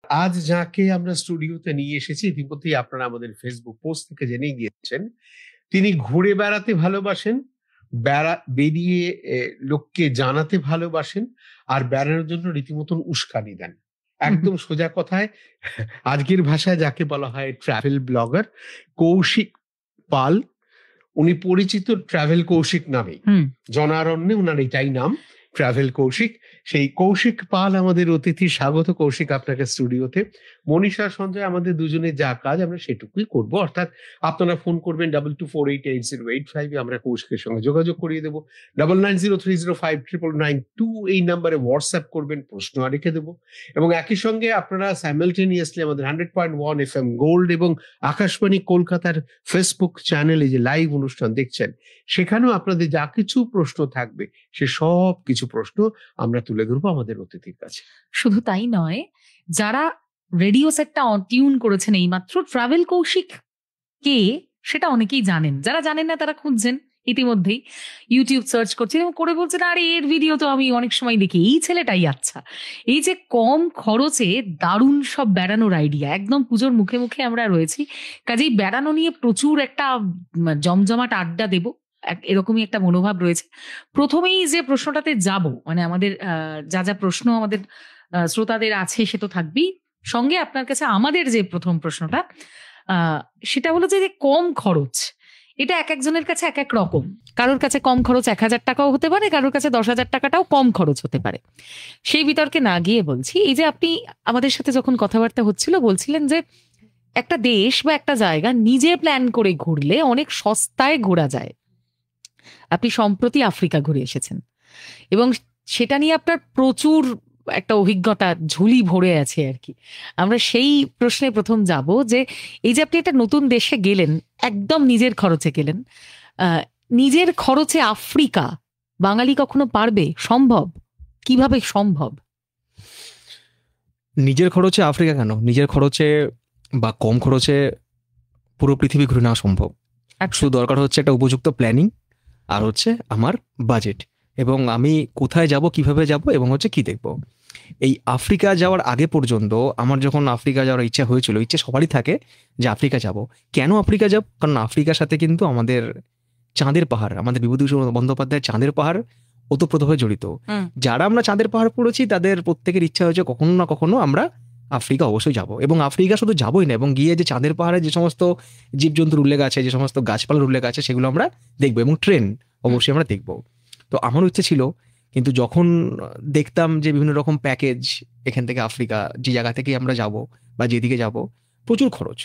আজ যাকে আমরা স্টুডিওতে নিয়ে এসেছি ইতিমধ্যেই আপনারা আমাদের ফেসবুক পোস্ট থেকে জেনে গিয়েছেন, তিনি ঘুরে বেড়াতে ভালোবাসেন, বেরিয়ে লোককে জানাতে ভালোবাসেন, আর বেড়ানোর জন্য রীতিমতন উস্কানি দেন। একদম সোজা কথায় আজকের ভাষায় যাকে বলা হয় ট্রাভেল ব্লগার কৌশিক পাল। উনি পরিচিত ট্রাভেল কৌশিক নামেই, জনারণ্যে উনার এটাই নাম, ট্রাভেল কৌশিক। সেই কৌশিক পাল আমাদের অতিথি। স্বাগত কৌশিক আপনাকে স্টুডিওতে। মনীষা সঞ্জয় আমাদের দুজনের যা কাজ আমরা সেটুকুই করব, অর্থাৎ আপনারা ফোন করবেন 22488085, আমরা কৌশিকের সঙ্গে যোগাযোগ করিয়ে দেবো। 9903059992 এই নাম্বারে হোয়াটসঅ্যাপ করবেন, প্রশ্ন রেখে দেবো। এবং একই সঙ্গে আপনারা সাইমালটেনিয়াসলি আমাদের 100.1 FM গোল্ড এবং আকাশবাণী কলকাতার ফেসবুক চ্যানেলে যে লাইভ অনুষ্ঠান দেখছেন, সেখানেও আপনাদের যা কিছু প্রশ্ন থাকবে সে সব কিছু প্রশ্ন আমরা তুলে ধরবো আমাদের অতিথির কাছে। শুধু তাই নয়, যারা রেডিও সেটটা টিউন করেছেন এইমাত্র, ট্রাভেল কৌশিক কে সেটা অনেকেই জানেন, যারা জানেন না তারা খুঁজছেন ইতিমধ্যেই, ইউটিউব সার্চ করছেন এবং করে বলছেন আরে এর ভিডিও তো আমি অনেক সময় দেখি, এই ছেলেটাই আচ্ছা। এই যে কম খরচে দারুণ সব বেড়ানোর আইডিয়া, একদম পুজোর মুখে মুখে আমরা রয়েছি, কাজেই বেড়ানো নিয়ে প্রচুর একটা জমজমাট আড্ডা দেব, এরকমই একটা মনোভাব রয়েছে। প্রথমেই যে প্রশ্নটাতে যাব, মানে আমাদের যা যা প্রশ্ন আমাদের শ্রোতাদের আছে সে তো থাকবেই, সঙ্গে আপনার কাছে আমাদের যে প্রথম প্রশ্নটা সেটা হলো যে কম খরচ, এটা এক একজনের কাছে এক এক রকম। কারোর কাছে কম খরচ 1000 টাকাও হতে পারে, কারোর কাছে 10,000 টাকাটাও কম খরচ হতে পারে। সেই বিতর্কে না গিয়ে বলছি, এই যে আপনি আমাদের সাথে যখন কথাবার্তা হচ্ছিল বলছিলেন যে একটা দেশ বা একটা জায়গা নিজে প্ল্যান করে ঘুরলে অনেক সস্তায় ঘোরা যায়। আপনি সম্প্রতি আফ্রিকা ঘুরে এসেছেন এবং সেটা নিয়ে আপনার প্রচুর একটা অভিজ্ঞতা ঝুলি ভরে আছে আর কি। আমরা সেই প্রশ্নে প্রথম যাব যে এই যে আপনি একটা নতুন দেশে গেলেন, একদম নিজের খরচে গেলেন, নিজের খরচে আফ্রিকা বাঙালি কখনো পারবে? সম্ভব? কিভাবে সম্ভব? নিজের খরচে আফ্রিকা কেন, নিজের খরচে বা কম খরচে পুরো পৃথিবী ঘুরে নেওয়া সম্ভব। শুধু দরকার হচ্ছে একটা উপযুক্ত প্ল্যানিং, আর হচ্ছে আমার বাজেট, এবং আমি কোথায় যাব, কিভাবে যাব, এবং হচ্ছে কি দেখব। এই আফ্রিকা যাওয়ার আগে পর্যন্ত আমার যখন আফ্রিকা যাওয়ার ইচ্ছা হয়েছিল, ইচ্ছে সবারই থাকে যে আফ্রিকা যাব। কেন আফ্রিকা যাব? কারণ আফ্রিকার সাথে কিন্তু আমাদের চাঁদের পাহাড়, আমাদের বিভূতিভূষণ বন্দ্যোপাধ্যায়ের চাঁদের পাহাড় ওতপ্রোতভাবে জড়িত। যারা আমরা চাঁদের পাহাড় পড়েছি তাদের প্রত্যেকের ইচ্ছা হয়েছে কখনো না কখনো আমরা আফ্রিকা অবশ্যই যাব। এবং আফ্রিকা শুধু যাবোই না, এবং গিয়ে যে চাঁদের পাহাড়ে যে সমস্ত জীবজন্তুর উল্লেখ আছে, যে সমস্ত গাছপালার উল্লেখ আছে, সেগুলো আমরা দেখবো, এবং ট্রেন অবশ্যই আমরা দেখবো। তো আমারও ইচ্ছে ছিল, কিন্তু যখন দেখতাম যে বিভিন্ন রকম প্যাকেজ এখান থেকে আফ্রিকা, যে জায়গা থেকে আমরা যাব বা যেদিকে যাব, প্রচুর খরচ।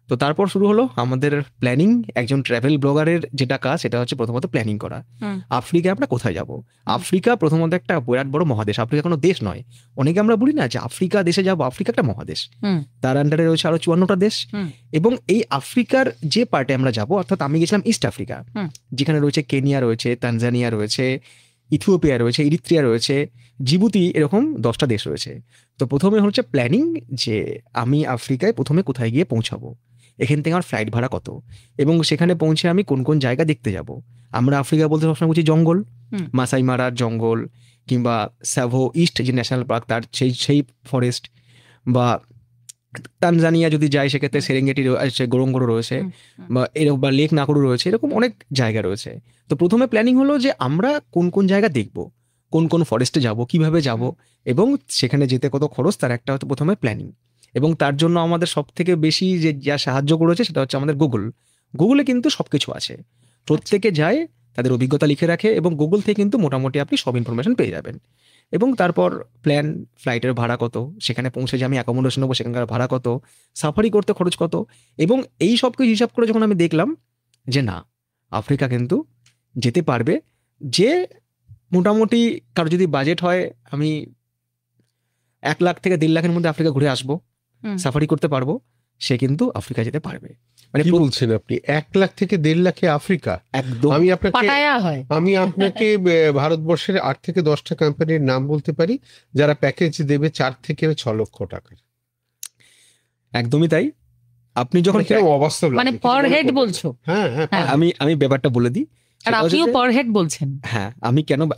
তো তারপর শুরু হলো আমাদের প্ল্যানিং। একজন ট্রাভেল ব্লগারের যেটা কাজ সেটা হচ্ছে প্রথমত প্ল্যানিং করা। আফ্রিকা আমরা কোথায় যাব? আফ্রিকা প্রথমত একটা বিরাট বড় মহাদেশ, আফ্রিকা কোনো দেশ নয়। অনেকে আমরা বলি না যে আফ্রিকা দেশে যাব, আফ্রিকা একটা মহাদেশ, তার আন্ডারে রয়েছে আরো 54টা দেশ। এবং এই আফ্রিকার যে পার্টে আমরা যাব, অর্থাৎ আমি গেছিলাম ইস্ট আফ্রিকা, যেখানে রয়েছে কেনিয়া রয়েছে, তানজানিয়া রয়েছে, ইথিওপিয়া রয়েছে, ইরিত্রিয়া রয়েছে, জিবুতি, এরকম 10টা দেশ রয়েছে। তো প্রথমে হচ্ছে প্ল্যানিং, যে আমি আফ্রিকায় প্রথমে কোথায় গিয়ে পৌঁছাবো, এখান থেকে আমার ফ্লাইট ভাড়া কত, এবং সেখানে পৌঁছে আমি কোন কোন জায়গা দেখতে যাব। আমরা আফ্রিকা বলতে সবসময় বুঝি জঙ্গল, মাসাই মারার জঙ্গল, কিংবা স্যাভো ইস্ট যে ন্যাশনাল পার্ক তার সেই ফরেস্ট, বা তানজানিয়া যদি যাই সেক্ষেত্রে সেরেঙ্গেটি রয়েছে, গোরঙ্গোরো রয়েছে, বা এরকম, বা লেক নাকুরু রয়েছে, এরকম অনেক জায়গা রয়েছে। তো প্রথমে প্ল্যানিং হলো যে আমরা কোন কোন জায়গা দেখব, কোন কোন ফরেস্টে যাব, কিভাবে যাব, এবং সেখানে যেতে কত খরচ, তার একটা হচ্ছে প্রথমে প্ল্যানিং। এবং তার জন্য আমাদের সব থেকে বেশি যে যা সাহায্য করেছে সেটা হচ্ছে আমাদের গুগলে কিন্তু সবকিছু আছে, প্রত্যেকে যায়, তাদের অভিজ্ঞতা লিখে রাখে, এবং গুগল থেকে কিন্তু মোটামুটি আপনি সব ইনফরমেশন পেয়ে যাবেন। এবং তারপর প্ল্যান, ফ্লাইটের ভাড়া কত, সেখানে পৌঁছে যে আমি অ্যাকোমোডেশন নেবো সেখানকার ভাড়া কত, সাফারি করতে খরচ কত। এবং এই সব কিছু হিসাব করে যখন আমি দেখলাম যে না, আফ্রিকা কিন্তু যেতে পারবে, যে মোটামুটি কারো যদি বাজেট হয় আমি 1 লাখ থেকে 1.5 লাখের মধ্যে আফ্রিকা ঘুরে আসবো, সাফারি করতে পারবো, সে কিন্তু আফ্রিকা যেতে পারবে। মানে কি বলছেন আপনি? 1 লাখ থেকে 1.5 লাখে আফ্রিকা? একদম। আমি আপনাকে ভারতবর্ষের 8 থেকে 10টা কোম্পানির নাম বলতে পারি যারা প্যাকেজ দেবে 4 থেকে 6 লক্ষ টাকার। একদমই তাই। আপনি যখন অবাস্তব, মানে পার হেড বলছো? হ্যাঁ, আমি ব্যাপারটা বলে দিই আর আপনিও পার হেড বলছেন। হ্যাঁ,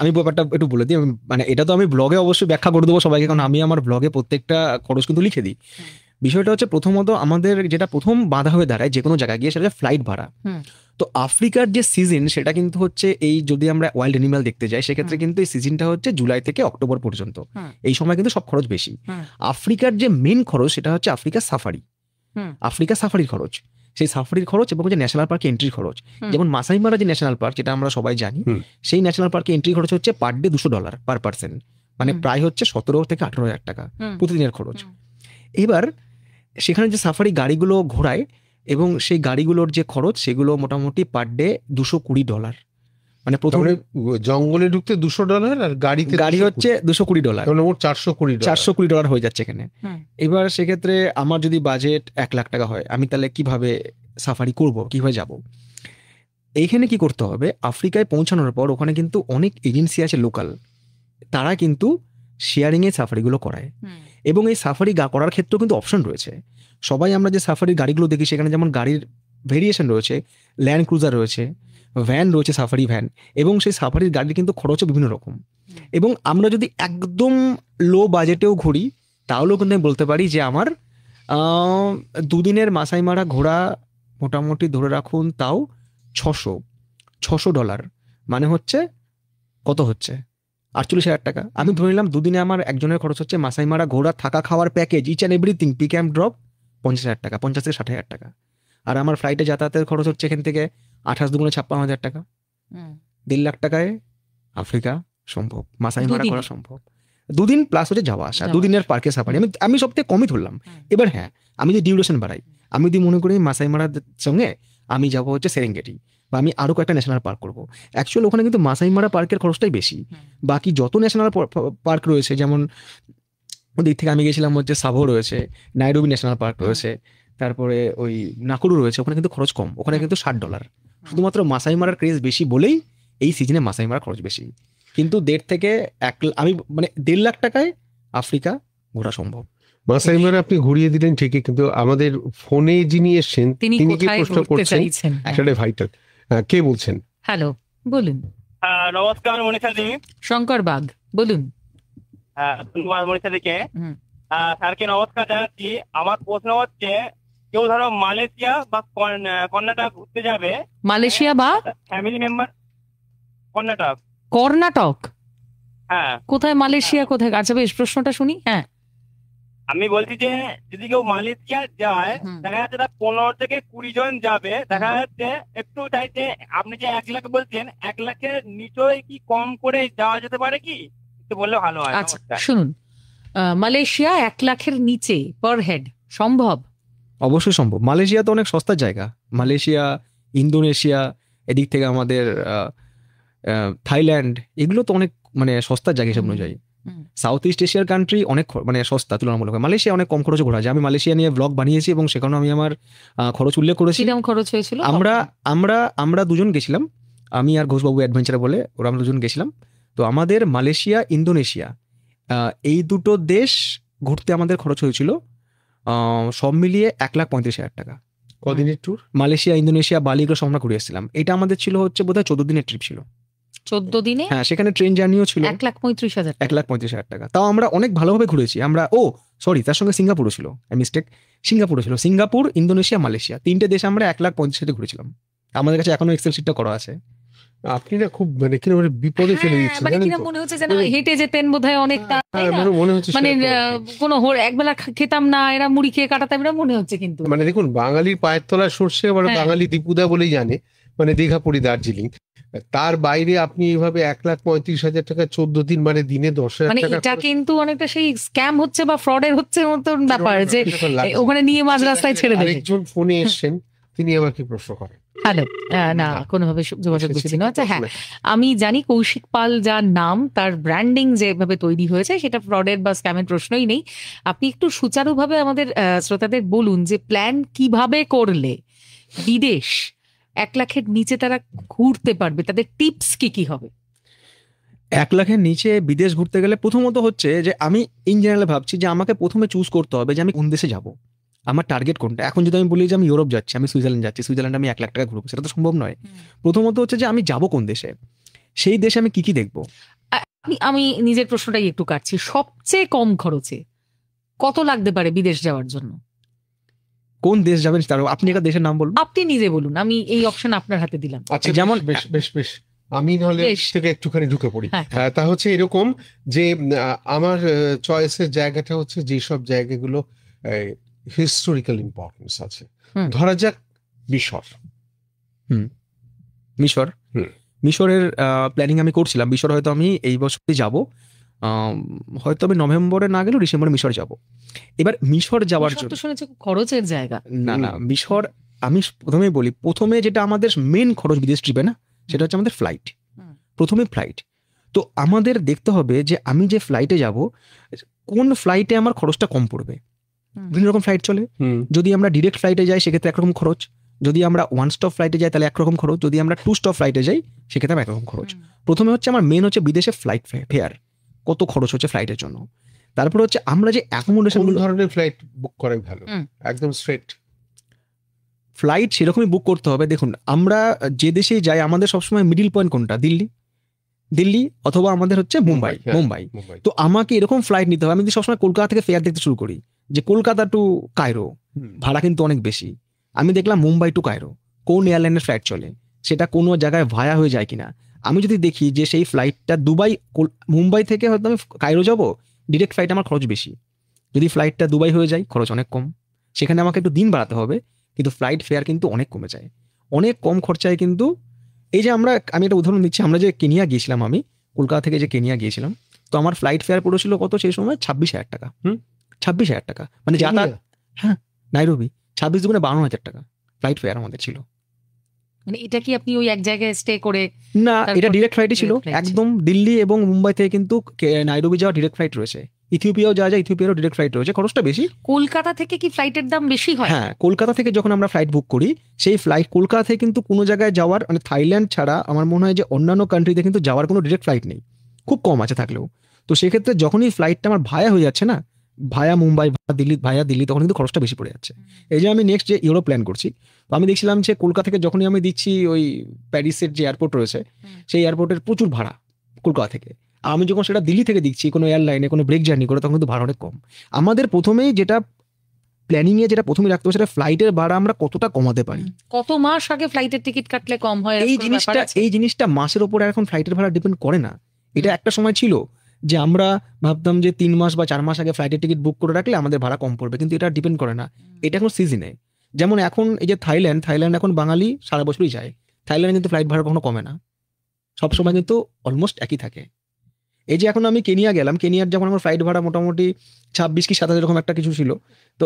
আমি ব্যাপারটা একটু বলে দিই। মানে এটা তো আমি ব্লগে অবশ্যই ব্যাখ্যা করে দেবো সবাইকে, কারণ আমি আমার ব্লগে প্রত্যেকটা খরচ কিন্তু লিখে দিই। বিষয়টা হচ্ছে প্রথমত আমাদের যেটা প্রথম বাধা হয়ে দাঁড়ায় যে কোনো জায়গায় গিয়ে, সেটা ফ্লাইট ভাড়া। তো আফ্রিকার যে সিজন সেটা কিন্তু হচ্ছে এই, যদি আমরা ওয়াইল্ড অ্যানিমাল দেখতে যাই সেক্ষেত্রে কিন্তু এই সিজনটা হচ্ছে জুলাই থেকে অক্টোবর পর্যন্ত। এই সময় কিন্তু সব খরচ বেশি। আফ্রিকার যে মেন খরচ সেটা হচ্ছে আফ্রিকার সাফারি, আফ্রিকা সাফারির খরচ, সেই সাফারির খরচ এবং যে ন্যাশনাল পার্কে এন্ট্রির খরচ। যেমন মাসাই মারা যে ন্যাশনাল পার্ক, যেটা আমরা সবাই জানি, সেই ন্যাশনাল পার্কে এন্ট্রি খরচ হচ্ছে পার ডে $200 পার পার্সন, মানে প্রায় হচ্ছে 17 থেকে 18,000 টাকা প্রতিদিনের খরচ। এবার সেখানে যে সাফারি গাড়িগুলো ঘোরায় এবং সেই গাড়িগুলোর যে খরচ সেগুলো মোটামুটি পার ডে $220, মানে প্রথমে জঙ্গলে ঢুকতে $200 আর গাড়ি হচ্ছে $220, মোট $420 হয়ে যাচ্ছে এখানে। এবার সেক্ষেত্রে আমার যদি বাজেট 1 লাখ টাকা হয়, আমি তাহলে কিভাবে সাফারি করব, কিভাবে যাব? এইখানে কি করতে হবে, আফ্রিকায় পৌঁছানোর পর ওখানে কিন্তু অনেক এজেন্সি আছে লোকাল, তারা কিন্তু শেয়ারিং এ সাফারিগুলো করায়। এবং এই সাফারি করার ক্ষেত্রেও কিন্তু অপশন রয়েছে। সবাই আমরা যে সাফারির গাড়িগুলো দেখি সেখানে যেমন গাড়ির ভেরিয়েশন রয়েছে, ল্যান্ড ক্রুজার রয়েছে, ভ্যান রয়েছে, সাফারি ভ্যান, এবং সেই সাফারির গাড়ির কিন্তু খরচও বিভিন্ন রকম। এবং আমরা যদি একদম লো বাজেটেও ঘুরি তাহলেও কিন্তু আমি বলতে পারি যে আমার 2 দিনের মাসাই মারা ঘোরা মোটামুটি ধরে রাখুন তাও $600, মানে হচ্ছে কত হচ্ছে 48,000 টাকা। আমি ধরে নিলাম 2 দিনে আমার একজনের খরচ হচ্ছে মাসাই মারা ঘোরা, থাকা, খাওয়ার package, each and everything, pick and drop 50,000 টাকা, 50 থেকে 60,000 টাকা। আর আমার ফ্লাইটে যাতায়াতের খরচ হচ্ছে এখান থেকে 28 দুগুণে 56,000 টাকা। 1.5 লাখ টাকায় আফ্রিকা সম্ভব, মাসাই মারা করা সম্ভব। 2 দিন প্লাস হচ্ছে যাওয়া আসা, 2 দিনের পার্কে সাফারি আমি সব থেকে কমই ধরলাম। এবার হ্যাঁ, আমি যদি ডিউরেশন বাড়াই, আমি যদি মনে করি মাসাই মারার সঙ্গে আমি যাবো হচ্ছে সেরেঙ্গেটি, বা আমি আরো কয়েকটা ন্যাশনাল পার্ক করবো, অ্যাকচুয়ালি ওখানে কিন্তু মাসাই মারা পার্কের খরচটাই বেশি। বাকি যত ন্যাশনাল পার্ক রয়েছে, যেমন ওদিক থেকে আমি গেছিলাম হচ্ছে সাভো রয়েছে, নাইরোবি ন্যাশনাল পার্ক রয়েছে, তারপরে ওই নাকুরু রয়েছে, ওখানে কিন্তু খরচ কম, ওখানে কিন্তু $60। শুধুমাত্র মাসাই মারার ক্রেজ বেশি বলেই এই সিজনে মাসাই মারার খরচ বেশি। কিন্তু 1.5 থেকে 1 আমি মানে 1.5 লাখ টাকায় আফ্রিকা ঘোরা সম্ভব। মাসাই মারা আপনি ঘুরিয়ে দিলেন ঠিকই, কিন্তু আমাদের ফোনে যিনি এসেছেন তিনি কি প্রশ্ন করছেন সেটা ভাইটাল। কে বলছেন? হ্যালো, বলুন। নমস্কার মনীষা দি, শঙ্কর বাগ, বলুন। ধন্যবাদ মনীষা দিকে। স্যারকে নমস্কার জানাচ্ছি। আমার প্রশ্ন হচ্ছে, কেউ ধরো মালয়েশিয়া বা কর্ণাটক ঘুরতে যাবে, মালয়েশিয়া বা ফ্যামিলি মেম্বার, কর্ণাটক, হ্যাঁ কোথায় মালয়েশিয়া কোথায়? আচ্ছা বেশ, প্রশ্নটা শুনি। হ্যাঁ, আমি বলছি যে যদি কেউ মালয়েশিয়া যায়, দেখা যাচ্ছে 15 থেকে 20 জন যাবে, দেখা যাচ্ছে একটু চাইতে, আপনি যে 1 লাখ বলছেন, 1 লাখের নিচে কি কম করে যাওয়া যেতে পারে কি? একটু বললে ভালো হয়। আচ্ছা শুনুন, মালয়েশিয়া 1 লাখের নিচে পার হেড সম্ভব? অবশ্যই সম্ভব। মালয়েশিয়া তো অনেক সস্তার জায়গা, মালয়েশিয়া, ইন্দোনেশিয়া, এদিক থেকে আমাদের থাইল্যান্ড, এগুলো তো অনেক মানে সস্তার জায়গা হিসেব অনুযায়ী। সাউথ ইস্ট এশিয়ার কান্ট্রি অনেক মানে সস্তা তুলনামূলক। মালয়েশিয়া অনেক কম খরচে ঘোরা যায়। আমি মালয়েশিয়া নিয়ে ব্লগ বানিয়েছি এবং সেখানে আমি আমার খরচ উল্লেখ করেছি। কিরকম খরচ হয়েছিল? আমরা 2 জন গেছিলাম, আমি আর ঘোষবাবু অ্যাডভেঞ্চারে বলে, ওরা আমরা 2 জন গেছিলাম। তো আমাদের মালয়েশিয়া, ইন্দোনেশিয়া এই দুটো দেশ ঘুরতে আমাদের খরচ হয়েছিল সব মিলিয়ে 1,35,000 টাকা। কদিনের ট্যুর? মালয়েশিয়া, ইন্দোনেশিয়া, বালি এগুলো সব আমরা ঘুরে এসেছিলাম। এটা আমাদের ছিল হচ্ছে বোধহয় 14 দিনের ট্রিপ ছিল। 14 দিনে? হ্যাঁ, সেখানে ট্রেন জার্নিও ছিল। 1,35,000 1,35,000 টাকা। তাও আমরা অনেক ভালোভাবে ঘুরেছি। আমরা তার সঙ্গে সিঙ্গাপুরও ছিল, সিঙ্গাপুর, ইন্দোনেশিয়া, মালয়েশিয়া, 3টে দেশ আমরা 1,35,000 ঘুরেছিলাম। আমাদের কাছে এখনো এক্সেল শিটটা করা আছে। আপনি না খুব মানে কি বিপদে ফেলে দিচ্ছেন, মানে কিনা মনে হচ্ছে যেন হেঁটে যেতেন বোধহয় অনেকটা, মনে হচ্ছে মানে কোনো একবেলা খেতাম না, এরা মুড়ি খেয়ে কাটাতাম, এরা মনে হচ্ছে। কিন্তু মানে দেখুন, বাঙালির পায়ের তলায় সর্ষে, আবার বাঙালি দীপুদা বলেই জানে, মানে দীঘা, পুরী, দার্জিলিং। তার বাইরে আপনি এইভাবে 1,35,000 টাকা 14 দিন, মানে দিনে 10,000 মানে টাকা। এটা কিন্তু অনেকটা সেই স্ক্যাম হচ্ছে বা ফ্রডের হচ্ছে মতন ব্যাপার, যে ওখানে নিয়ে মাঝ রাস্তায় ছেড়ে দেবে। একজন ফোনে এসেছেন, তিনি আবার কি প্রশ্ন করেন? হ্যালো, না কোনোভাবে যোগাযোগ করছি না। আচ্ছা হ্যাঁ, আমি জানি কৌশিক পাল যার নাম, তার ব্র্যান্ডিং যেভাবে তৈরি হয়েছে সেটা ফ্রডের বা স্ক্যামের প্রশ্নই নেই। আপনি একটু সুচারুভাবে আমাদের শ্রোতাদের বলুন যে প্ল্যান কিভাবে করলে বিদেশ 1 লাখের নিচে তারা ঘুরতে পারবে, তাদের টিপস কি হবে? 1 লাখের নিচে বিদেশ ঘুরতে গেলে প্রথমত হচ্ছে যে আমি ইন জেনারেল ভাবছি যে আমাকে প্রথমে চুজ করতে হবে যে আমি কোন দেশে যাব। আমার টার্গেট কোনটা। এখন যদি আমি বলি যে আমি ইউরোপ যাচ্ছি, আমি সুইজারল্যান্ড যাচ্ছি, সুইজারল্যান্ড আমি 1 লাখ টাকা ঘুরবো, সেটা তো সম্ভব নয়। প্রথমত হচ্ছে যে আমি যাব কোন দেশে, সেই দেশে আমি কি দেখবো। আমি নিজের প্রশ্নটাই একটু কাটছি, সবচেয়ে কম খরচে কত লাগতে পারে বিদেশ যাওয়ার জন্য? কোন দেশ যাবেন তার আপনি একটা দেশের নাম বলুন, আপনি নিজে বলুন, আমি এই অপশন আপনার হাতে দিলাম। আচ্ছা, যেমন বেশ বেশ বেশ আমি নাহলে বেশ। থেকে একটুখানি ঢুকে পড়ি। হ্যাঁ। তা হচ্ছে এরকম যে আমার চয়েসের জায়গাটা হচ্ছে যেসব জায়গাগুলো হিস্টোরিক্যাল ইম্পর্টেন্স আছে। ধরা যাক মিশর। মিশর, মিশরের প্ল্যানিং আমি করছিলাম। মিশর হয়তো আমি এই বছরই যাব, হয়তো আমি নভেম্বরে না গেলেও ডিসেম্বরে মিশর যাব। এবার মিশর যাওয়ার জন্য শুনেছি খরচের জায়গা। না মিশর আমি প্রথমেই বলি, প্রথমে যেটা আমাদের মেন খরচ বিদেশ ট্রিপে না, সেটা হচ্ছে আমাদের ফ্লাইট। প্রথমে ফ্লাইট। তো আমাদের দেখতে হবে যে আমি যে ফ্লাইটে যাব, কোন ফ্লাইটে আমার খরচটা কম পড়বে। বিভিন্ন রকম ফ্লাইট চলে। যদি আমরা ডিরেক্ট ফ্লাইটে যাই সেক্ষেত্রে একরকম খরচ, যদি আমরা 1 স্টপ ফ্লাইটে যাই তাহলে একরকম খরচ, যদি আমরা 2 স্টপ ফ্লাইটে যাই সেক্ষেত্রে একরকম খরচ। প্রথমে হচ্ছে আমার মেন হচ্ছে বিদেশে ফ্লাইট ফেয়ার, কত খরচ হচ্ছে ফ্লাইটের জন্য। তারপরে হচ্ছে আমরা যে অ্যাকোমোডেশন, কোন ধরনের ফ্লাইট বুক করাই ভালো? একদম স্ট্রেট ফ্লাইট সেরকমই বুক করতে হবে। দেখুন, আমরা যে দেশেই যাই আমাদের সবসময় মিডিল পয়েন্ট কোনটা? দিল্লি অথবা আমাদের হচ্ছে মুম্বাই। তো আমাকে এরকম ফ্লাইট নিতে হবে। আমি যদি সবসময় কলকাতা থেকে ফেয়ার দেখতে শুরু করি যে কলকাতা টু কায়রো, ভাড়া কিন্তু অনেক বেশি। আমি দেখলাম মুম্বাই টু কায়রো কোন এয়ারলাইনের ফ্লাইট চলে, সেটা কোনো জায়গায় ভায়া হয়ে যায় কিনা। আমি যদি দেখি যে সেই ফ্লাইটটা মুম্বাই থেকে হয়তো আমি কায়রো যাব, ডিরেক্ট ফ্লাইট আমার খরচ বেশি। যদি ফ্লাইটটা দুবাই হয়ে যায় খরচ অনেক কম, সেখানে আমাকে একটু দিন বাড়াতে হবে, কিন্তু ফ্লাইট ফেয়ার কিন্তু অনেক কমে যায়, অনেক কম খরচায়। কিন্তু এই যে আমি একটা উদাহরণ দিচ্ছি, আমরা যে কেনিয়া গিয়েছিলাম, আমি কলকাতা থেকে যে কেনিয়া গিয়েছিলাম, তো আমার ফ্লাইট ফেয়ার পড়েছিল কত সেই সময়? 26,000 টাকা। 26,000 টাকা মানে যাতায়াত। হ্যাঁ, নাইরোবি 26 দুগুণে 52,000 টাকা ফ্লাইট ফেয়ার আমাদের ছিল। মানে এটা কি আপনি ওই এক জায়গায় স্টে করে? না, এটা ডিরেক্ট ফ্লাইটই ছিল একদম। দিল্লি এবং মুম্বাই থেকে কিন্তু নাইরোবি যাওয়া ডিরেক্ট ফ্লাইট রয়েছে, ইথিওপিয়াও যাওয়া যায়, ইথিওপিয়ারও ডিরেক্ট ফ্লাইট রয়েছে, খরচটা বেশি। কলকাতা থেকে কি ফ্লাইটের দাম বেশি হয়? হ্যাঁ, কলকাতা থেকে যখন আমরা ফ্লাইট বুক করি, সেই ফ্লাইট কলকাতা থেকে কিন্তু কোনো জায়গায় যাওয়ার, মানে থাইল্যান্ড ছাড়া আমার মনে হয় যে অন্যান্য কান্ট্রিতে কিন্তু যাওয়ার কোনো ডিরেক্ট ফ্লাইট নেই, খুব কম আছে থাকলেও। তো সেক্ষেত্রে যখনই ফ্লাইটটা আমার ভায়া হয়ে যাচ্ছে না, ভায়া মুম্বাই ভায়া দিল্লি, তখন কিন্তু খরচটা বেশি পড়ে যাচ্ছে। এই যে আমি নেক্সট যে ইউরোপ প্ল্যান করছি, তো আমি দেখছিলাম যে কলকাতা থেকে যখনই আমি দিচ্ছি ওই প্যারিসের যে এয়ারপোর্ট রয়েছে, সেই এয়ারপোর্টের প্রচুর ভাড়া কলকাতা থেকে। আমি যখন সেটা দিল্লি থেকে দিচ্ছি কোনো এয়ারলাইনে কোনো ব্রেক জার্নি করে, তখন কিন্তু ভাড়া অনেক কম। আমাদের প্রথমেই যেটা প্ল্যানিংয়ে যেটা প্রথমে রাখতে হবে, সেটা ফ্লাইটের ভাড়া আমরা কতটা কমাতে পারি। কত মাস আগে ফ্লাইটের টিকিট কাটলে কম হয়? এই জিনিসটা মাসের ওপরে এখন ফ্লাইটের ভাড়া ডিপেন্ড করে না। এটা একটা সময় ছিল যে আমরা ভাবতাম যে 3 মাস বা 4 মাস আগে ফ্লাইটের টিকিট বুক করে রাখলে আমাদের ভাড়া কম পড়বে, কিন্তু এটা ডিপেন্ড করে না। এটা এখন সিজনে। যেমন এখন এই যে থাইল্যান্ড এখন বাঙালি সারা বছরই যায়, থাইল্যান্ডে কিন্তু ফ্লাইট ভাড়া কখনো কমে না, সবসময় কিন্তু অলমোস্ট একই থাকে। এই যে এখন আমি কেনিয়া গেলাম, কেনিয়ার যখন আমার ফ্লাইট ভাড়া মোটামুটি 26 কি 27 এরকম একটা কিছু ছিল। তো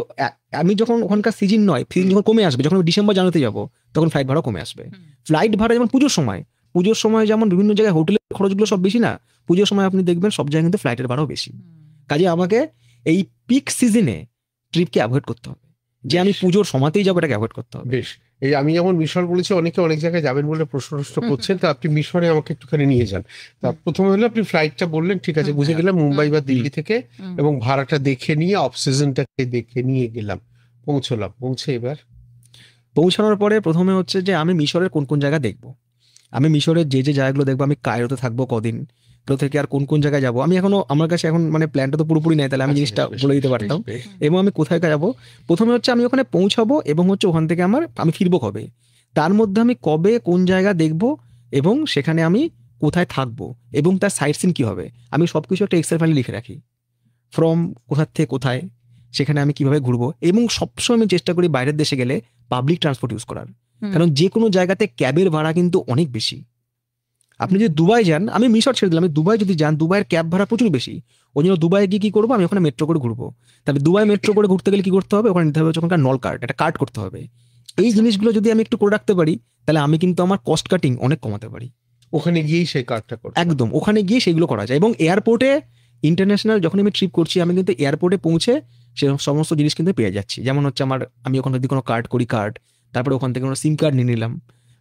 আমি যখন ওখানকার সিজন যখন কমে আসবে, যখন আমি ডিসেম্বর জানুয়ারিতে যাবো, তখন ফ্লাইট ভাড়া কমে আসবে। ফ্লাইট ভাড়া যেমন পুজোর সময় যেমন বিভিন্ন জায়গায় হোটেলের খরচগুলো সব বেশি না, পুজোর সময় আপনি দেখবেন সব জায়গায় কিন্তু ফ্লাইটের ভাড়াও বেশি। কাজে আমাকে এই পিক সিজনে ট্রিপকে অ্যাভয়েড করতে হবে, যে আমি পুজোর সময়তেই যাবো, এটাকে অ্যাভয়েড করতে হবে। বেশ, এই আমি যেমন মিশর বলেছি, অনেকে অনেক জায়গায় যাবেন বলে প্রশ্ন করছেন, তো আপনি মিশরে আমাকে একটুখানি নিয়ে যান। তা প্রথমে হলো আপনি ফ্লাইটটা বললেন, ঠিক আছে, বুঝে গেলাম, মুম্বাই বা দিল্লি থেকে, এবং ভাড়াটা দেখে নিয়ে অফ সিজনটাকে দেখে নিয়ে গেলাম, পৌঁছানোর পরে প্রথমে হচ্ছে যে আমি মিশরের কোন কোন জায়গা দেখবো। আমি মিশরের যে জায়গাগুলো দেখবো, আমি কায়রোতে থাকবো কদিন, তো থেকে আর কোন কোন জায়গায় যাবো, আমি আমার কাছে এখন মানে প্ল্যানটা তো পুরোপুরি নেই, তাহলে আমি জিনিসটা বলে দিতে পারতাম। এবং আমি কোথায় যাবো, প্রথমে হচ্ছে আমি ওখানে পৌঁছাবো, এবং হচ্ছে ওখান থেকে আমি ফিরবো কবে, তার মধ্যে আমি কবে কোন জায়গা দেখবো, এবং সেখানে আমি কোথায় থাকবো, এবং তার সাইট সিন কি হবে, আমি সবকিছু একটা এক্সেল ফাইলে লিখে রাখি, ফ্রম কোথার থেকে কোথায়, সেখানে আমি কিভাবে ঘুরবো। এবং সবসময় আমি চেষ্টা করি বাইরের দেশে গেলে পাবলিক ট্রান্সপোর্ট ইউজ করার, কারণ যে কোনো জায়গাতে ক্যাবের ভাড়া কিন্তু অনেক বেশি। আপনি যদি দুবাই যান, আমি মিশর ছেড়ে দিলাম, আমি দুবাই যদি যান, দুবাইয়ের ক্যাব ভাড়া প্রচুর বেশি। ওই জন্য দুবাই গিয়ে কি করবো, আমি ওখানে মেট্রো করে ঘুরবো। তাহলে দুবাই মেট্রো করে ঘুরতে গেলে কি করতে হবে, ওখানে নিতে হবে ওখানকার নল কার্ড, একটা কার্ড করতে হবে। এই জিনিসগুলো যদি আমি একটু করে রাখতে পারি, তাহলে আমি কিন্তু আমার কস্ট কাটিং অনেক কমাতে পারি। ওখানে গিয়েই সেই কার্ডটা করতে, একদম ওখানে গিয়ে সেগুলো করা যায়। এবং এয়ারপোর্টে ইন্টারন্যাশনাল যখন আমি ট্রিপ করছি, আমি কিন্তু এয়ারপোর্টে পৌঁছে সে সমস্ত জিনিস কিন্তু পেয়ে যাচ্ছি। যেমন হচ্ছে আমি ওখানে যদি কোনো কার্ড করি, তারপরে ওখান থেকে কোনো সিম কার্ড নিয়ে নিলাম,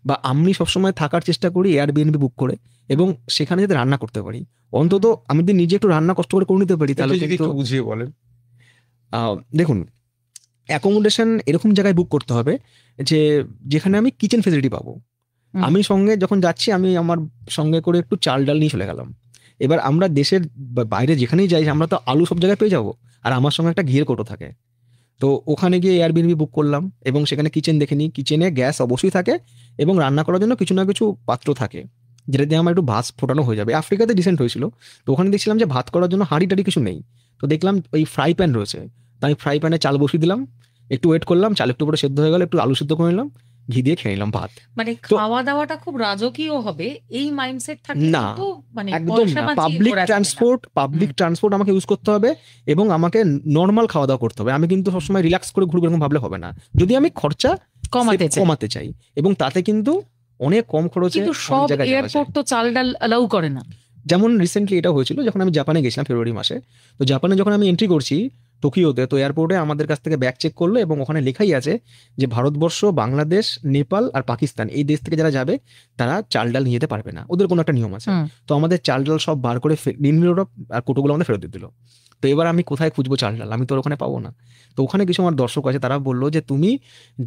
বা আমি সবসময় থাকার চেষ্টা করি এয়ারবিএনবি বুক করে, এবং সেখানে যাতে রান্না করতে পারি। অন্তত আমি যদি নিজে একটু রান্না কষ্ট করে নিতে পারি, তাহলে বুঝিয়ে বলেন। দেখুন, অ্যাকোমোডেশন এরকম জায়গায় বুক করতে হবে যে যেখানে আমি কিচেন ফেসিলিটি পাবো। আমি সঙ্গে যখন যাচ্ছি আমি আমার সঙ্গে করে একটু চাল ডাল নিয়ে চলে গেলাম। এবার আমরা দেশের বাইরে যেখানেই যাই আমরা তো আলু সব জায়গায় পেয়ে যাবো, আর আমার সঙ্গে একটা ঘিয়ের কোটো থাকে। তো ওখানে গিয়ে এয়ারবিএনবি বুক করলাম এবং সেখানে কিচেন দেখে নিই। কিচেনে গ্যাস অবশ্যই থাকে এবং রান্না করার জন্য কিছু না কিছু পাত্র থাকে যেটা দিয়ে আমার একটু ভাত ফোটানো হয়ে যাবে। আফ্রিকাতে রিসেন্ট হয়েছিল, তো ওখানে দেখছিলাম যে ভাত করার জন্য হাঁড়ি টাড়ি কিছু নেই, তো দেখলাম ওই ফ্রাই প্যান রয়েছে। তো আমি ফ্রাই প্যানে চাল বসিয়ে দিলাম, একটু ওয়েট করলাম, চাল একটু পরে সেদ্ধ হয়ে গেল, একটু আলু সেদ্ধ করে নিলাম, ঘি দিয়ে খেয়ে নিলাম ভাত। মানে তো- খাওয়া দাওয়াটা খুব রাজকীয় হবে এই মাইন্ডসেট থাকে না, কিন্তু মানে একদম পয়সা না। বাঁচিয়ে পাবলিক ঘোরা যাবে না। ট্রান্সপোর্ট আমাকে ইউজ করতে হবে এবং আমাকে নর্মাল খাওয়া দাওয়া করতে হবে। আমি কিন্তু সবসময় রিল্যাক্স করে ঘুরবো এরকম ভাবলে হবে না, যদি আমি খরচা কমাতে চাই। এবং তাতে কিন্তু অনেক কম খরচে কিন্তু অনেক সব জায়গায় যাওয়া যায়। এয়ারপোর্ট তো চাল ডাল অ্যালাউ করে না। যেমন রিসেন্টলি এটা হয়েছিল যখন আমি জাপানে গেছিলাম ফেব্রুয়ারি মাসে। তো জাপানে যখন আমি এন্ট্রি করছি টোকিওতে, তো এয়ারপোর্টে আমাদের কাছ থেকে ব্যাগ চেক করলো এবং ওখানে লেখাই আছে যে ভারতবর্ষ, বাংলাদেশ, নেপাল আর পাকিস্তান এই দেশ থেকে যারা যাবে তারা চাল ডাল নিয়ে যেতে পারবে না, ওদের কোনো একটা নিয়ম আছে। তো আমাদের চাল ডাল সব বার করে নিয়ে নিল আর কোটোগুলো আমাদের ফেরত দিয়ে দিল। তো এবার আমি কোথায় খুঁজবো চাল ডাল, আমি তো ওখানে পাবো না। তো ওখানে কিছু আমার দর্শক আছে, তারা বললো যে তুমি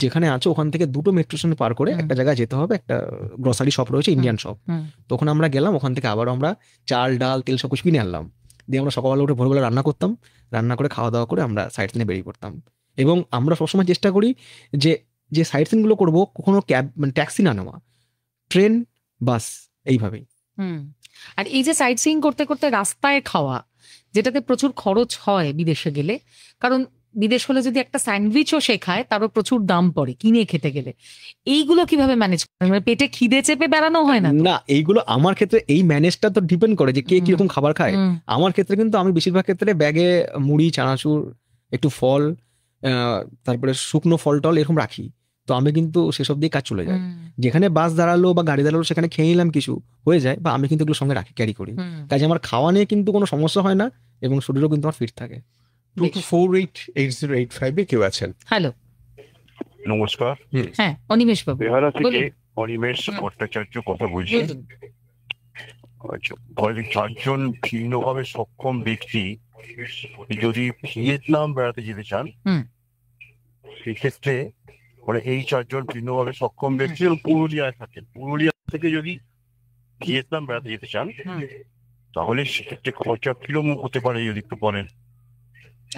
যেখানে আছো ওখান থেকে 2টো মেট্রো স্টেশন পার করে একটা জায়গায় যেতে হবে, একটা গ্রসারি শপ রয়েছে, ইন্ডিয়ান শপ। তো ওখানে আমরা গেলাম, ওখান থেকে আবার আমরা চাল ডাল তেল সব কিছু কিনে আনলাম, দিয়ে আমরা সকালবেলা উঠে ভোরবেলা রান্না করতাম, রান্না করে খাওয়া দাওয়া করে আমরা সাইট সিনে বেরিয়ে পড়তাম। এবং আমরা সবসময় চেষ্টা করি যে সাইট সিনগুলো করবো কখনো ক্যাব মানে ট্যাক্সি না নেওয়া, ট্রেন বাস এইভাবেই। আর এই যে সাইট সিইং করতে করতে রাস্তায় খাওয়া, যেটাতে প্রচুর খরচ হয় বিদেশে গেলে, কারণ বিদেশ হলে যদি একটা স্যান্ডউইচও শেখায় তারও প্রচুর দাম পড়ে কিনে খেতে গেলে, এইগুলো কিভাবে ম্যানেজ করেন? মানে পেটে খিদে চেপে বেড়ানো হয় না? না, এইগুলো আমার ক্ষেত্রে এই ম্যানেজটা তো ডিপেন্ড করে যে কে কিরকম খাবার খায়। আমার ক্ষেত্রে কিন্তু আমি বেশিরভাগ ক্ষেত্রে ব্যাগে মুড়ি, চানাচুর, একটু ফল, তারপরে শুকনো ফল টল এরকম রাখি। তো আমি কিন্তু সেসব দিয়ে কাজ চলে যায়। যেখানে বাস দাঁড়ালো বা গাড়ি দাঁড়ালো সেখানে খেয়ে নিলাম, কিছু হয়ে যায়, বা আমি কিন্তু এগুলো সঙ্গে রাখি, ক্যারি করি। কাজে আমার খাওয়া নিয়ে কিন্তু কোনো সমস্যা হয় না এবং শরীরও কিন্তু আমার ফিট থাকে। 22488085 কেউ আছেন? হ্যালো, নমস্কার। হ্যাঁ অনিমেষ বাবু বেহালা থেকে বলুন। অনিমেষ ভট্টাচার্য কথা বলছি। বলুন। আচ্ছা, 4জন ভিন্নভাবে সক্ষম ব্যক্তি যদি ভিয়েতনাম বেড়াতে যেতে চান, সেক্ষেত্রে মানে এই 4জন ভিন্নভাবে সক্ষম ব্যক্তি পুরুলিয়ায় থাকেন, পুরুলিয়া থেকে যদি ভিয়েতনাম বেড়াতে যেতে চান তাহলে সেক্ষেত্রে খরচা কিরকম হতে পারে যদি একটু বলেন।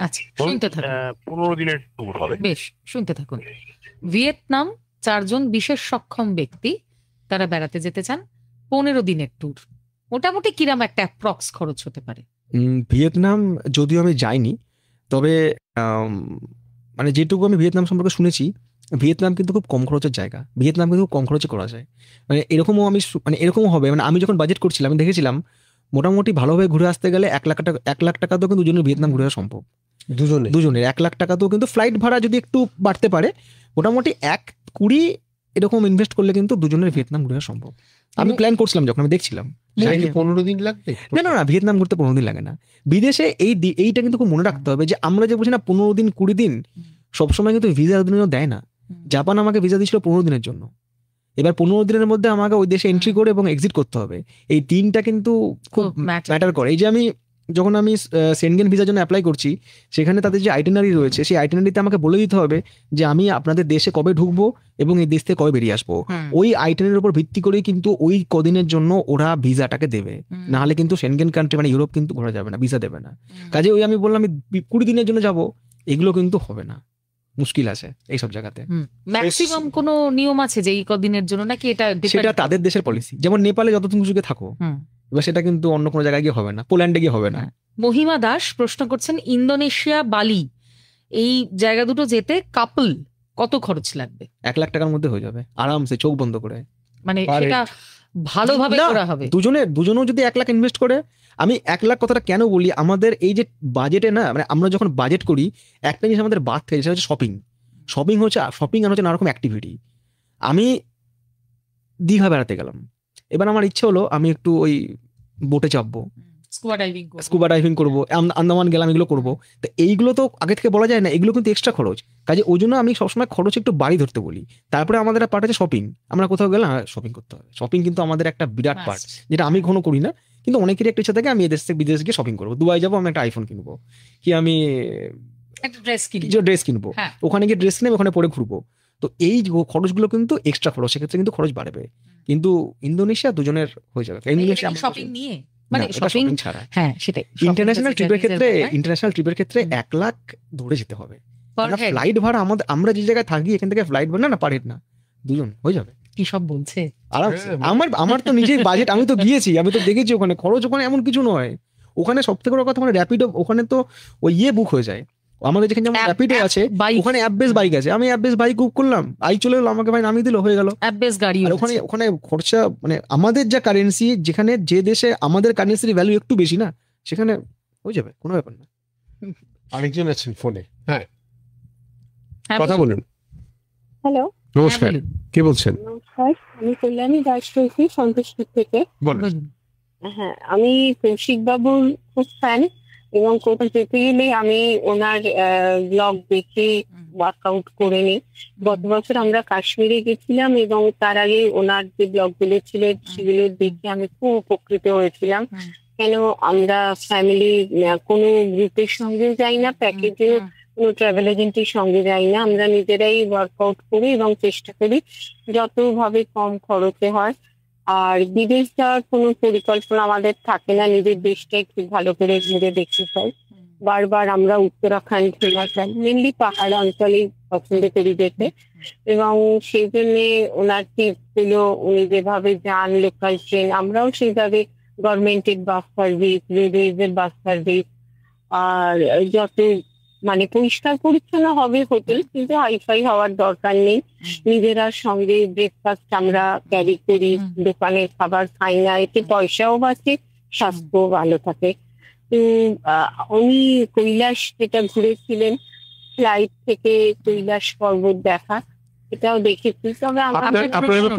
আচ্ছা, শুনতে থাকুন। 15 দিনের ট্যুর হবে। বেশ, শুনতে থাকুন। ভিয়েতনাম 4জন বিশেষ সক্ষম ব্যক্তি তারা বেড়াতে যেতে চান, 15 দিনের ট্যুর। মোটামুটি কিরাম একটা অ্যাপ্রক্স খরচ হতে পারে? ভিয়েতনাম যদিও আমি যাইনি, তবে মানে যেটুকু আমি ভিয়েতনাম সম্পর্কে শুনেছি, ভিয়েতনাম কিন্তু খুব কম খরচের জায়গা। ভিয়েতনাম কিন্তু খুব কম খরচে করা যায়। মানে এরকমও মানে এরকমও হবে, মানে আমি যখন বাজেট করছিলাম আমি দেখেছিলাম মোটামুটি ভালোভাবে ঘুরে আসতে গেলে 1 লাখ টাকাতেও কিন্তু দুজনের ভিয়েতনাম ঘুরে আসা সম্ভব। দুজনের 1 লাখ টাকাতেও কিন্তু ফ্লাইট ভাড়া যদি একটু বাড়তে পারে, মোটামুটি 1.20 এরকম ইনভেস্ট করলে কিন্তু দুজনের ভিয়েতনাম ঘুরে আসা সম্ভব। আমি প্ল্যান করছিলাম যখন আমি দেখছিলাম। 15 দিন লাগবে না, ভিয়েতনাম ঘুরতে 15 দিন লাগে না। বিদেশে এইটা কিন্তু খুব মনে রাখতে হবে যে আমরা যে বলছি না 15 দিন 20 দিন, সবসময় কিন্তু ভিসার জন্য দেয় না। জাপান আমাকে ভিসা দিয়েছিল 15 দিনের জন্য। এবার 15 দিনের মধ্যে আমাকে ওই দেশে এন্ট্রি করে এবং এক্সিট করতে হবে। এই দিনটা কিন্তু খুব ম্যাটার করে। এই যে যখন আমি সেনগেন ভিসার জন্য অ্যাপ্লাই করছি, সেখানে তাদের যে আইটিনারি রয়েছে সেই আইটিনারিতে আমাকে বলে দিতে হবে যে আমি আপনাদের দেশে কবে ঢুকবো এবং এই দেশ থেকে কবে বেরিয়ে আসবো। ওই আইটিনারির উপর ভিত্তি করেই কিন্তু ওই কদিনের জন্য ওরা ভিসাটাকে দেবে, না হলে কিন্তু সেনগেন কান্ট্রি মানে ইউরোপ কিন্তু ঘোরা যাবে না, ভিসা দেবে না। কাজে ওই আমি বললাম আমি 20 দিনের জন্য যাব, এগুলো কিন্তু হবে না, মুশকিল আছে এইসব জায়গাতে। ম্যাক্সিমাম কোনো নিয়ম আছে যে এই কদিনের জন্য, নাকি এটা সেটা তাদের দেশের পলিসি। যেমন নেপালে যতদিন সুযোগে থাকো, এবার সেটা কিন্তু অন্য কোনো জায়গায় গিয়ে হবে না, পোল্যান্ডে গিয়ে হবে না। মহিমা দাস প্রশ্ন করছেন, ইন্দোনেশিয়া, বালি এই জায়গা দুটো যেতে কাপল কত খরচ লাগবে? 1 লাখ টাকার মধ্যে হয়ে যাবে আরামসে, চোখ বন্ধ করে। মানে সেটা ভালোভাবে করা হবে? দুজনেও যদি 1 লাখ ইনভেস্ট করে। আমি 1 লাখ কথাটা কেন বলি, আমাদের এই যে বাজেটে না, মানে আমরা যখন বাজেট করি একটা জিনিস আমাদের বাদ থাকে, সেটা হচ্ছে শপিং আর হচ্ছে নানা রকম অ্যাক্টিভিটি। আমি দীঘা বেড়াতে গেলাম, এবার আমার ইচ্ছে হলো আমি একটু ওই বোটে চাপবো, স্কুবা ডাইভিং করবো, আন্দামান গেলাম, এগুলো করবো। তো এইগুলো তো আগে থেকে বলা যায় না, এগুলো কিন্তু এক্সট্রা খরচ। কাজে ওই জন্য আমি সবসময় খরচ একটু বাড়ি ধরতে বলি। তারপরে আমাদের পার্ট আছে শপিং। আমরা কোথাও গেলাম শপিং করতে হবে, শপিং কিন্তু আমাদের একটা বিরাট পার্ট, যেটা আমি কখনো করি না, কিন্তু অনেকেরই একটা ইচ্ছা থাকে আমি এদেশ থেকে বিদেশ গিয়ে শপিং করবো। দুবাই যাবো, আমি একটা আইফোন কিনবো, কি আমি একটা ড্রেস কিনি। কিছু ড্রেস কিনবো, হ্যাঁ। ওখানে গিয়ে ড্রেস কিনে ওখানে পরে ঘুরবো। তো এই খরচগুলো কিন্তু এক্সট্রা খরচ, সেক্ষেত্রে কিন্তু খরচ বাড়বে। কিন্তু ইন্দোনেশিয়া দুজনের হয়ে যাবে। ইন্দোনেশিয়া শপিং নিয়ে মানে না, এটা শপিং, shopping ছাড়া। হ্যাঁ সেটাই। ইন্টারন্যাশনাল ট্রিপের ক্ষেত্রে হুম। 1 লাখ ধরে যেতে হবে। Per head। ফ্লাইট ভাড়া আমরা যে জায়গায় থাকি এখান থেকে ফ্লাইট ভাড়া না পার হেড না, দুজন হয়ে যাবে কি সব বলছে। আরামসে। হ্যাঁ, আমার তো নিজের বাজেট, আমি তো গিয়েছি, আমি তো দেখেছি ওখানে খরচ ওখানে এমন কিছু নয়। ওখানে সব থেকে বড় কথা মানে র্যাপিডো, ওখানে তো ওই বুক হয়ে যায়। আমাদের যেখানে যেমন র্যাপিডো আছে ওখানে অ্যাপ বেস বাইক আছে, আমি অ্যাপ বেস বাইক বুক করলাম, চলে এলো, আমাকে ভাই নামিয়ে দিল, হয়ে গেল। অ্যাপ বেস গাড়ি। আর ওখানে খরচা মানে আমাদের যা কারেন্সি, যেখানে যে দেশে আমাদের কারেন্সির ভ্যালু একটু বেশি না, সেখানে হয়ে যাবে, কোনো ব্যাপার না। আরেকজন আছেন ফোনে। হ্যাঁ, হ্যাঁ, কথা বলুন। হ্যালো, নমস্কার, কে বলছেন? নমস্কার। আমি কল্যাণী দাস বলছি সন্তোষপুর থেকে। বলুন। বলুন। হ্যাঁ, আমি কৌশিক বাবুর খুব ফ্যান এবং কোথাও যেতে গেলে আমি ওনার ব্লগ দেখে ওয়ার্কআউট করে নিই। গত বছর আমরা কাশ্মীরে গেছিলাম এবং তার আগে ওনার যে ব্লগগুলো ছিল সেগুলো দেখে আমি খুব উপকৃত হয়েছিলাম। কেন আমরা ফ্যামিলি কোনো গ্রুপের সঙ্গে যাই না, প্যাকেজে কোনো ট্রাভেল এজেন্টের সঙ্গে যাই না, আমরা নিজেরাই ওয়ার্কআউট করি এবং চেষ্টা করি যতভাবে কম খরচে হয়। আর বিদেশ যাওয়ার কোনো পরিকল্পনা আমাদের থাকে না, নিজের দেশটাই খুব ভালো করে ঘুরে দেখতে চাই। বারবার আমরা উত্তরাখণ্ড, হিমাচল, মেনলি পাহাড় অঞ্চলেই পছন্দ করি যেতে, এবং সেই জন্যে ওনার টিপসগুলো উনি যেভাবে যান, লোকাল ট্রেন, আমরাও সেইভাবে গভর্নমেন্টের বাস সার্ভিস, রেলওয়েজের বাস সার্ভিস, আর যত মানে পরিষ্কার পরিচ্ছন্ন হবে হোটেল, কিন্তু হাইফাই হওয়ার দরকার নেই। নিজেরা সঙ্গে ব্রেকফাস্ট আমরা ক্যারি করি, দোকানের খাবার খাই না, এতে পয়সাও বাঁচে, স্বাস্থ্য ভালো থাকে। উনি কৈলাস যেটা ঘুরেছিলেন, ফ্লাইট থেকে কৈলাস পর্বত দেখা, এটাও দেখেছি। তবে আপনার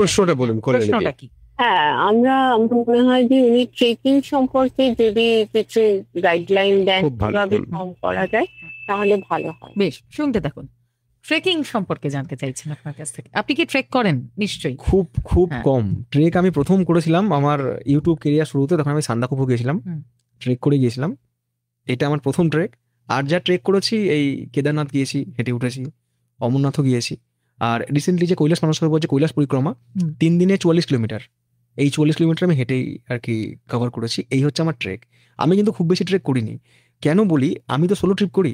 প্রশ্নটা বলুন। প্রশ্নটা কি? হ্যাঁ, আমার মনে হয় যে উনি ট্রেকিং সম্পর্কে যদি কিছু গাইডলাইন দেন খুব ভালো। কিভাবে কম করা যায় তাহলে ভালো হয়। বেশ, শুনতে থাকুন। ট্রেকিং সম্পর্কে জানতে চাইছেন আপনার কাছ থেকে। আপনি কি ট্রেক করেন? নিশ্চয়ই। খুব হ্যাঁ। কম ট্রেক আমি প্রথম করেছিলাম আমার ইউটিউব কেরিয়ার শুরুতে, তখন আমি সান্দাকফু গিয়েছিলাম, ট্রেক করে গিয়েছিলাম, এটা আমার প্রথম ট্রেক। আর যা ট্রেক করেছি, এই কেদারনাথ গিয়েছি, হেঁটে উঠেছি, অমরনাথও গিয়েছি, আর রিসেন্টলি যে কৈলাস মানসরোবর যে কৈলাস পরিক্রমা 3 দিনে 44 কিলোমিটার, এই 44 কিলোমিটার আমি হেঁটেই আর কি কভার করেছি। এই হচ্ছে আমার ট্রেক। আমি কিন্তু খুব বেশি ট্রেক করিনি। কেন বলি, আমি তো সোলো ট্রিপ করি।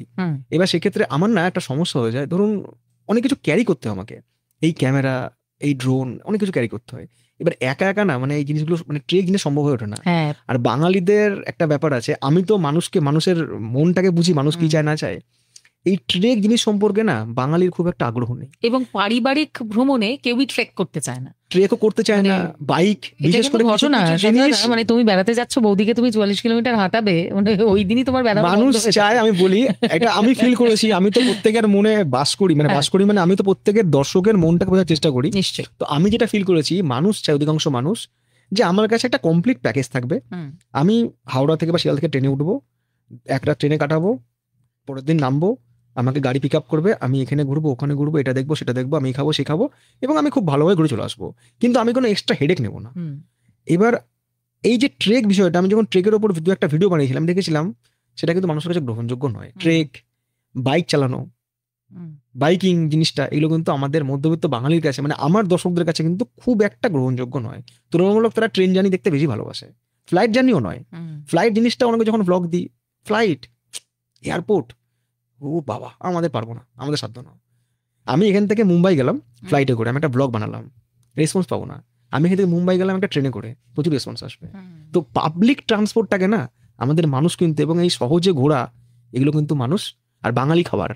এবার সেক্ষেত্রে আমার না একটা সমস্যা হয়ে যায়, ধরুন অনেক কিছু ক্যারি করতে হয় আমাকে, এই ক্যামেরা, এই ড্রোন, অনেক কিছু ক্যারি করতে হয়। এবার একা একা না মানে এই জিনিসগুলো মানে ট্রেক জিনিস সম্ভব হয়ে ওঠে না। আর বাঙালিদের একটা ব্যাপার আছে, আমি তো মানুষের মনটাকে বুঝি, মানুষ কি চায় না চায়। এই ট্রেক জিনিস সম্পর্কে না বাঙালির খুব একটা আগ্রহ নেই, এবং পারিবারিক ভ্রমণে কেউই ট্রেক করতে চায় না, ট্রেকও করতে চায় না। বাইক বিশেষ করে ঘটনা, মানে তুমি বেড়াতে যাচ্ছ, বৌদিকে তুমি 44 কিলোমিটার হাঁটাবে, মানে ওই দিনই তোমার বেড়া মানুষ চায়। আমি বলি এটা আমি ফিল করেছি, আমি তো প্রত্যেকের মনে বাস করি, মানে আমি তো প্রত্যেকের দর্শকের মনটাকে বোঝার চেষ্টা করি। নিশ্চয়ই। তো আমি যেটা ফিল করেছি, মানুষ চায়, অধিকাংশ মানুষ, যে আমার কাছে একটা কমপ্লিট প্যাকেজ থাকবে। আমি হাওড়া থেকে বা শিয়াল থেকে ট্রেনে উঠবো, একটা ট্রেনে কাটাবো, পরের দিন নামবো, আমাকে গাড়ি পিক আপ করবে, আমি এখানে ঘুরবো, ওখানে ঘুরবো, এটা দেখবো, সেটা দেখবো, আমি খাবো, সে খাবো, এবং আমি খুব ভালোভাবে ঘুরে চলে আসবো, কিন্তু আমি কোনো এক্সট্রা হেডেক নেবো না। এবার এই যে ট্রেক বিষয়টা, আমি যখন ট্রেকের ওপর একটা ভিডিও বানিয়েছিলাম, দেখেছিলাম সেটা কিন্তু মানুষের কাছে গ্রহণযোগ্য নয়। ট্রেক, বাইক চালানো, বাইকিং জিনিসটা, এগুলো কিন্তু আমাদের মধ্যবিত্ত বাঙালির কাছে, মানে আমার দর্শকদের কাছে কিন্তু খুব একটা গ্রহণযোগ্য নয়। তুলনামূলক তারা ট্রেন জার্নি দেখতে বেশি ভালোবাসে, ফ্লাইট জার্নিও নয়। ফ্লাইট জিনিসটা অনেকে যখন ব্লগ দিই, ফ্লাইট, এয়ারপোর্ট, ও বাবা, আমাদের পারবো না, আমাদের সাধ্য না। আমি এখান থেকে মুম্বাই গেলাম ফ্লাইটে করে, আমি একটা ব্লগ বানালাম, রেসপন্স পাবো না। আমি এখান থেকে মুম্বাই গেলাম একটা ট্রেনে করে, প্রচুর রেসপন্স আসবে। তো পাবলিক ট্রান্সপোর্টটাকে না আমাদের মানুষ কিন্তু, এবং এই সহজে ঘোরা, এগুলো কিন্তু মানুষ, আর বাঙালি খাবার,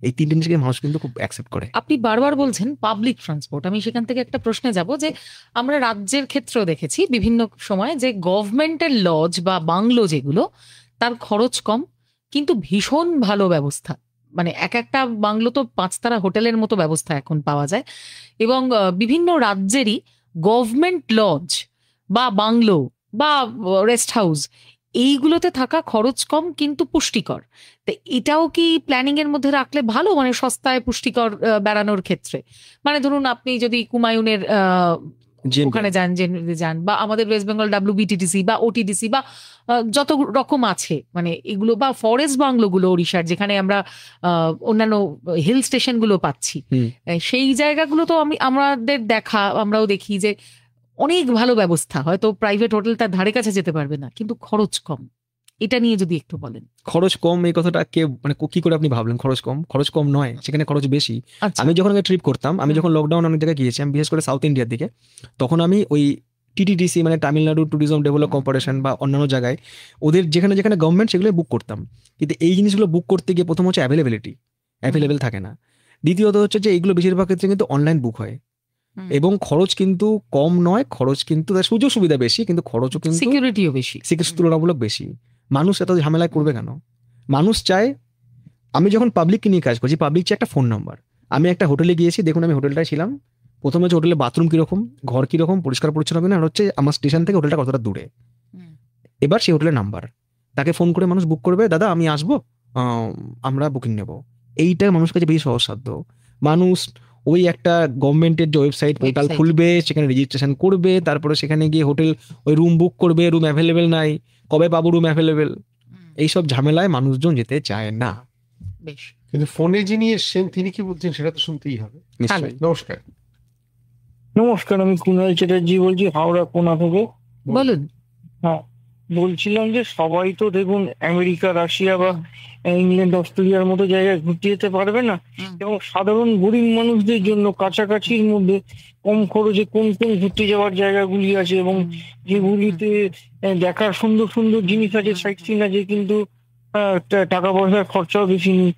এই 3টে জিনিসকে মানুষ কিন্তু খুব অ্যাকসেপ্ট করে। আপনি বারবার বলছেন পাবলিক ট্রান্সপোর্ট, আমি সেখান থেকে একটা প্রশ্নে যাব যে আমরা রাজ্যের ক্ষেত্রেও দেখেছি বিভিন্ন সময় যে গভর্নমেন্টের লজ বা বাংলো যেগুলো, তার খরচ কম কিন্তু ভীষণ ভালো ব্যবস্থা, মানে একটা বাংলো তো 5 তারা হোটেলের মতো ব্যবস্থা এখন পাওয়া যায়। এবং বিভিন্ন রাজ্যেরই গভর্নমেন্ট লজ বা বাংলো বা রেস্ট হাউস, এইগুলোতে থাকা খরচ কম কিন্তু পুষ্টিকর। তো এটাও কি প্ল্যানিং এর মধ্যে রাখলে ভালো, মানে সস্তায় পুষ্টিকর বেড়ানোর ক্ষেত্রে? মানে ধরুন আপনি যদি ওখানে যান যান, বা আমাদের ওয়েস্ট বেঙ্গল WBTTC বা OTDC বা যত রকম আছে, মানে এগুলো, বা ফরেস্ট বাংলোগুলো ওড়িশার, যেখানে আমরা অন্যান্য হিল স্টেশন গুলো পাচ্ছি, সেই জায়গাগুলো তো আমাদের দেখা, আমরাও দেখি যে অনেক ভালো ব্যবস্থা, হয়তো প্রাইভেট হোটেল তার ধারে কাছে যেতে পারবে না, কিন্তু খরচ কম। এটা নিয়ে যদি একটু বলেন। খরচ কম এই কথাটা কে মানে কি করে আপনি ভাবলেন? খরচ কম নয়, সেখানে খরচ বেশি। আমি যখন ট্রিপ করতাম, আমি যখন লকডাউন অনেক জায়গায় গিয়েছি, বিশেষ করে সাউথ ইন্ডিয়ার দিকে, তখন আমি ওই TTDC মানে তামিলনাড়ু ট্যুরিজম ডেভেলপ কর্পোরেশন বা অন্যান্য জায়গায় ওদের যেখানে যেখানে গভর্নমেন্ট, সেগুলো বুক করতাম। কিন্তু এই জিনিসগুলো বুক করতে গিয়ে প্রথম হচ্ছে অ্যাভেলেবেল থাকে না, দ্বিতীয়ত হচ্ছে যে এইগুলো বেশিরভাগ ক্ষেত্রে কিন্তু অনলাইন বুক হয়, এবং খরচ কিন্তু কম নয়, খরচ কিন্তু তার সুযোগ সুবিধা বেশি, কিন্তু খরচও কিন্তু সিকিউরিটিও বেশি, তুলনামূলক বেশি। মানুষ এত ঝামেলায় করবে কেন? মানুষ চায়, আমি যখন পাবলিককে নিয়ে কাজ করছি, পাবলিক চায় একটা ফোন নাম্বার। আমি একটা হোটেলে গিয়েছি, দেখুন আমি হোটেলটায় ছিলাম, প্রথমে হচ্ছে হোটেলের বাথরুম কিরকম, ঘর কিরকম, পরিষ্কার পরিচ্ছন্ন কিনা, আর হচ্ছে আমার স্টেশন থেকে হোটেলটা কতটা দূরে, এবার সেই হোটেলের নাম্বার, তাকে ফোন করে মানুষ বুক করবে, দাদা আমি আসবো, আমরা বুকিং নেব। এইটা মানুষের কাছে বেশি সহজসাধ্য। মানুষ ওই একটা গভর্নমেন্টের যে ওয়েবসাইট পোর্টাল খুলবে, সেখানে রেজিস্ট্রেশন করবে, তারপরে সেখানে গিয়ে হোটেল ওই রুম বুক করবে, রুম অ্যাভেলেবেল নাই, কবে পাবো রুম অ্যাভেলেবেল, এইসব ঝামেলায় মানুষজন যেতে চায় না। বেশ, কিন্তু ফোনে যিনি এসছেন তিনি কি বলছেন সেটা তো শুনতেই হবে। নিশ্চয়ই। নমস্কার। নমস্কার, আমি কুণাল চ্যাটার্জি বলছি, হাওড়া কোনা থেকে। বলুন। হ্যাঁ, বলছিলাম যে সবাই তো দেখুন আমেরিকা, রাশিয়া বা ইংল্যান্ড, অস্ট্রেলিয়ার মতো জায়গায় ঘুরতে যেতে পারবে না, এবং সাধারণ গরিব মানুষদের জন্য কাছাকাছির মধ্যে কম খরচে কোন কোন ঘুরতে যাওয়ার জায়গাগুলি আছে, এবং যেগুলিতে দেখার সুন্দর সুন্দর জিনিস আছে, সাইট সিন আছে, কিন্তু টাকা পয়সার খরচাও বেশি নেই,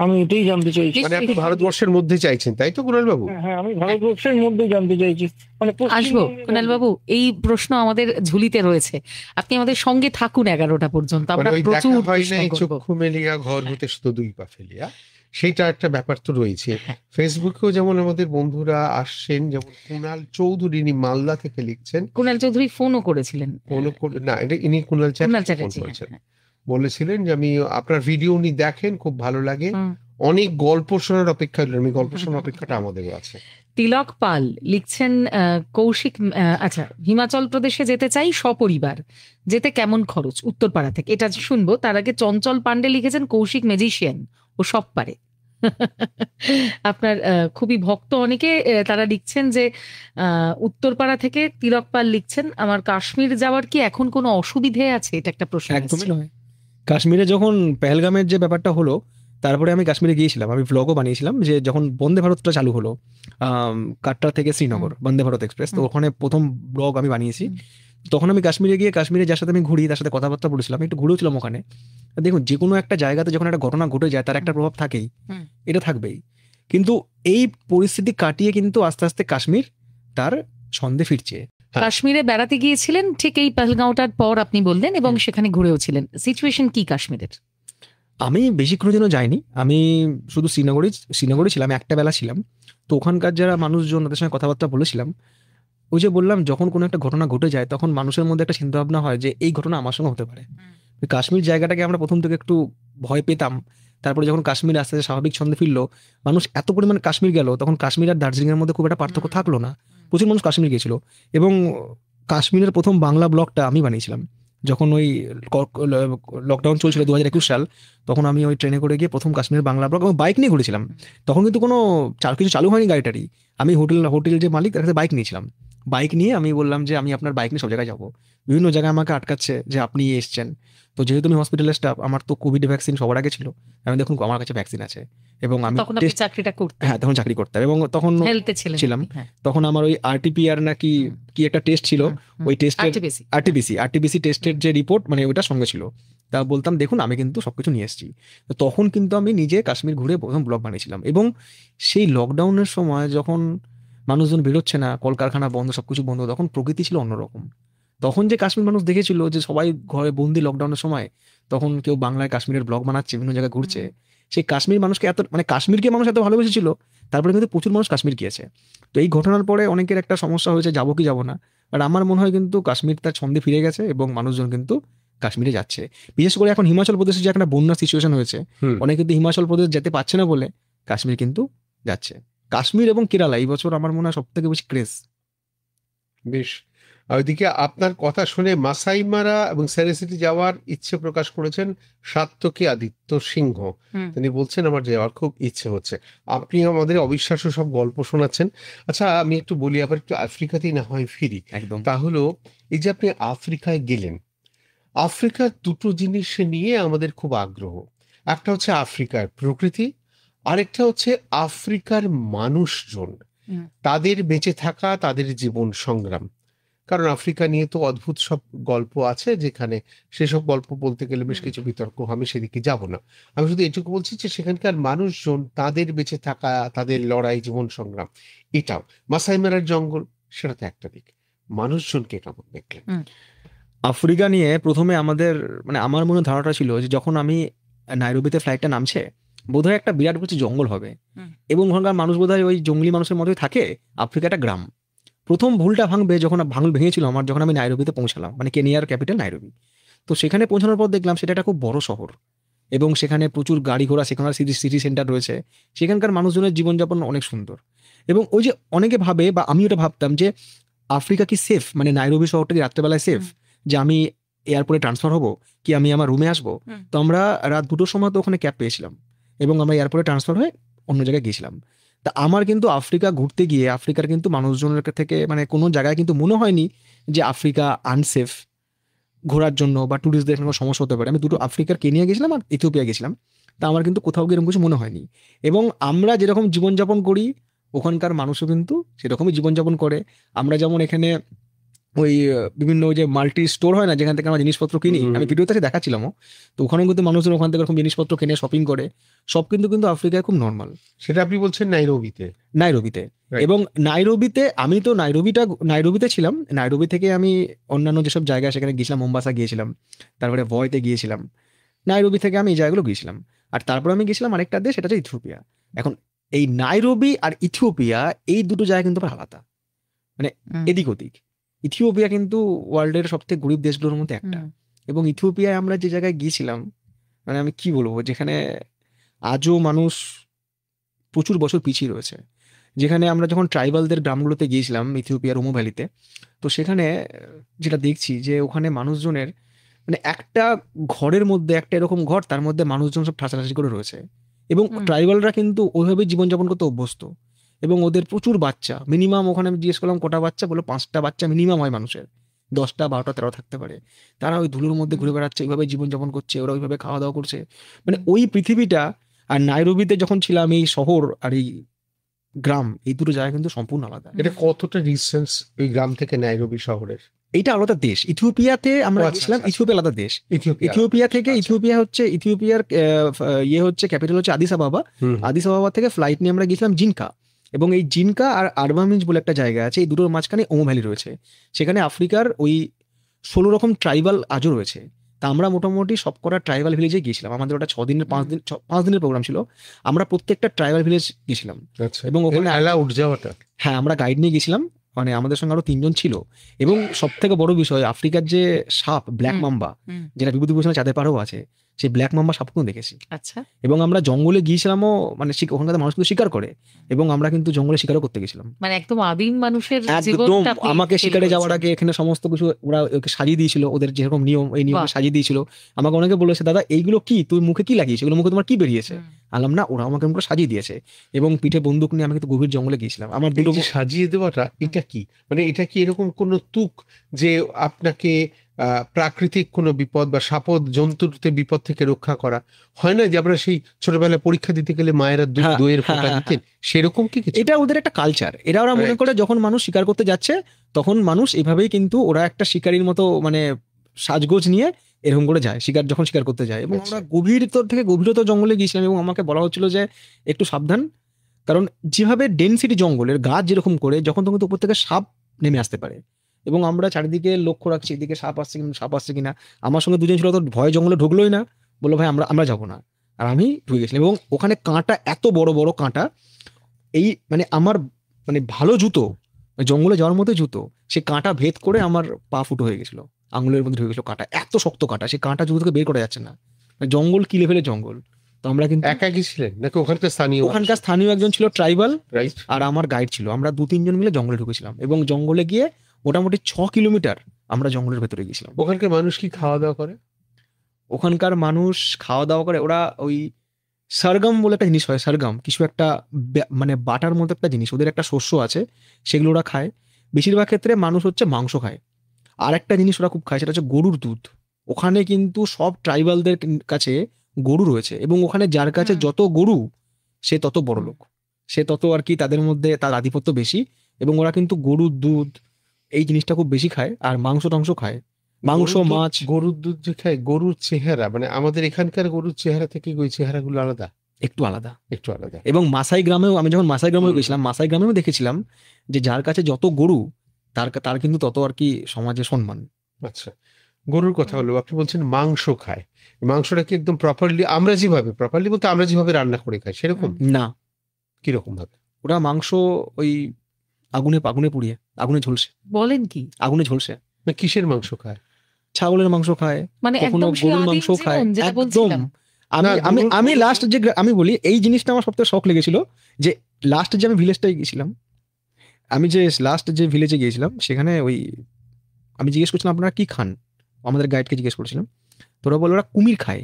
আমি এটাই জানতে চাইছি। মানে আপনি ভারতবর্ষের মধ্যে চাইছেন, তাই তো কুণাল বাবু? হ্যাঁ, আমি ভারতবর্ষের মধ্যে জানতে চাইছি, মানে আসবো কুণাল বাবু, এই প্রশ্ন আমাদের ঝুলিতে রয়েছে, আপনি আমাদের সঙ্গে থাকুন 11টা পর্যন্ত, আমরা প্রচুর প্রশ্ন করব। চক্ষু মেলিয়া ঘর হতে শুধু দুই পা ফেলিয়া, সেইটা একটা ব্যাপার তো রয়েছে। ফেসবুকেও যেমন আমাদের বন্ধুরা আসছেন, যেমন কুণাল চৌধুরী, ইনি মালদা থেকে লিখছেন। কুণাল চৌধুরী ফোনও করেছিলেন। না, এটা ইনি কুণাল চ্যাটার্জি বলেছিলেন যে আমি আপনার ভিডিও উনি দেখেন, খুব ভালো লাগে, অনেক গল্প শোনার অপেক্ষা, আমি গল্প শোনার অপেক্ষাটা আমাদেরও আছে। তিলক পাল লিখছেন, কৌশিক, আচ্ছা, হিমাচল প্রদেশে যেতে চাই সপরিবার, যেতে কেমন খরচ? উত্তরপাড়া থেকে, এটা শুনবো। তার আগে চঞ্চল পান্ডে লিখেছেন, কৌশিক ম্যাজিশিয়ান, ও সব পারে। আপনার খুবই ভক্ত অনেকে, তারা লিখছেন যে উত্তরপাড়া থেকে তিলক পাল লিখছেন, আমার কাশ্মীর যাওয়ার কি এখন কোনো অসুবিধে আছে? এটা একটা প্রশ্ন। একদমই নয়। কাশ্মীরে যখন পেহেলগামের যে ব্যাপারটা হলো, তারপরে আমি কাশ্মীরে গিয়েছিলাম, আমি ব্লগও বানিয়েছিলাম, যে যখন বন্দে ভারতটা চালু হলো কাটরা থেকে শ্রীনগর, বন্দে ভারত এক্সপ্রেস, তো ওখানে প্রথম ব্লগ আমি বানিয়েছি। তখন আমি কাশ্মীরে গিয়ে, কাশ্মীরে যার সাথে আমি ঘুরি তার সাথে কথাবার্তা বলেছিলাম, একটু ঘুরেছিলাম ওখানে। দেখুন, যে কোনো একটা জায়গাতে যখন একটা ঘটনা ঘটে যায়, তার একটা প্রভাব থাকেই, এটা থাকবেই। কিন্তু এই পরিস্থিতি কাটিয়ে কিন্তু আস্তে আস্তে কাশ্মীর তার ছন্দে ফিরছে। কাশ্মীরে বেড়াতে গিয়েছিলেন ঠিক এই পেহেলগাঁওটার পর আপনি বললেন, এবং সেখানে ঘুরেও ছিলেন। সিচুয়েশন কি কাশ্মীরের? আমি বেশিক্ষণের জন্য যাইনি, আমি শুধু শ্রীনগরে ছিলাম, একটা বেলা ছিলাম। তো ওখানকার যারা মানুষজন, তাদের সঙ্গে কথাবার্তা বলেছিলাম। ওই যে বললাম, যখন কোনো একটা ঘটনা ঘটে যায়, তখন মানুষের মধ্যে একটা চিন্তা ভাবনা হয় যে এই ঘটনা আমার সঙ্গে হতে পারে। কাশ্মীর জায়গাটাকে আমরা প্রথম থেকে একটু ভয় পেতাম, তারপরে যখন কাশ্মীর আস্তে আস্তে স্বাভাবিক ছন্দে ফিরলো, মানুষ এত পরিমাণে কাশ্মীর গেল, তখন কাশ্মীর আর দার্জিলিং এর মধ্যে খুব একটা পার্থক্য থাকলো না, প্রচুর মানুষ কাশ্মীর গিয়েছিল। এবং কাশ্মীরের প্রথম বাংলা ব্লগটা আমি বানিয়েছিলাম, যখন ওই লকডাউন চলছিল 2021 সাল, তখন আমি ওই ট্রেনে করে গিয়ে প্রথম কাশ্মীরের বাংলা ব্লগ, এবং বাইক নিয়ে ঘুরেছিলাম। তখন কিন্তু কোনো কিছু চালু হয়নি গাড়িটারই, আমি হোটেল যে মালিক, তার কাছে বাইক নিয়েছিলাম। বাইক নিয়ে আমি বললাম যে আমি আপনার বাইক নিয়ে সব জায়গায় যাবো। বিভিন্ন জায়গায় আমাকে আটকাচ্ছে যে আপনি এসছেন, তো যেহেতু আমি হসপিটালের স্টাফ, আমার তো কোভিড ভ্যাকসিন সবার আগে ছিল, আমি দেখুন আমার কাছে ভ্যাকসিন আছে, এবং আমি চাকরিটা করতাম। হ্যাঁ, তখন চাকরি করতাম, এবং তখন ছিলাম। তখন আমার ওই RTPR নাকি কি একটা টেস্ট ছিল, ওই টেস্টের RTPC টেস্টের যে রিপোর্ট, মানে ওইটা সঙ্গে ছিল। তা বলতাম দেখুন আমি কিন্তু সবকিছু নিয়ে এসেছি। তো তখন কিন্তু আমি নিজে কাশ্মীর ঘুরে প্রথম ব্লগ বানিয়েছিলাম। এবং সেই লকডাউনের সময় যখন মানুষজন বেরোচ্ছে না, কলকারখানা বন্ধ, সবকিছু বন্ধ, তখন প্রকৃতি ছিল অন্যরকম। তখন যে কাশ্মীর মানুষ দেখেছিল যে সবাই ঘরে বন্দি লকডাউনের সময়, তখন কেউ বাংলায় কাশ্মীরের ব্লগ বানাচ্ছে, বিভিন্ন জায়গায় ঘুরছে, সেই কাশ্মীর মানুষকে এত, মানে কাশ্মীরকে মানুষ এত ভালোবেসেছিল, তারপরে কিন্তু প্রচুর মানুষ কাশ্মীর গিয়েছে। তো এই ঘটনার পরে অনেকের একটা সমস্যা হয়েছে, যাবো কি যাবো না। বাট আমার মনে হয় কিন্তু কাশ্মীর তার ছন্দে ফিরে গেছে, এবং মানুষজন কিন্তু কাশ্মীরে যাচ্ছে। বিশেষ করে এখন হিমাচল প্রদেশে যে একটা বন্যা সিচুয়েশন হয়েছে, অনেকে কিন্তু হিমাচল প্রদেশ যেতে পারছে না বলে কাশ্মীর কিন্তু যাচ্ছে। কাশ্মীর এবং কেরালা এই বছর আমার মনে হয় সব থেকে বেশি ক্রেজ। বেশ। আর ওইদিকে আপনার কথা শুনে মাসাই মারা এবং সেরেসিটি যাওয়ার ইচ্ছে প্রকাশ করেছেন সাত্তকী আদিত্য সিংহ। হুম। তিনি বলছেন আমার যাওয়ার খুব ইচ্ছে হচ্ছে। আপনি আমাদের অবিশ্বাস্য সব গল্প শোনাচ্ছেন। আচ্ছা, আমি একটু বলি, আবার একটু আফ্রিকাতেই না হয় ফিরি। একদম। তা হলো, এই যে আপনি আফ্রিকায় গেলেন, আফ্রিকার দুটো জিনিস নিয়ে আমাদের খুব আগ্রহ। একটা হচ্ছে আফ্রিকার প্রকৃতি, আরেকটা হচ্ছে আফ্রিকার মানুষজন, হুম। তাদের বেঁচে থাকা, তাদের জীবন সংগ্রাম। কারণ আফ্রিকা নিয়ে তো অদ্ভুত সব গল্প আছে, যেখানে সেসব গল্প বলতে গেলে বেশ কিছু বিতর্ক, আমি সেদিকে যাব না। আমি শুধু এটুকু বলছি যে সেখানকার মানুষজন, তাদের বেঁচে থাকা, তাদের লড়াই, জীবন সংগ্রাম, এটাও। মাসাই মারার জঙ্গল, সেটা তো একটা দিক, মানুষজনকে কেমন দেখলেন? আফ্রিকা নিয়ে প্রথমে আমাদের মানে আমার মনে ধারণাটা ছিল যে যখন আমি নাইরোবিতে ফ্লাইটটা নামছে, বোধহয় একটা বিরাট কিছু জঙ্গল হবে হুম। এবং ওখানকার মানুষ বোধহয় ওই জঙ্গলি মানুষের মতোই থাকে। আফ্রিকা একটা গ্রাম। প্রথম ভুলটা ভাঙবে যখন ভাঙল ভেঙেছিল আমার, যখন আমি নাইরোবিতে পৌঁছালাম, মানে কেনিয়ার ক্যাপিটাল নাইরোবি। তো সেখানে পৌঁছানোর পর দেখলাম সেটা একটা খুব বড় শহর এবং সেখানে প্রচুর গাড়ি ঘোড়া, সেখানে সিটি সেন্টার রয়েছে, সেখানকার মানুষজনের জীবনযাপন অনেক সুন্দর। এবং ওই যে অনেকে ভাবে, বা আমি ওটা ভাবতাম যে আফ্রিকা কি সেফ, মানে নাইরোবি শহরটা কি রাত্রেবেলায় সেফ, যে আমি এয়ারপোর্টে ট্রান্সফার হবো, কি আমি আমার রুমে আসবো? তো আমরা রাত 2টোর সময় তো ওখানে ক্যাব পেয়েছিলাম এবং আমরা এয়ারপোর্টে ট্রান্সফার হয়ে অন্য জায়গায় গিয়েছিলাম। তা আমার কিন্তু আফ্রিকা ঘুরতে গিয়ে আফ্রিকার কিন্তু মানুষজনের থেকে মানে কোনো জায়গায় কিন্তু মনে হয়নি যে আফ্রিকা আনসেফ ঘোরার জন্য বা ট্যুরিস্টদের কোনো সমস্যা হতে পারে। আমি দুটো আফ্রিকার কেনিয়া গেছিলাম আর ইথিওপিয়া গেছিলাম, তা আমার কিন্তু কোথাও গিয়ে এরকম কিছু মনে হয়নি। এবং আমরা যেরকম জীবনযাপন করি ওখানকার মানুষও কিন্তু সেরকমই জীবনযাপন করে। আমরা যেমন এখানে ওই বিভিন্ন ওই যে মাল্টি স্টোর হয় না, যেখান থেকে আমরা জিনিসপত্র কিনি, আমি ভিডিওতে দেখাচ্ছিলামও, তো ওখানেও কিন্তু মানুষজন ওখান থেকে এরকম জিনিসপত্র কিনে শপিং করে, সব কিন্তু আফ্রিকায় খুব নর্মাল। সেটা আপনি বলছেন নাইরোবিতে? নাইরোবিতে। Right. এবং নাইরোবিতে আমি তো নাইরোবিতে ছিলাম। নাইরোবি থেকে আমি অন্যান্য যেসব জায়গা সেখানে গিয়েছিলাম, মোম্বাসা গিয়েছিলাম, তারপরে ভয়তে গিয়েছিলাম। নাইরোবি থেকে আমি এই জায়গাগুলো গিয়েছিলাম। আর তারপরে আমি গেছিলাম আরেকটা দেশ, সেটা হচ্ছে ইথিওপিয়া। এখন এই নাইরোবি আর ইথিওপিয়া এই দুটো জায়গা কিন্তু আবার আলাদা, মানে এদিক ওদিক। ইথিওপিয়া কিন্তু ওয়ার্ল্ডের সবথেকে গরিব দেশগুলোর মধ্যে একটা। এবং ইথিওপিয়ায় আমরা যে জায়গায় গিয়েছিলাম, মানে আমি কি বলবো, যেখানে আজও মানুষ প্রচুর বছর পিছিয়ে রয়েছে। যেখানে আমরা যখন ট্রাইবালদের গ্রামগুলোতে গিয়েছিলাম ইথিওপিয়ার ওমো ভ্যালিতে, তো সেখানে যেটা দেখছি যে ওখানে মানুষজনের মানে একটা ঘরের মধ্যে একটা এরকম ঘর, তার মধ্যে মানুষজন সব ঠাসাঠাসি করে রয়েছে। এবং ট্রাইবালরা কিন্তু ওইভাবেই জীবনযাপন করতে অভ্যস্ত এবং ওদের প্রচুর বাচ্চা, মিনিমাম ওখানে আমি জিজ্ঞেস করলাম কটা বাচ্চা, বলে 5টা বাচ্চা মিনিমাম হয় মানুষের, 10টা 12টা 13 থাকতে পারে। তারা ওই ধুলোর মধ্যে ঘুরে বেড়াচ্ছে, ওইভাবে জীবনযাপন করছে, ওরা ওইভাবে খাওয়া দাওয়া করছে। মানে ওই পৃথিবীটা আর নাইরোবিতে যখন ছিলাম, এই শহর আর এই গ্রাম, এই দুটো জায়গা কিন্তু সম্পূর্ণ আলাদা। এটা কতটা ডিস্টেন্স ওই গ্রাম থেকে নাইরোবি শহরের? এইটা আলাদা দেশ। ইথিওপিয়াতে আমরা গেছিলাম, ইথিওপিয়া আলাদা দেশ। ইথিওপিয়া থেকে ইথিওপিয়া হচ্ছে ইথিওপিয়ার ইয়ে হচ্ছে ক্যাপিটাল হচ্ছে আদিস আবাবা। আদিস আবাবা থেকে ফ্লাইট নিয়ে আমরা গেছিলাম জিনকা। এবং এই জিনকা আর আরবামিঞ্জ বলে একটা জায়গা আছে, এই দুটোর মাঝখানে ওমো ভ্যালি রয়েছে। সেখানে আফ্রিকার ওই 16 রকম ট্রাইবাল আজও রয়েছে। তা আমরা মোটামুটি সবকটা ট্রাইবাল ভিলেজে গিয়েছিলাম। আমাদের ওটা 5 দিনের প্রোগ্রাম ছিল। আমরা প্রত্যেকটা ট্রাইবাল ভিলেজ গেছিলাম। এবং ওখানে অ্যালাউড যাওয়াটা? হ্যাঁ, আমরা গাইড নিয়ে গেছিলাম, মানে আমাদের সঙ্গে আরো 3 জন ছিল। এবং সব থেকে বড় বিষয়, আফ্রিকার যে সাপ ব্ল্যাক মাম্বা, যেটা বিভূতিভূষণের চাঁদের পাড়েও আছে, সেই ব্ল্যাক মাম্বা সাপকেও দেখেছি। আচ্ছা। এবং আমরা জঙ্গলে গিয়েছিলামও, মানে ওখানকার মানুষ কিন্তু শিকার করে, এবং আমরা কিন্তু জঙ্গলে শিকারও করতে গেছিলাম। মানে একদম আদিম মানুষের একদম। আমাকে শিকারে যাওয়ার আগে এখানে সমস্ত কিছু ওরা সাজিয়ে দিয়েছিল, ওদের যেরকম নিয়ম, এই নিয়মে সাজিয়ে দিয়েছিল। আমাকে অনেকে বলেছে, দাদা এইগুলো কি, তুই মুখে কি লাগিয়েছিস, এগুলো মুখে তোমার কি বেরিয়েছে? আলাম না, ওরা আমাকে সাজিয়ে দিয়েছে। এবং পিঠে বন্দুক নিয়ে আমি কিন্তু গভীর জঙ্গলে গিয়েছিলাম। আমার দুটো সাজিয়ে দেওয়াটা এটা কি, মানে এটা কি এরকম কোনো তুক যে আপনাকে প্রাকৃতিক কোনো বিপদ বা সাপদ জন্তুতে বিপদ থেকে রক্ষা করা হয় না, যে আমরা সেই ছোটবেলায় পরীক্ষা দিতে গেলে মায়েরা দইয়ের ফোঁটা দিতেন, সেরকম কি কিছু? এটা ওদের একটা কালচার। ওরা মনে করে যখন মানুষ শিকার করতে যাচ্ছে তখন মানুষ এভাবেই কিন্তু ওরা একটা শিকারীর মতো মানে সাজগোজ নিয়ে এরকম করে যায় যখন শিকার করতে যায়। এবং আমরা গভীরতর থেকে গভীরতর জঙ্গলে গিয়েছিলাম এবং আমাকে বলা হচ্ছিল যে একটু সাবধান, কারণ যেভাবে ডেনসিটি জঙ্গলের গাছ যেরকম করে, যখন তখন তো উপর থেকে সাপ নেমে আসতে পারে। এবং আমরা চারিদিকে লক্ষ্য রাখছি, এদিকে সাপ আসছে কিনা। আমার সঙ্গে 2 জন ছিল, তো ভয় জঙ্গলে ঢুকলোই না, বললো ভাই আমরা যাবো না। আর আমি ঢুকে গেছিলাম। এবং ওখানে কাঁটা, এত বড় বড় কাঁটা, এই মানে আমার মানে ভালো জুতো, জঙ্গলে যাওয়ার মতো জুতো, সে কাঁটা ভেদ করে আমার পা ফুটো হয়ে গেছিল, আঙুলের মধ্যে ঢুকে গেছিল কাঁটা, এত শক্ত কাঁটা, সে কাঁটা জুতো থেকে বের করা যাচ্ছে না। জঙ্গল কি লেভেলের জঙ্গল। তো আমরা কিন্তু একা গেছিলেন নাকি ওখানকার স্থানীয় একজন ছিল ট্রাইবাল, আর আমার গাইড ছিল। আমরা 2-3 জন মিলে জঙ্গলে ঢুকেছিলাম এবং জঙ্গলে গিয়ে মোটামুটি 6 কিলোমিটার আমরা জঙ্গলের ভেতরে গেছিলাম। ওখানকার মানুষ কি খাওয়া দাওয়া করে? ওখানকার মানুষ খাওয়া দাওয়া করে, ওরা ওই সরগম বলে একটা জিনিস হয়, সরগম কিছু একটা মানে বাটার মতো একটা জিনিস, ওদের একটা শস্য আছে, সেগুলো ওরা খায়। বেশিরভাগ ক্ষেত্রে মানুষ হচ্ছে মাংস খায়। আর একটা জিনিস ওরা খুব খায়, সেটা হচ্ছে গরুর দুধ। ওখানে কিন্তু সব ট্রাইবালদের কাছে গরু রয়েছে, এবং ওখানে যার কাছে যত গরু সে তত বড় লোক, সে তত আর কি তাদের মধ্যে তার আধিপত্য বেশি, এবং ওরা কিন্তু গরুর দুধ এই জিনিসটা খুব বেশি খায়, আর মাংস টাংস খায়, মাংস মাছ। গরুর দুধ যে খায়, গরুর চেহারা মানে আমাদের এখানকার গরুর চেহারা থেকে ওই চেহারাগুলো আলাদা, একটু আলাদা, একটু আলাদা। এবং মাসাই গ্রামেও, আমি যখন মাসাই গ্রামেও গেছিলাম, মাসাই গ্রামেও দেখেছিলাম যে যার কাছে যত গরু তার কিন্তু তত আর কি সমাজে সম্মান। আচ্ছা, গরুর কথা হলো, আপনি বলছেন মাংস খায়, মাংসটা কি একদম প্রপারলি আমরা বলতে আমরা যেভাবে রান্না করে খাই সেরকম না? কিরকম ভাবে? ওরা মাংস ওই আগুনে পুড়িয়ে, আগুনে ঝলসে। বলেন কি? আগুনে ঝলসে। না, কিসের মাংস খায়? ছাগলের মাংস খায়, মানে কখনো একদম সেই গরুর আদিম মাংস জীবন খায়, যেটা একদম। বলছিলাম। আমি লাস্ট যে আমি বলি এই জিনিসটা আমার সবথেকে শখ লেগেছিল, যে লাস্ট যে আমি ভিলেজটাই গেছিলাম, আমি যে লাস্ট যে ভিলেজে গিয়েছিলাম সেখানে ওই আমি জিজ্ঞেস করছিলাম আপনারা কি খান, আমাদের গাইডকে জিজ্ঞেস করেছিলাম, তোরা বলে ওরা কুমির খায়,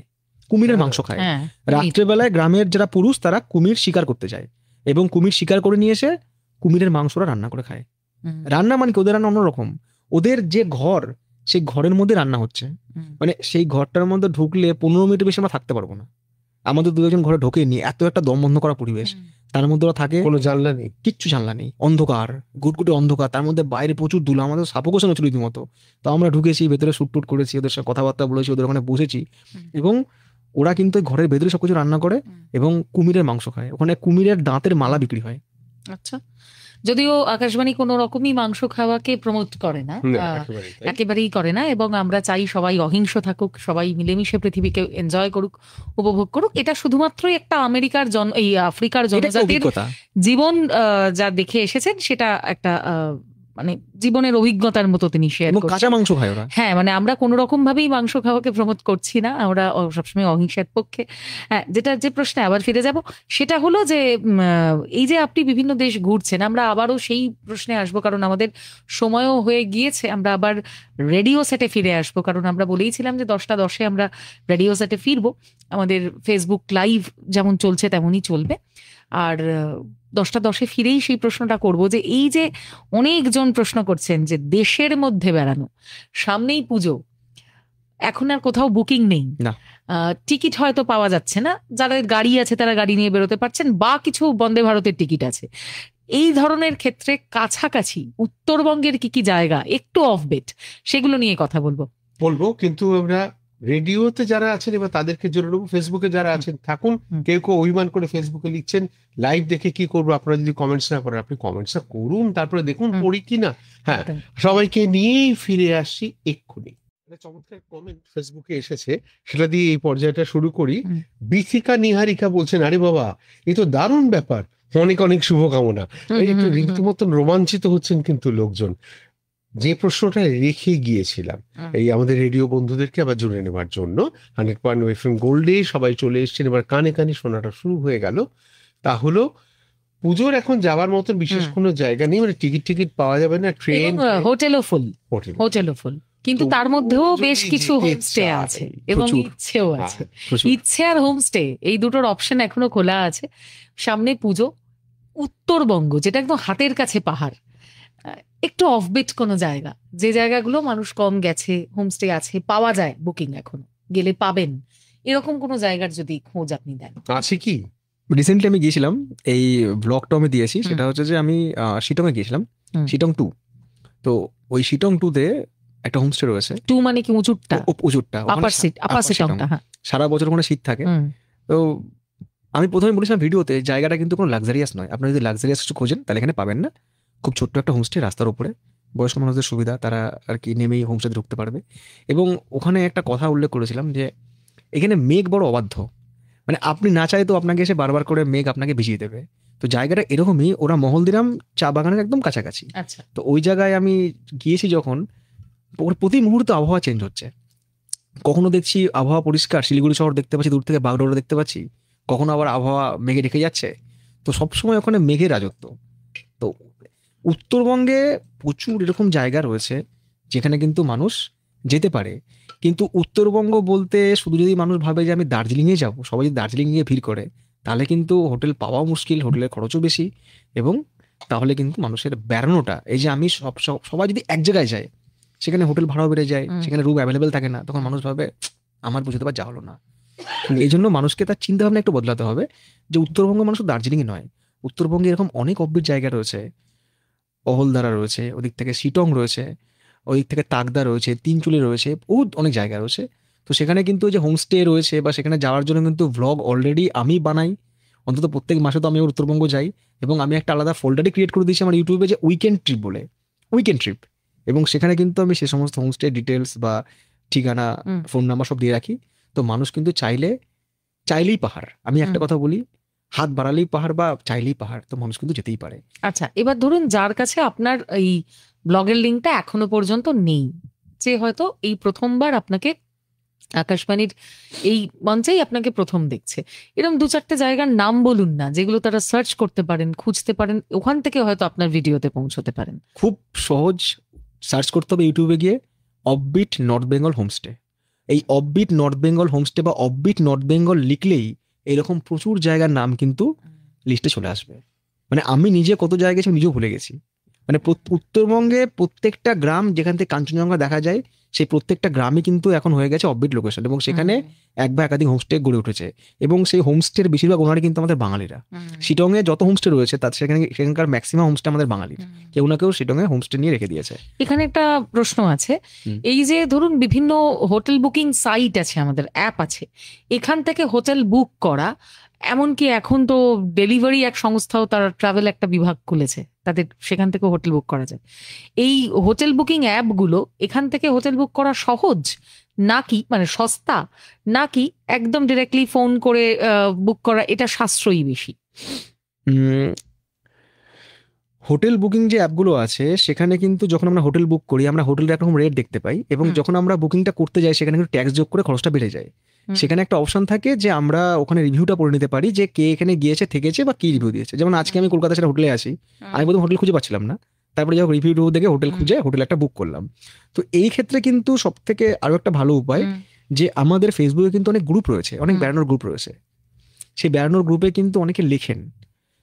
কুমিরের মাংস খায়। হ্যাঁ, রাত্রেবেলায় গ্রামের যারা পুরুষ তারা কুমির শিকার করতে যায়, এবং কুমির শিকার করে নিয়ে এসে কুমিরের মাংসরা রান্না করে খায়। রান্না মানে কি, ওদের রান্না অন্যরকম। ওদের যে ঘর, সেই ঘরের মধ্যে রান্না হচ্ছে, মানে সেই ঘরটার মধ্যে ঢুকলে 15 মিনিট বেশি আমরা থাকতে পারবো না। আমাদের দুজন ঘরে ঢোকে নি, এত একটা দম বন্ধ করা পরিবেশ, তার মধ্যে ওরা থাকে, কোনো জানলা নেই, কিচ্ছু জানলা নেই, অন্ধকার, গুটগুটে অন্ধকার, তার মধ্যে বাইরে প্রচুর ধুলো, আমাদের সাফোকেশন হচ্ছিল রীতিমতো। তো আমরা ঢুকেছি ভেতরে, শুট টুট করেছি, ওদের সাথে কথাবার্তা বলেছি, ওদের ওখানে বসেছি, এবং ওরা কিন্তু ঘরের ভেতরে সবকিছু রান্না করে এবং কুমিরের মাংস খায়। ওখানে কুমিরের দাঁতের মালা বিক্রি হয়। আচ্ছা, যদিও আকাশবাণী কোনো রকমই মাংস খাওয়াকে প্রমোট করে না, একেবারেই করে না, এবং আমরা চাই সবাই অহিংস থাকুক, সবাই মিলেমিশে পৃথিবীকে এনজয় করুক, উপভোগ করুক। এটা শুধুমাত্রই একটা আমেরিকার এই আফ্রিকার জনজাতির জীবন যা দেখে এসেছেন সেটা একটা মানে জীবনের অভিজ্ঞতার মতো তিনি শেয়ার করছেন। কাঁচা মাংস খায় ওরা। হ্যাঁ, মানে আমরা কোনো রকম ভাবেই মাংস খাওয়াকে প্রমোট করছি না, আমরা সবসময় অহিংসার পক্ষে। হ্যাঁ, যে প্রশ্নে আবার ফিরে যাব সেটা হলো যে এই যে আপনি বিভিন্ন দেশ ঘুরছেন, আমরা আবারও সেই প্রশ্নে আসবো, কারণ আমাদের সময়ও হয়ে গিয়েছে। আমরা আবার রেডিও সেটে ফিরে আসবো, কারণ আমরা বলেইছিলাম যে 10টা 10-এ আমরা রেডিও সেটে ফিরবো। আমাদের ফেসবুক লাইভ যেমন চলছে তেমনই চলবে, আর 10টা 10-এ ফিরেই সেই প্রশ্নটা করব যে এই যে অনেকজন প্রশ্ন করছেন যে দেশের মধ্যে বেড়ানো, সামনেই পুজো, এখন আর কোথাও বুকিং নেই, টিকিট হয়তো পাওয়া যাচ্ছে না, যাদের গাড়ি আছে তারা গাড়ি নিয়ে বেরোতে পারছেন, বা কিছু বন্দে ভারতের টিকিট আছে। এই ধরনের ক্ষেত্রে কাছাকাছি উত্তরবঙ্গের কি কি জায়গা একটু অফ বেট, সেগুলো নিয়ে কথা বলবো। কিন্তু আমরা রেডিওতে যারা আছেন এবার তাদেরকে জন্য নেবো, ফেসবুকে যারা আছেন থাকুন। কেউ অভিমান করে ফেসবুকে লিখছেন লাইভ দেখে কি করবো, আপনারা যদি কমেন্টস না করেন, আপনি কমেন্টসটা করুন, তারপরে দেখুন পড়ি কিনা। হ্যাঁ, সবাইকে নিয়েই ফিরে আসছি এক্ষুনি। চমৎকার কমেন্ট ফেসবুকে এসেছে, সেটা দিয়ে এই পর্যায়টা শুরু করি। বিথিকা নিহারিকা বলছেন, আরে বাবা এ তো দারুণ ব্যাপার, অনেক অনেক শুভকামনা। একটু রীতিমতন রোমাঞ্চিত হচ্ছেন কিন্তু লোকজন। যে প্রশ্নটা রেখে গিয়েছিলাম এই আমাদের রেডিও বন্ধুদেরকে আবার জুড়ে নেবার জন্য, 100.9 FM গোল্ডে সবাই চলে এসেছেন, এবার কানে কানে শোনাটা শুরু হয়ে গেল। তা হলো পুজোর এখন যাওয়ার মতন বিশেষ কোনো জায়গা নেই, মানে টিকিট পাওয়া যাবে না, ট্রেন, হোটেলও ফুল, কিন্তু তার মধ্যেও বেশ কিছু হোমস্টে আছে এবং ইচ্ছেও আছে। ইচ্ছে আর হোমস্টে এই দুটোর অপশন এখনো খোলা আছে। সামনে পুজো, উত্তরবঙ্গ যেটা একদম হাতের কাছে পাহাড়, একটু অফবিট কোনো জায়গা, যে জায়গাগুলো মানুষ কম গেছে, হোমস্টে আছে, পাওয়া যায়, বুকিং এখনো, গেলে পাবেন, এরকম কোনো জায়গার যদি খোঁজ আপনি দেন। আছে কি? রিসেন্টলি আমি গিয়েছিলাম, এই ব্লগটা আমি দিয়েছি, সেটা হচ্ছে যে আমি শিটংয়ে গিয়েছিলাম, শিটং 2। তো ওই শিটং 2-তে একটা হোমস্টে রয়েছে। 2 মানে কি? উঁচুটা, আপার শিটংটা। সারা বছর ওখানে শীত থাকে। তো আমি প্রথমে বলেছিলাম ভিডিওতে, জায়গাটা কিন্তু কোনো লাক্সারিয়াস নয়, আপনারা যদি লাক্সারিয়াস কিছু খোঁজেন তাহলে এখানে পাবেন না। খুব ছোট্ট একটা হোমস্টে রাস্তার উপরে, বয়স্ক মানুষদের সুবিধা, তারা আর কি নেমেই হোমস্টে ঢুকতে পারবে। এবং ওখানে একটা কথা উল্লেখ করেছিলাম যে এখানে মেঘ বড় অবাধ্য, মানে আপনি না চাইতো আপনাকে এসে বারবার করে মেঘ আপনাকে ভিজিয়ে দেবে। তো জায়গাটা এরকমই, ওরা মহলদিরাম চা বাগানের একদম কাছাকাছি। তো ওই জায়গায় আমি গিয়েছি যখন, প্রতি মুহূর্তে আবহাওয়া চেঞ্জ হচ্ছে। কখনো দেখছি আবহাওয়া পরিষ্কার, শিলিগুড়ি শহর দেখতে পাচ্ছি, দূর থেকে বাগডোগরা দেখতে পাচ্ছি, কখনো আবার আবহাওয়া মেঘে রেখে যাচ্ছে। তো সবসময় ওখানে মেঘের রাজত্ব। তো উত্তরবঙ্গে প্রচুর এরকম জায়গা রয়েছে যেখানে কিন্তু মানুষ যেতে পারে, কিন্তু উত্তরবঙ্গ বলতে শুধু যদি মানুষ ভাবে যে আমি দার্জিলিংয়ে যাব, সবাই যদি দার্জিলিং গিয়ে ভিড় করে, তাহলে কিন্তু হোটেল পাওয়াও মুশকিল, হোটেলের খরচও বেশি, এবং তাহলে কিন্তু মানুষের বেড়ানোটা, এই যে আমি সবাই যদি এক জায়গায় যায়, সেখানে হোটেল ভাড়াও বেড়ে যায়, সেখানে রুম অ্যাভেলেবেল থাকে না, তখন মানুষ ভাবে আমার বুঝতে পার যাওয়া হলো না। এই জন্য মানুষকে তার চিন্তা ভাবনা একটু বদলাতে হবে যে উত্তরবঙ্গ মানুষ দার্জিলিংই নয়, উত্তরবঙ্গে এরকম অনেক অফবিট জায়গা রয়েছে, অহলদারা রয়েছে, ওদিক থেকে শিটং রয়েছে, ওদিক থেকে তাকদা রয়েছে, তিনচুলি রয়েছে, বহুত অনেক জায়গা রয়েছে। তো সেখানে কিন্তু যে হোমস্টে রয়েছে বা সেখানে যাওয়ার জন্য কিন্তু ভ্লগ অলরেডি আমি বানাই, অন্তত প্রত্যেক মাসে তো আমি উত্তরবঙ্গ যাই, এবং আমি একটা আলাদা ফোল্ডারই ক্রিয়েট করে দিয়েছি আমার ইউটিউবে যে উইকেন্ড ট্রিপ বলে, উইকেন্ড ট্রিপ, এবং সেখানে কিন্তু আমি সে সমস্ত হোমস্টে ডিটেলস বা ঠিকানা, ফোন নাম্বার সব দিয়ে রাখি। তো মানুষ কিন্তু চাইলেই পাহাড়, আমি একটা কথা বলি, হাত বাড়ালেই পাহাড় বা চাইলেই পাহাড়, তো মানুষ কিন্তু যেতেই পারে। আচ্ছা, এবার ধরুন যার কাছে আপনার এই ব্লগের লিঙ্কটা এখনো পর্যন্ত নেই, যে হয়তো এই প্রথমবার আপনাকে আকাশবাণীর এই মঞ্চেই আপনাকে প্রথম দেখছে, এরকম 2-4টে জায়গার নাম বলুন না যেগুলো তারা সার্চ করতে পারেন, খুঁজতে পারেন, ওখান থেকে হয়তো আপনার ভিডিওতে পৌঁছতে পারেন। খুব সহজ, সার্চ করতে হবে ইউটিউবে গিয়ে অফবিট নর্থ বেঙ্গল হোমস্টে। এই অফবিট নর্থ বেঙ্গল হোমস্টে বা অফবিট নর্থ বেঙ্গল লিখলেই এরকম প্রচুর জায়গার নাম কিন্তু লিস্টে চলে আসবে। মানে আমি নিজে কত জায়গায় গেছি নিজেও ভুলে গেছি। মানে উত্তরবঙ্গে প্রত্যেকটা গ্রাম যেখান থেকে কাঞ্চনজঙ্ঘা দেখা যায়, সেই প্রত্যেকটা গ্রামই কিন্তু এখন হয়ে গেছে অফবিট লোকেশন, এবং সেখানে এক বা একাধিক হোমস্টে গড়ে উঠেছে, এবং সেই হোমস্টের বেশিরভাগ ওনারই কিন্তু আমাদের বাঙালিরা। শিটংয়ে যত হোমস্টে রয়েছে তার সেখানকার ম্যাক্সিমাম হোমস্টে আমাদের বাঙালির, কেউ না কেউ শিটংয়ে হোমস্টে নিয়ে রেখে দিয়েছে। এখানে একটা প্রশ্ন আছে, এই যে ধরুন বিভিন্ন হোটেল বুকিং সাইট আছে, আমাদের অ্যাপ আছে, এখান থেকে হোটেল বুক করা, এমনকি এখন তো ডেলিভারি এক সংস্থাও তার ট্রাভেল একটা বিভাগ খুলেছে, তাদের সেখান থেকে হোটেল বুক করা যায়। এই হোটেল বুকিং অ্যাপগুলো, এখান থেকে হোটেল বুক করা সহজ নাকি মানে সস্তা, নাকি একদম ডিরেক্টলি ফোন করে বুক করা এটা সাশ্রয়ী বেশি? হোটেল বুকিং যে অ্যাপগুলো আছে সেখানে কিন্তু যখন আমরা হোটেল বুক করি, আমরা হোটেলের একরকম রেট দেখতে পাই, এবং যখন আমরা বুকিংটা করতে যাই সেখানে কিন্তু ট্যাক্স যোগ করে খরচটা বেড়ে যায়। সেখানে একটা অপশন থাকে যে আমরা ওখানে রিভিউটা পড়ে নিতে পারি, যে কে এখানে গিয়েছে, থেকেছে, বা কি রিভিউ দিয়েছে। যেমন আজকে আমি কলকাতা সেটা হোটেলে আসি, আমি প্রথম হোটেল খুঁজে পাচ্ছিলাম না, তারপরে যখন রিভিউ দেখে হোটেল খুঁজে হোটেল একটা বুক করলাম। তো এই ক্ষেত্রে কিন্তু সব থেকে আরো একটা ভালো উপায়, যে আমাদের ফেসবুকে কিন্তু অনেক গ্রুপ রয়েছে, অনেক বেড়ানোর গ্রুপ রয়েছে। সেই বেড়ানোর গ্রুপে কিন্তু অনেকে লেখেন,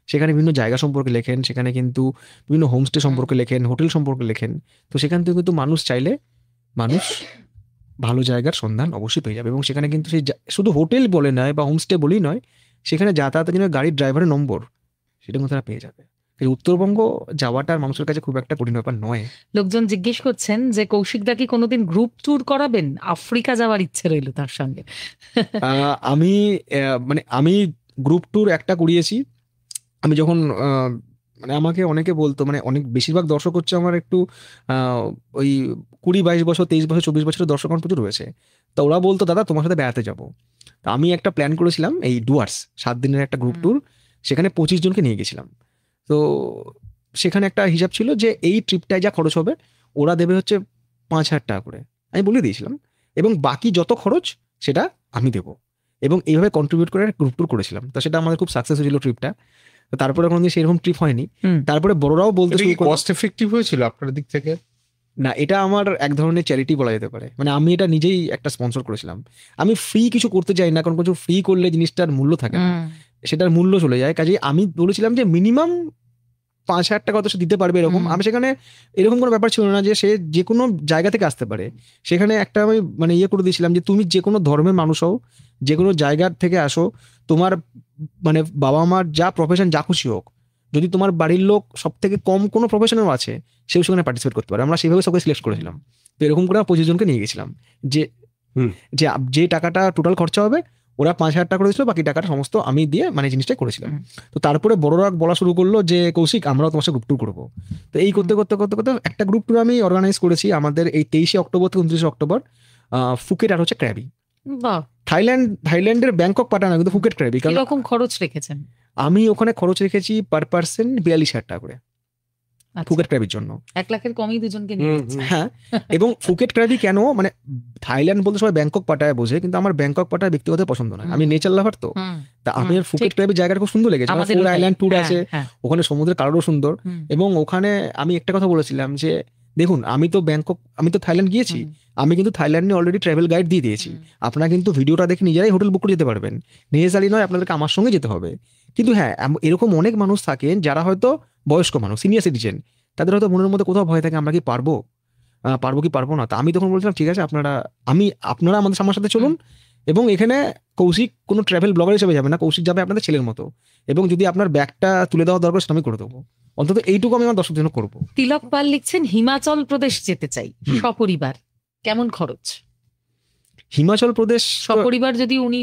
সেখানে বিভিন্ন জায়গা সম্পর্কে লেখেন, সেখানে কিন্তু বিভিন্ন হোমস্টে সম্পর্কে লেখেন, হোটেল সম্পর্কে লেখেন। তো সেখান থেকে কিন্তু মানুষ চাইলে ভালো জায়গার সন্ধান অবশ্যই পেয়ে যাবে, এবং সেখানে কিন্তু সেই শুধু হোটেল বলে নয় বা হোমস্টে বলেই নয়, সেখানে যাতায়াতের জন্য গাড়ির ড্রাইভারের নম্বর সেটা কিন্তু তারা পেয়ে যাবে। উত্তরবঙ্গ যাওয়াটা মানুষের কাছে খুব একটা কঠিন ব্যাপার নয়। লোকজন জিজ্ঞেস করছেন যে কৌশিকদা কি কোনোদিন গ্রুপ ট্যুর করাবেন? আফ্রিকা যাওয়ার ইচ্ছে রইল তার সঙ্গে। আমি গ্রুপ ট্যুর একটা করিয়েছি। আমি যখন মানে আমাকে অনেকে বলতো, মানে অনেক বেশিরভাগ দর্শক হচ্ছে আমার একটু ওই 20-22 বছর, 23 বছর, 24 বছরের দর্শক আমার প্রচুর রয়েছে। তো ওরা বলতো দাদা তোমার সাথে বেড়াতে যাবো। তো আমি একটা প্ল্যান করেছিলাম, এই ডুয়ার্স 7 দিনের একটা গ্রুপ ট্যুর, সেখানে 25 জনকে নিয়ে গেছিলাম। তো সেখানে একটা হিসাব ছিল যে এই ট্রিপটায় যা খরচ হবে ওরা দেবে হচ্ছে 5,000 টাকা করে, আমি বলে দিয়েছিলাম, এবং বাকি যত খরচ সেটা আমি দেবো, এবং এইভাবে কন্ট্রিবিউট করে গ্রুপ ট্যুর করেছিলাম। তো সেটা আমাদের খুব সাকসেস হয়েছিল ট্রিপটা। তারপরে কোনোদিন সেরকম ট্রিপ হয়নি। তারপরে বড়রাও বলতে শুরু করলো। কস্ট এফেক্টিভ হয়েছিল আপনার দিক থেকে? না, এটা আমার এক ধরনের চ্যারিটি বলা যেতে পারে। মানে আমি এটা নিজেই একটা স্পন্সর করেছিলাম। আমি ফ্রি কিছু করতে চাই না, কারণ কিছু ফ্রি করলে জিনিসটার মূল্য থাকে না, সেটার মূল্য চলে যায়। কাজেই আমি বলেছিলাম যে মিনিমাম 5,000 টাকা তো সে দিতে পারবে এরকম। আমি সেখানে এরকম কোনো ব্যাপার ছিল না যে সে যে কোনো জায়গা থেকে আসতে পারে। সেখানে একটা আমি মানে করে দিয়েছিলাম যে তুমি যে কোনো ধর্মের মানুষ হও, যে কোনো জায়গার থেকে আসো, তোমার মানে বাবা মার যা প্রফেশন যা খুশি হোক, যদি তোমার বাড়ির লোক সব থেকে কম কোনো প্রফেশনেও আছে সেও সেখানে পার্টিসিপেট করতে পারে। আমরা সেভাবে সবাই সিলেক্ট করেছিলাম। তো এরকম করে 25 জনকে নিয়ে গেছিলাম, যে টাকাটা টোটাল খরচা হবে ওরা 5,000 টাকা করে দিয়েছিল, বাকি টাকাটা সমস্ত আমি দিয়ে মানে জিনিসটাই করেছিলাম। তো তারপরে বড়রা বলা শুরু করলো যে কৌশিক আমরাও তোমার সাথে গ্রুপ ট্যুর করবো। তো এই করতে করতে করতে করতে একটা গ্রুপ ট্যুর আমি অর্গানাইজ করেছি আমাদের এই 23 অক্টোবর থেকে 29 অক্টোবর ফুকেট আর হচ্ছে ক্র্যাবি। থাইল্যান্ডের ব্যাংকক পাঠানো, কিন্তু ফুকেট ক্র্যাবি। কিরকম খরচ রেখেছেন? আমি ওখানে খরচ রেখেছি পার পার্সন 42,000 টাকা করে। আচ্ছা। ফুকেট ক্র্যাবির জন্য। 1 লাখের কমই দুজনকে নিয়ে যাচ্ছে। হ্যাঁ, এবং ফুকেট ক্র্যাবই কেন, মানে থাইল্যান্ড বলতে সবাই ব্যাংকক পাটায় বোঝে, কিন্তু আমার ব্যাংকক পাটায় ব্যক্তিগত পছন্দ নয়, আমি নেচার লাভার, তো তা আমি ফুকেট ক্র্যাবের জায়গাটা খুব সুন্দর লেগেছে। আমাদের 4 আইল্যান্ড ট্যুর আছে, হ্যাঁ। ওখানে সমুদ্রের কালারও সুন্দর, এবং ওখানে আমি একটা কথা বলেছিলাম যে দেখুন আমি তো থাইল্যান্ড গিয়েছি, আমি কিন্তু থাইল্যান্ডে অলরেডি ট্রাভেল গাইড দিয়ে দিয়েছি, আপনারা কিন্তু ভিডিওটা দেখে নিজেরাই হোটেল বুক করে যেতে পারবেন, নেসেসারি নয় আপনাদেরকে আমার সঙ্গে যেতে হবে। কিন্তু হ্যাঁ, এরকম অনেক মানুষ থাকেন যারা হয়তো বয়স্ক মানুষ, সিনিয়র সিটিজেন, তাদের হয়তো মনের মধ্যে কোথাও ভয় থাকে আমরা কি পারবো কি পারবো না। তা আমি তখন বলছিলাম ঠিক আছে আপনারা আমাদের আমার সাথে চলুন, এবং এখানে কৌশিক কোনো ট্রাভেল ব্লগার হিসেবে যাবে না, কৌশিক যাবে আপনাদের ছেলের মতো, এবং যদি আপনার ব্যাগটা তুলে দেওয়া দরকার সেটা আমি করে দেবো, অন্তত এইটুকু আমি আমার দর্শকদের জন্য করবো। তিলক পাল লিখছেন হিমাচল প্রদেশ যেতে চাই সপরিবার, কেমন খরচ? হিমাচল প্রদেশ সপরিবার যদি উনি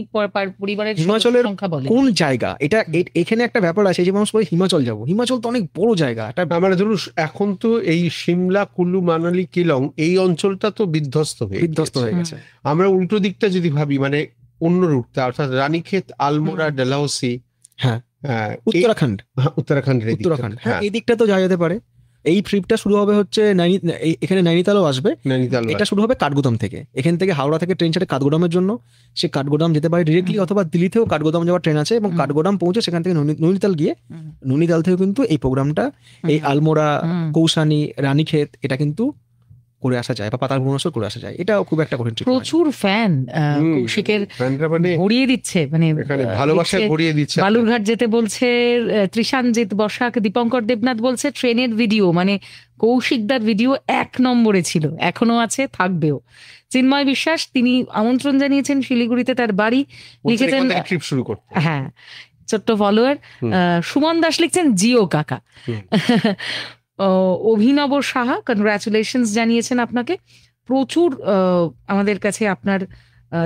পরিবারের হিমাচলের সংখ্যা বলেন কোন জায়গা, এটা এখানে একটা ব্যাপার আছে যে মানুষ বলে হিমাচল যাবো, হিমাচল তো অনেক বড় জায়গা, এটা মানে ধরুন এখন তো এই সিমলা, কুল্লু, মানালি, কেলং এই অঞ্চলটা তো বিধ্বস্ত হয়ে গেছে। আমরা উল্টো দিকটা যদি ভাবি, মানে অন্য রুটটা, অর্থাৎ রানীক্ষেত, আলমোড়া, ডালহৌসি, হ্যাঁ উত্তরাখণ্ড, হ্যাঁ এই দিকটা তো যাওয়া যেতে পারে। এই ট্রিপটা শুরু হবে হচ্ছে এখানে নৈনিতালও আসবে, এটা শুরু হবে কাঠগোদাম থেকে, এখান থেকে হাওড়া থেকে ট্রেন ছাড়ে কাঠগোদামের জন্য, সে কাঠগোদাম যেতে পারে ডিরেক্টলি, অথবা দিল্লিতেও কাঠগোদাম যাওয়ার ট্রেন আছে, এবং কাঠগোদাম পৌঁছে সেখান থেকে নৈনিতাল গিয়ে, নৈনিতাল থেকে কিন্তু এই প্রোগ্রামটা এই আলমোড়া, কৌসানি, রানীক্ষেত এটা কিন্তু করে আসা যায়, বা পাতাল ভুবনেশ্বর করে আসা যায়, এটা খুব একটা কঠিন ট্রিপ। প্রচুর ফ্যান কৌশিকের ভরিয়ে দিচ্ছে, মানে ভালোবাসা ভরিয়ে দিচ্ছে। বালুরঘাট যেতে বলছে ত্রিশানজিৎ বসাক, দীপঙ্কর দেবনাথ বলছে ট্রেনের ভিডিও, মানে কৌশিকদার ভিডিও 1 নম্বরে ছিল, এখনো আছে, থাকবেও। চিন্ময় বিশ্বাস তিনি আমন্ত্রণ জানিয়েছেন শিলিগুড়িতে তার বাড়ি, লিখেছেন ট্রিপ শুরু করতে, হ্যাঁ ছোট্ট ফলোয়ার। সুমন দাস লিখছেন জিও কাকা। অভিনব সাহা কনগ্রাচুলেশনস জানিয়েছেন আপনাকে। প্রচুর আমাদের কাছে আপনার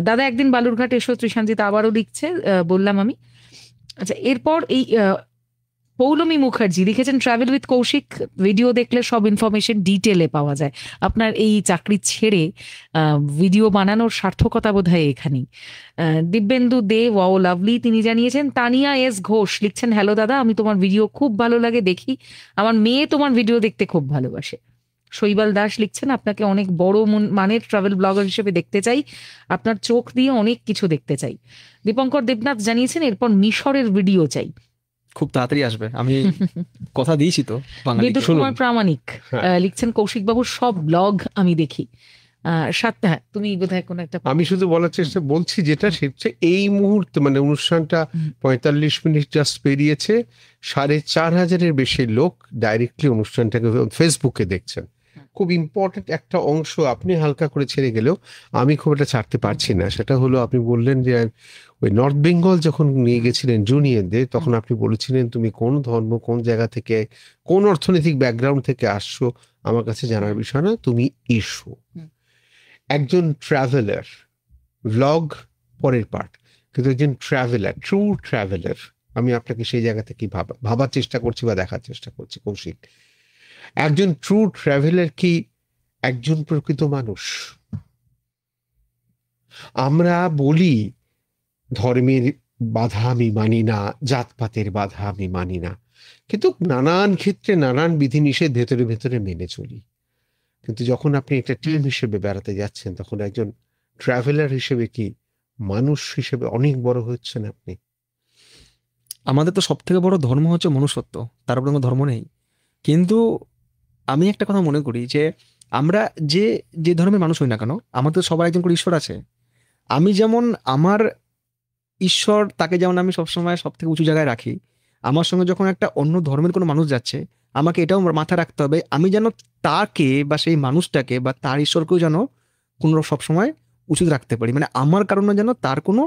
দাদা একদিন বালুরঘাট এসো ত্রিশানজিৎ আবারও লিখছে, বললাম আমি। আচ্ছা, এরপর এই পৌলমী মুখার্জি লিখেছেন ট্রাভেল উইথ কৌশিক ভিডিও দেখলে সব ইনফরমেশন ডিটেলে পাওয়া যায়, আপনার এই চাকরি ছেড়ে ভিডিও বানানোর সার্থকতা বোধহয় এখানেই। দিব্যেন্দু দে ওয়াও লাভলি তিনি জানিয়েছেন। তানিয়া এস ঘোষ লিখছেন হ্যালো দাদা, আমি তোমার ভিডিও খুব ভালো লাগে দেখি, আমার মেয়ে তোমার ভিডিও দেখতে খুব ভালোবাসে। শৈবাল দাস লিখছেন আপনাকে অনেক বড় মানের ট্রাভেল ব্লগার হিসেবে দেখতে চাই, আপনার চোখ দিয়ে অনেক কিছু দেখতে চাই। দীপঙ্কর দেবনাথ জানিয়েছেন এরপর মিশরের ভিডিও চাই, খুব তাড়াতাড়ি আসবে, আমি কথা দিয়েছি তো। বিদ্যুৎ কুমার প্রামাণিক লিখছেন কৌশিক বাবুর সব ব্লগ আমি দেখি। হ্যাঁ তুমি বোধহয় কোনো একটা, আমি শুধু বলার চেষ্টা বলছি যেটা সেটা এই মুহূর্তে, মানে অনুষ্ঠানটা 45 মিনিট জাস্ট পেরিয়েছে, 4,500-এর বেশি লোক ডাইরেক্টলি অনুষ্ঠানটাকে ফেসবুকে দেখছেন। খুব ইম্পর্টেন্ট একটা অংশ আপনি হালকা করে ছেড়ে গেলেও আমি খুব একটা ছাড়তে পারছি না, সেটা হলো আপনি বললেন যে ওই নর্থ বেঙ্গল যখন নিয়ে গেছিলেন জুনিয়রদের, তখন আপনি বলেছিলেন তুমি কোন ধর্ম, কোন জায়গা থেকে, কোন অর্থনৈতিক ব্যাকগ্রাউন্ড থেকে আসছো আমার কাছে জানার বিষয় না, তুমি এসো। একজন ট্রাভেলার, ভ্লগ পরের পার্ট, কিন্তু একজন ট্রাভেলার, ট্রু ট্রাভেলার, আমি আপনাকে সেই জায়গা থেকে ভাবার চেষ্টা করছি বা দেখার চেষ্টা করছি কৌশিক। একজন ট্রু ট্রাভেলার কি একজন প্রকৃত মানুষ? আমরা বলি ধর্মের বাধা আমি মানি না, জাতপাতের বাধা আমি মানি না, কিন্তু নানান ক্ষেত্রে নানান বিধিনিষেধ ভেতরে ভেতরে মেনে চলি। কিন্তু যখন আপনি একটা টিম হিসেবে বেড়াতে যাচ্ছেন, তখন একজন ট্রাভেলার হিসেবে কি মানুষ হিসেবে অনেক বড় হচ্ছেন আপনি। আমাদের তো সব থেকে বড় ধর্ম হচ্ছে মনুষ্যত্ব, তার উপরে কোনো ধর্ম নেই। কিন্তু আমি একটা কথা মনে করি যে আমরা যে ধর্মের মানুষ হই না কেন, আমাদের সবার একজন করে ঈশ্বর আছে। আমি যেমন আমার ঈশ্বর, তাকে যেমন আমি সবসময় সব থেকে উঁচু জায়গায় রাখি, আমার সঙ্গে যখন একটা অন্য ধর্মের কোনো মানুষ যাচ্ছে, আমাকে এটাও মাথায় রাখতে হবে আমি যেন তাকে বা সেই মানুষটাকে বা তার ঈশ্বরকেও যেন কোনো সবসময় উচিত রাখতে পারি। মানে আমার কারণে যেন তার কোনো,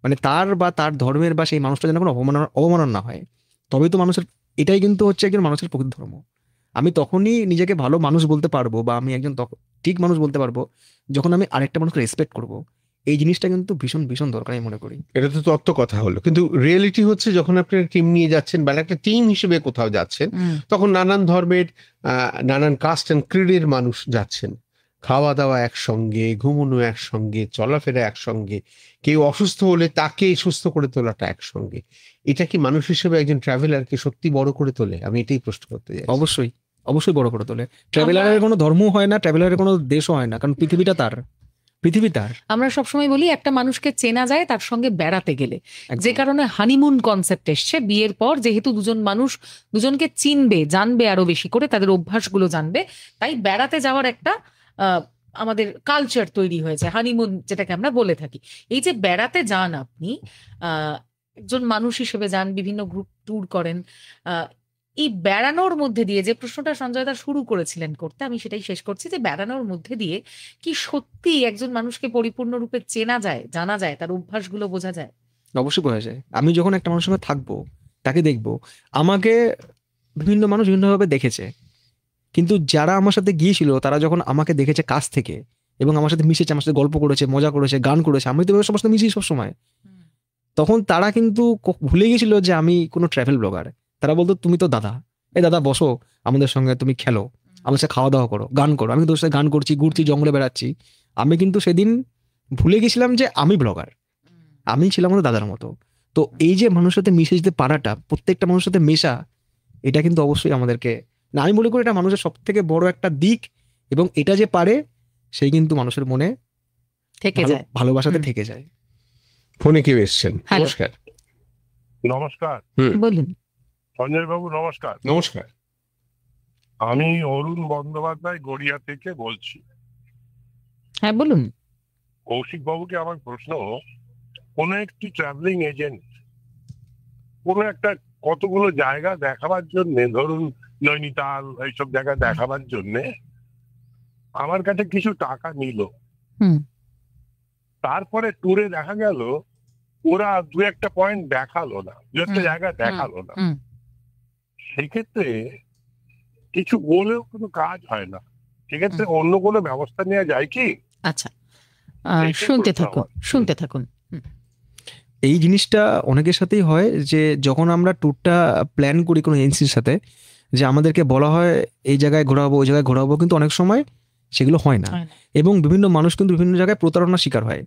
মানে তার বা তার ধর্মের বা সেই মানুষটা যেন কোনো অবমাননা না হয়। তবেই তো মানুষের, এটাই কিন্তু হচ্ছে একজন মানুষের প্রকৃত ধর্ম। আমি তখনই নিজেকে ভালো মানুষ বলতে পারবো, বা আমি একজন ঠিক মানুষ বলতে পারবো যখন আমি আরেকটা মানুষকে রেসপেক্ট করবো। এই জিনিসটা কিন্তু ভীষণ ভীষণ দরকার আমি মনে করি। এটা তো তত্ত্ব কথা হলো, কিন্তু রিয়েলিটি হচ্ছে যখন আপনি টিম নিয়ে যাচ্ছেন বা একটা টিম হিসেবে কোথাও যাচ্ছেন, তখন নানান ধর্মের, নানান কাস্ট অ্যান্ড ক্রিডের মানুষ যাচ্ছেন। খাওয়া দাওয়া একসঙ্গে, ঘুমানো একসঙ্গে, চলাফেরা একসঙ্গে, কেউ অসুস্থ হলে তাকে সুস্থ করে তোলাটা একসঙ্গে। এটা কি মানুষ হিসেবে একজন ট্রাভেলারকে সত্যি বড় করে তোলে? আমি এটাই প্রশ্ন করতে চাই। অবশ্যই অবশ্যই বড় করে তোলে। ট্রাভেলারের কোনো ধর্ম হয় না, ট্রাভেলারের কোনো দেশও হয় না, কারণ পৃথিবী তার। আমরা সবসময় বলি একটা মানুষকে চেনা যায় তার সঙ্গে বেড়াতে গেলে, একদম। যে কারণে হানিমুন কনসেপ্ট এসছে বিয়ের পর, যেহেতু দুজন মানুষ দুজনকে চিনবে, জানবে আরো বেশি করে, তাদের অভ্যাসগুলো জানবে, তাই বেড়াতে যাওয়ার একটা আমাদের কালচার তৈরি হয়েছে, হানিমুন যেটাকে আমরা বলে থাকি। এই যে বেড়াতে যান আপনি, একজন মানুষ হিসেবে যান, বিভিন্ন গ্রুপ ট্যুর করেন, এই বেড়ানোর মধ্যে দিয়ে, যে প্রশ্নটা সঞ্জয় দা শুরু করেছিলেন করতে, আমি সেটাই শেষ করছি, যে বেড়ানোর মধ্যে দিয়ে কি সত্যি একজন মানুষকে পরিপূর্ণরূপে চেনা যায়, জানা যায়, তার অভ্যাসগুলো বোঝা যায়? অবশ্যই বোঝা যায়। আমি যখন একটা মানুষের সঙ্গে থাকবো, তাকে দেখবো, আমাকে বিভিন্ন মানুষ বিভিন্নভাবে দেখেছে, কিন্তু যারা আমার সাথে গিয়েছিল তারা যখন আমাকে দেখেছে কাছ থেকে এবং আমার সাথে মিশেছে, আমার সাথে গল্প করেছে, মজা করেছে, গান করেছে, আমি তো সবার সাথে মিশি সবসময়, তখন তারা কিন্তু ভুলে গেছিল যে আমি কোনো ট্রাভেল ব্লগার। তারা বলতো তুমি তো দাদা, এই দাদা বসো আমাদের সঙ্গে, তুমি খেলো, আমার সাথে খাওয়া দাওয়া করো, গান করো। আমি তোর সাথে গান করছি, ঘুরছি, জঙ্গলে বেড়াচ্ছি। আমি কিন্তু সেদিন ভুলে গেছিলাম যে আমি ব্লগার, আমি ছিলাম আমাদের দাদার মতো। তো এই যে মানুষের সাথে মিশে যেতে পারাটা, প্রত্যেকটা মানুষের সাথে মেশা, এটা কিন্তু অবশ্যই আমাদেরকে, না আমি মনে করি এটা মানুষের সব থেকে বড় একটা দিক, এবং এটা যে পারে সেই কিন্তু মানুষের মনে থেকে যায়, ভালোবাসাতে থেকে যায়। ফোনে কেউ এসছেন, হ্যালো। নমস্কার। নমস্কার বলুন। সঞ্জয় বাবু, নমস্কার। নমস্কার। আমি অরুণ বন্দ্যোপাধ্যায় গড়িয়া থেকে বলছি। হ্যাঁ বলুন। কৌশিক বাবুকে আমার প্রশ্ন, কোন একটি ট্রাভেলিং এজেন্ট কোন একটা কতগুলো জায়গা দেখাবার জন্য, ধরুন নৈনিতাল এইসব জায়গা দেখাবার জন্য আমার কাছে কিছু টাকা নিল, তারপরে ট্যুরে দেখা গেল ওরা দু একটা পয়েন্ট দেখালো না, দু একটা জায়গা দেখালো না, সেক্ষেত্রে কিছু বলেও কোনো কাজ হয় না, সেক্ষেত্রে অন্য কোনো ব্যবস্থা নেওয়া যায় কি? আচ্ছা, শুনতে থাকুন। এই জিনিসটা অনেকের সাথেই হয়, যে যখন আমরা ট্যুরটা প্ল্যান করি কোনো এজেন্সির সাথে, যে আমাদেরকে বলা হয় এই জায়গায় ঘোরাবো, ওই জায়গায় ঘোরাবো, কিন্তু অনেক সময় সেগুলো হয় না, এবং বিভিন্ন মানুষ কিন্তু বিভিন্ন জায়গায় প্রতারণার শিকার হয়।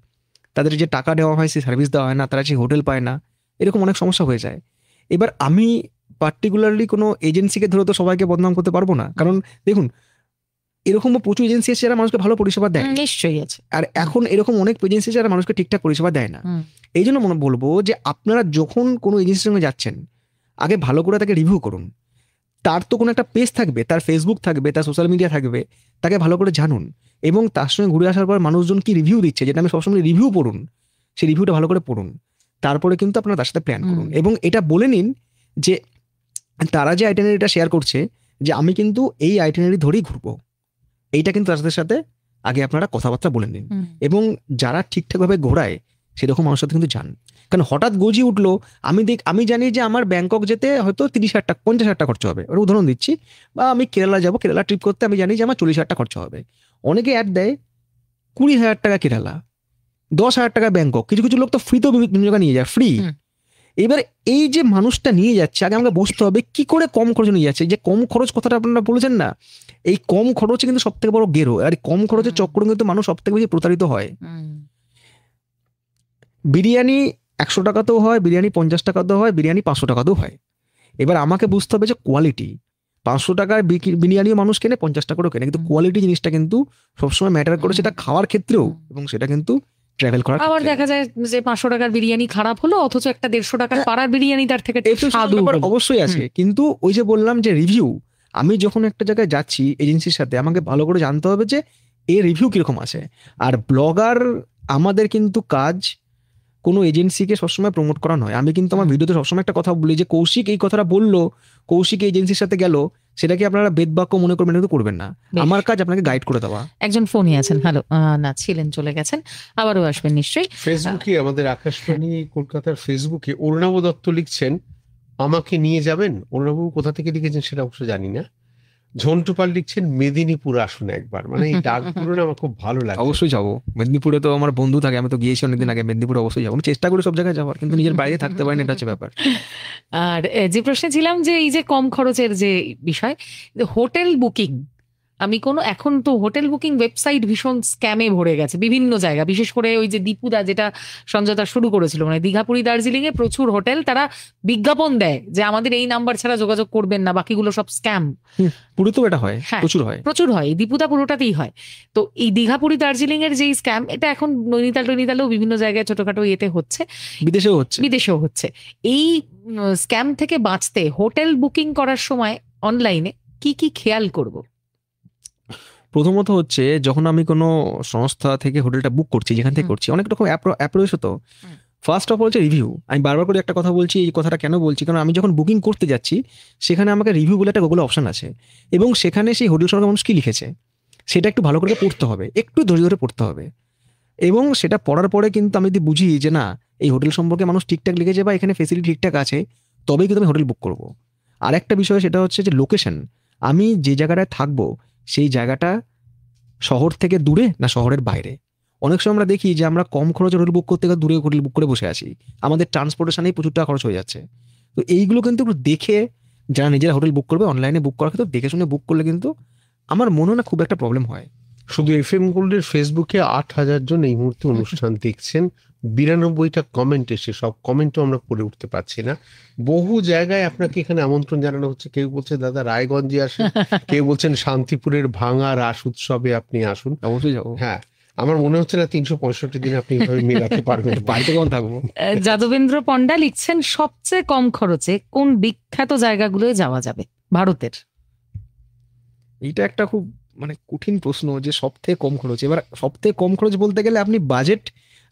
তাদের যে টাকা দেওয়া হয় সেই সার্ভিস দেওয়া হয় না, তারা সেই হোটেল পায় না, এরকম অনেক সমস্যা হয়ে যায়। এবার আমি পার্টিকুলারলি কোনো এজেন্সিকে ধরে তো সবাইকে বদনাম করতে পারবো না, কারণ দেখুন এরকমও প্রচুর এজেন্সি আছে যারা মানুষকে ভালো পরিষেবা দেয়, নিশ্চয়ই আছে, আর এখন এরকম অনেক এজেন্সি আছে যারা মানুষকে ঠিকঠাক পরিষেবা দেয় না। এই জন্য বলবো যে আপনারা যখন কোনো এজেন্সির সঙ্গে যাচ্ছেন, আগে ভালো করে তাকে রিভিউ করুন। তার তো কোনো একটা পেজ থাকবে, তার ফেসবুক থাকবে, তার সোশ্যাল মিডিয়া থাকবে, তাকে ভালো করে জানুন, এবং তার সঙ্গে ঘুরে আসার পর মানুষজন কি রিভিউ দিচ্ছে, যেটা আমি সবসময় রিভিউ পড়ুন, সেই রিভিউটা ভালো করে পড়ুন, তারপরে কিন্তু আপনারা তার সাথে প্ল্যান করুন, এবং এটা বলে নিন যে তারা যে আইটিনারিটা শেয়ার করছে, যে আমি কিন্তু এই আইটিনারি ধরেই ঘুরবো, এইটা কিন্তু তার সাথে আগে আপনারা কথাবার্তা বলে নিন। এবং যারা ঠিকঠাকভাবে ঘোরায় সেরকম মানুষের সাথে কিন্তু যান, কারণ হঠাৎ গজি উঠলো, আমি জানি যে আমার ব্যাংকক যেতে হয়তো 30,000 টাকা 50,000 টাকা খরচা হবে, ওর উদাহরণ দিচ্ছি, বা আমি কেরালা যাবো, কেরালা ট্রিপ করতে আমি জানি যে আমার 40,000 টাকা খরচা হবে। অনেকে অ্যাড দেয় 20,000 টাকা কেরালা, 10,000 টাকা ব্যাংকক, কিছু কিছু লোক তো ফ্রিতেও বিভিন্ন জায়গায় নিয়ে যায়, ফ্রি। এবার এই যে মানুষটা নিয়ে যাচ্ছে, আগে আমাকে বুঝতে হবে কি করে কম খরচে নিয়ে যাচ্ছে। যে কম খরচ কথাটা আপনারা বলেছেন না, এই কম খরচে কিন্তু সব থেকে বড় গেরো, আর কম খরচের চক্করে কিন্তু মানুষ সব থেকে বেশি প্রতারিত হয়। বিরিয়ানি 100 টাকাতেও হয়, বিরিয়ানি 50 টাকাতেও হয়, বিরিয়ানি 500 টাকাতেও হয়। এবার আমাকে বুঝতে হবে যে কোয়ালিটি, 500 টাকার বিরিয়ানিও মানুষ কেনে, 50 টাকারও কেনে, কিন্তু কোয়ালিটি জিনিসটা কিন্তু সবসময় ম্যাটার করে, সেটা খাওয়ার ক্ষেত্রেও এবং সেটা কিন্তু ট্রাভেল করার। আবার দেখা যায় যে 500 টাকার বিরিয়ানি খারাপ হলো, অথচ একটা 150 টাকার পাড়ার বিরিয়ানি তার থেকে স্বাদু অবশ্যই আছে। কিন্তু ওই যে বললাম যে রিভিউ, আমি যখন একটা জায়গায় যাচ্ছি এজেন্সির সাথে, আমাকে ভালো করে জানতে হবে যে এর রিভিউ কিরকম আছে। আর ব্লগার আমাদের কিন্তু কাজ কোনো এজেন্সিকে সবসময় প্রমোট করা নয়। আমি কিন্তু আমার ভিডিওতে সবসময় একটা কথা বলি যে কৌশিক এই কথাটা বললো, কৌশিক এজেন্সির সাথে গেল, সেটাকে আপনারা বেদবাক্য মনে করবেন, কিন্তু করবেন না। আমার কাজ আপনাকে গাইড করে দেওয়া। একজন ফোনে আছেন, হ্যালো, না ছিলেন, চলে গেছেন, আবারও আসবেন নিশ্চয়ই। ফেসবুকে আমাদের আকাশবাণী কলকাতার ফেসবুকে অরুণাব দত্ত লিখছেন, আমাকে নিয়ে যাবেন। অরুণাবু কোথা থেকে লিখেছেন সেটা অবশ্য জানি না। ঝন্টুপাল লিখছেন, মেদিনীপুর আসুন একবার। মানে এই ডাকগুলো না আমার খুব ভালো লাগে। অবশ্যই যাবো মেদিনীপুরে, তো আমার বন্ধু থাকে, আমি তো গিয়েছি অনেকদিন আগে মেদিনীপুরে, অবশ্যই যাবো। আমি চেষ্টা করি সব জায়গায় যাওয়ার, কিন্তু নিজের বাইরে থাকতে পারি না, এটা হচ্ছে ব্যাপার। আর যে প্রশ্নে ছিলাম যে এই যে কম খরচের যে বিষয়, হোটেল বুকিং আমি কোনো, এখন তো হোটেল বুকিং ওয়েবসাইট ভীষণ স্ক্যামে ভরে গেছে বিভিন্ন জায়গা, বিশেষ করে ওই যে দীপুদা যেটা সঞ্জয়দা শুরু করেছিল, মানে দীঘা পুরী দার্জিলিং এ প্রচুর হোটেল তারা বিজ্ঞাপন দেয় যে আমাদের এই নাম্বার ছাড়া যোগাযোগ করবেন না, বাকিগুলো সব স্ক্যাম। পুরো তো এটা হয়, হ্যাঁ, প্রচুর হয়, প্রচুর হয়, এই দীপুদা পুরোটাতেই হয়। তো এই দীঘা পুরী দার্জিলিং এর যেই স্ক্যাম, এটা এখন নৈনিতালেও বিভিন্ন জায়গায় ছোটখাটো ইয়েতে হচ্ছে, বিদেশেও হচ্ছে। এই স্ক্যাম থেকে বাঁচতে হোটেল বুকিং করার সময় অনলাইনে কি কি খেয়াল করব? প্রথমত হচ্ছে, যখন আমি কোনো সংস্থা থেকে হোটেলটা বুক করছি, যেখান থেকে করছি, অনেক রকম অ্যাপ রয়েছে। তো ফার্স্ট অফ অল হচ্ছে রিভিউ। আমি বারবার করে একটা কথা বলছি, এই কথাটা কেন বলছি, কারণ আমি যখন বুকিং করতে যাচ্ছি সেখানে আমাকে রিভিউ বলে একটা গুগল অপশন আছে, এবং সেখানে সেই হোটেল সরকার মানুষ কি লিখেছে সেটা একটু ভালো করে পড়তে হবে, একটু ধৈর্য ধরে পড়তে হবে। এবং সেটা পড়ার পরে কিন্তু আমি যদি বুঝি যে না, এই হোটেল সম্পর্কে মানুষ ঠিকঠাক লিখেছে বা এখানে ফেসিলিটি ঠিকঠাক আছে, তবেই কিন্তু আমি হোটেল বুক করবো। আর একটা বিষয় সেটা হচ্ছে যে লোকেশন। আমি যে জায়গাটায় থাকবো সেই জায়গাটা শহর থেকে দূরে না শহরের বাইরে। অনেক সময় আমরা দেখি যে আমরা কম খরচে হোটেল বুক করতে গিয়ে দূরে হোটেল বুক করে বসে আছি, আমাদের ট্রান্সপোর্টেশনেই প্রচুর টাকা খরচ হয়ে যাচ্ছে। তো এইগুলো কিন্তু একটু দেখে, যারা নিজেরা হোটেল বুক করবে অনলাইনে বুক করার ক্ষেত্রে দেখে শুনে বুক করলে কিন্তু আমার মনে হয় না খুব একটা প্রবলেম হয়। শুধু FM গোল্ডের ফেসবুকে 8,000 জন এই মুহূর্তে অনুষ্ঠান দেখছেন, 92টা কমেন্ট এসে, সব কমেন্টও আমরা পড়ে উঠতে পারছি না। বহু জায়গায় আপনাকে এখানে আমন্ত্রণ জানানো হচ্ছে। কেউ বলছে দাদা রায়গঞ্জে আসেন, কেউ বলছেন শান্তিপুরের ভাঙা রাস উৎসবে আপনি আসুন। অবশ্যই যাবো। হ্যাঁ, আমার মনে হচ্ছে না 365 দিন আপনি এইভাবে মেলাতে পারবেন। বাড়িতে কেমন থাকবো? যাদবেন্দ্র পণ্ডা লিখছেন, সবচেয়ে কম খরচে কোন বিখ্যাত জায়গাগুলোয় যাওয়া যাবে ভারতের? এইটা একটা খুব মানে কঠিন প্রশ্ন, যে সব থেকে কম খরচ। এবার সব থেকে কম খরচ বলতে গেলে আপনি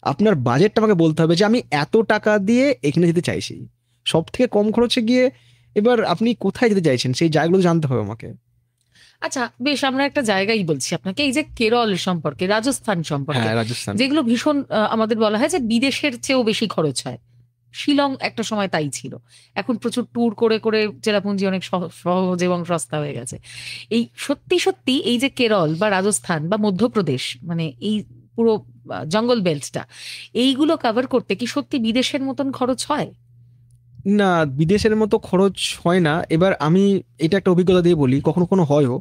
আপনার বাজেটটা আমাকে বলতে হবে যে আমি এত টাকা দিয়ে এখানে যেতে চাইছি। সব থেকে কম খরচে গিয়ে এবার আপনি কোথায় যেতে চাইছেন সেই জায়গাগুলো জানতে হবে আমাকে। আচ্ছা বেশ, আমরা একটা জায়গাই বলছি আপনাকে, এই যে কেরল সম্পর্কে, রাজস্থান সম্পর্কে, হ্যাঁ, রাজস্থান, যেগুলো ভীষণ আমাদের বলা হয় যে বিদেশের চেয়েও বেশি খরচ হয়। শিলং একটা সময় তাই ছিল, এখন প্রচুর ট্যুর করে করে চেরাপুঞ্জি অনেক সহজ এবং সস্তা হয়ে গেছে। এই সত্যি সত্যি এই যে কেরল বা রাজস্থান বা মধ্যপ্রদেশ, মানে এই পুরো জঙ্গল বেল্টটা, এইগুলো কভার করতে কি সত্যি বিদেশের মতন খরচ হয়? না, বিদেশের মতো খরচ হয় না। এবার আমি এটা একটা অভিজ্ঞতা দিয়ে বলি, কখনো কোনো হয়ও।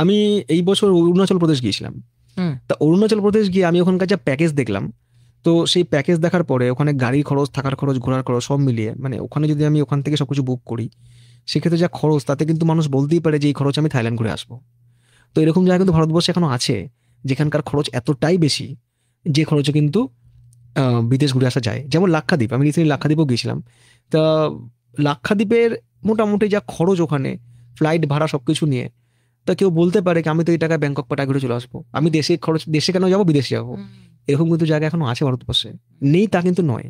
আমি এই বছর অরুণাচল প্রদেশ গিয়েছিলাম। তা অরুণাচল প্রদেশ গিয়ে আমি ওখানকার যা প্যাকেজ দেখলাম, তো সেই প্যাকেজ দেখার পরে ওখানে গাড়ির খরচ, থাকার খরচ, ঘোরার খরচ সব মিলিয়ে, মানে ওখানে যদি আমি ওখান থেকে সবকিছু বুক করি সেক্ষেত্রে যা খরচ, তাতে কিন্তু মানুষ বলতেই পারে যে এই খরচ আমি থাইল্যান্ড ঘুরে আসবো। তো এরকম জায়গা কিন্তু ভারতবর্ষে এখনো আছে যেখানকার খরচ এতটাই বেশি যে খরচে কিন্তু বিদেশ ঘুরে আসা যায়। যেমন লাক্ষাদ্বীপ, আমি রিসেন্টলি লাক্ষাদ্বীপও গিয়েছিলাম। তা লাক্ষাদ্বীপের মোটামুটি যা খরচ ওখানে, ফ্লাইট ভাড়া সবকিছু নিয়ে, তা কেউ বলতে পারে কি আমি তো এই টাকায় ব্যাংকক পাটায় ঘুরে চলে আসবো, আমি দেশে কেন যাবো, বিদেশে যাবো। এরকম কিন্তু জায়গা এখনো আছে ভারতবর্ষে, নেই তা কিন্তু নয়।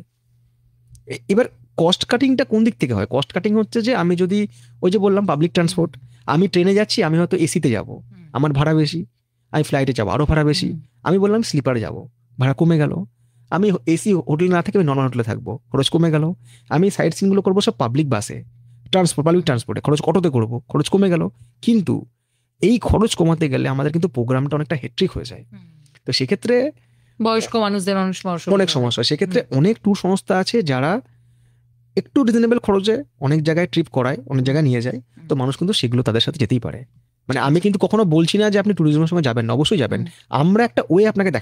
এবার কস্ট কাটিংটা কোন দিক থেকে হয়? কস্ট কাটিং হচ্ছে যে আমি যদি ওই যে বললাম পাবলিক ট্রান্সপোর্ট, আমি ট্রেনে যাচ্ছি, আমি হয়তো এসিতে যাব, আমার ভাড়া বেশি। আমি ফ্লাইটে যাবো, আরো ভাড়া বেশি। আমি বললাম স্লিপারে যাব, ভাড়া কমে গেল। আমি এসি হোটেল না থেকে নর্মাল হোটেলে থাকবো, খরচ কমে গেল। আমি সাইট সিনগুলো করবো সব পাবলিক বাসে, পাবলিক ট্রান্সপোর্টে, খরচ অটোতে করবো, খরচ কমে গেল। কিন্তু এই খরচ কমাতে গেলে আমাদের কিন্তু প্রোগ্রামটা অনেকটা হেট্রিক হয়ে যায়। তো সেক্ষেত্রে বয়স্ক মানুষদের অনেক সমস্যা হয়। সেক্ষেত্রে অনেক ট্যুর সংস্থা আছে যারা একটু রিজনেবল খরচে অনেক জায়গায় ট্রিপ করায়, অনেক জায়গায় নিয়ে যায়। তো মানুষ কিন্তু সেগুলো তাদের সাথে যেতেই পারে। মানে আমি কিন্তু কখনো বলছি না যে আপনি ট্যুরিজমের সময় যাবেন না, অবশ্যই যাবেন। আমরা একটা ওয়ে আপনাকে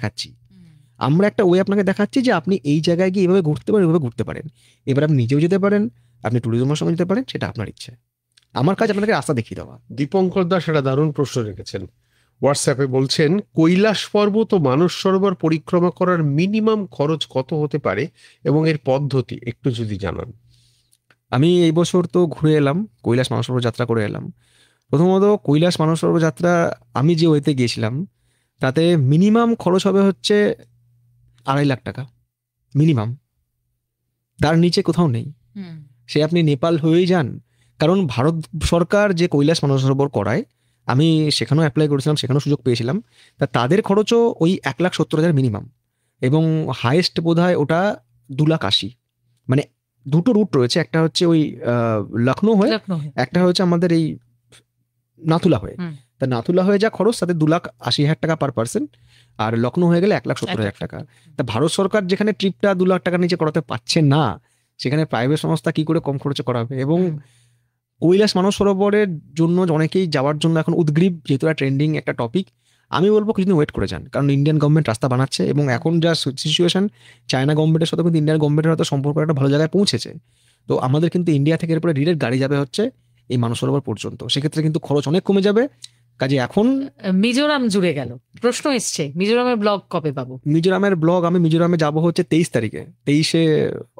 দেখাচ্ছি যে আপনি এই জায়গায় গিয়ে এইভাবে ঘুরতে পারেন, এইভাবে ঘুরতে পারেন। এবার আপনি নিজেও যেতে পারেন, আপনি ট্যুরিজমের সময় যেতে পারেন, সেটা আপনার ইচ্ছে। আমার কাজ আপনাকে রাস্তা দেখিয়ে দেওয়া। দীপঙ্কর দাস একটা দারুণ প্রশ্ন রেখেছেন হোয়াটসঅ্যাপে, বলছেন কৈলাস পর্বত ও মানস সরোবর পরিক্রমা করার মিনিমাম খরচ কত হতে পারে এবং এর পদ্ধতি একটু যদি জানান। আমি এই বছর তো ঘুরে এলাম, কৈলাস মানস সরোবর যাত্রা করে এলাম। প্রথমত কৈলাস মানস সরোবর যাত্রা আমি যে ওয়েতে গিয়েছিলাম তাতে মিনিমাম খরচ হবে হচ্ছে 2.5 লাখ টাকা মিনিমাম, তার নিচে কোথাও নেই। সে আপনি নেপাল হয়েই যান, কারণ ভারত সরকার যে কৈলাস মানস সরোবর করায়, আমি সেখানেও অ্যাপ্লাই করেছিলাম, সেখানেও সুযোগ পেয়েছিলাম। তা তাদের খরচও ওই 1,70,000 মিনিমাম, এবং হাইয়েস্ট বোধ হয় ওটা 2,80,000। মানে দুটো রুট রয়েছে, একটা হচ্ছে ওই লখনৌ হয়ে, একটা হচ্ছে আমাদের এই নাথুলা হয়ে। তা নাথুলা হয়ে যা খরচ তাতে 2,80,000 টাকা পার পার্সন, আর লখনৌ হয়ে গেলে 1,70,000 টাকা। তা ভারত সরকার যেখানে ট্রিপটা 2 লাখ টাকার নিচে করাতে পারছে না, সেখানে প্রাইভেট সংস্থা কি করে কম খরচে করাবে? এবং কৈলাস মানস সরোবরের জন্য অনেকেই যাওয়ার জন্য এখন উদ্গ্রীব, যেহেতু ট্রেন্ডিং একটা টপিক। আমি বলবো কিছুদিন ওয়েট করে যান, কারণ ইন্ডিয়ান গভর্নমেন্ট রাস্তা বানাচ্ছে, এবং এখন যা সিচুয়েশন, চায়না গভর্নমেন্টের সাথে কিন্তু ইন্ডিয়ান গভর্নমেন্টের হয়তো সম্পর্ক একটা ভালো জায়গায় পৌঁছেছে। তো আমাদের কিন্তু ইন্ডিয়া থেকে এরপরে ডিরেক্ট গাড়ি যাবে হচ্ছে এই মানস সরোবর পর্যন্ত, সেক্ষেত্রে কিন্তু খরচ অনেক কমে যাবে। কাজে এখন মিজোরাম জুড়ে গেল, প্রশ্ন এসছে মিজোরামের ব্লগ কবে পাবো? মিজোরামের ব্লগ, আমি মিজোরামে যাবো হচ্ছে 23 তারিখে, 23শে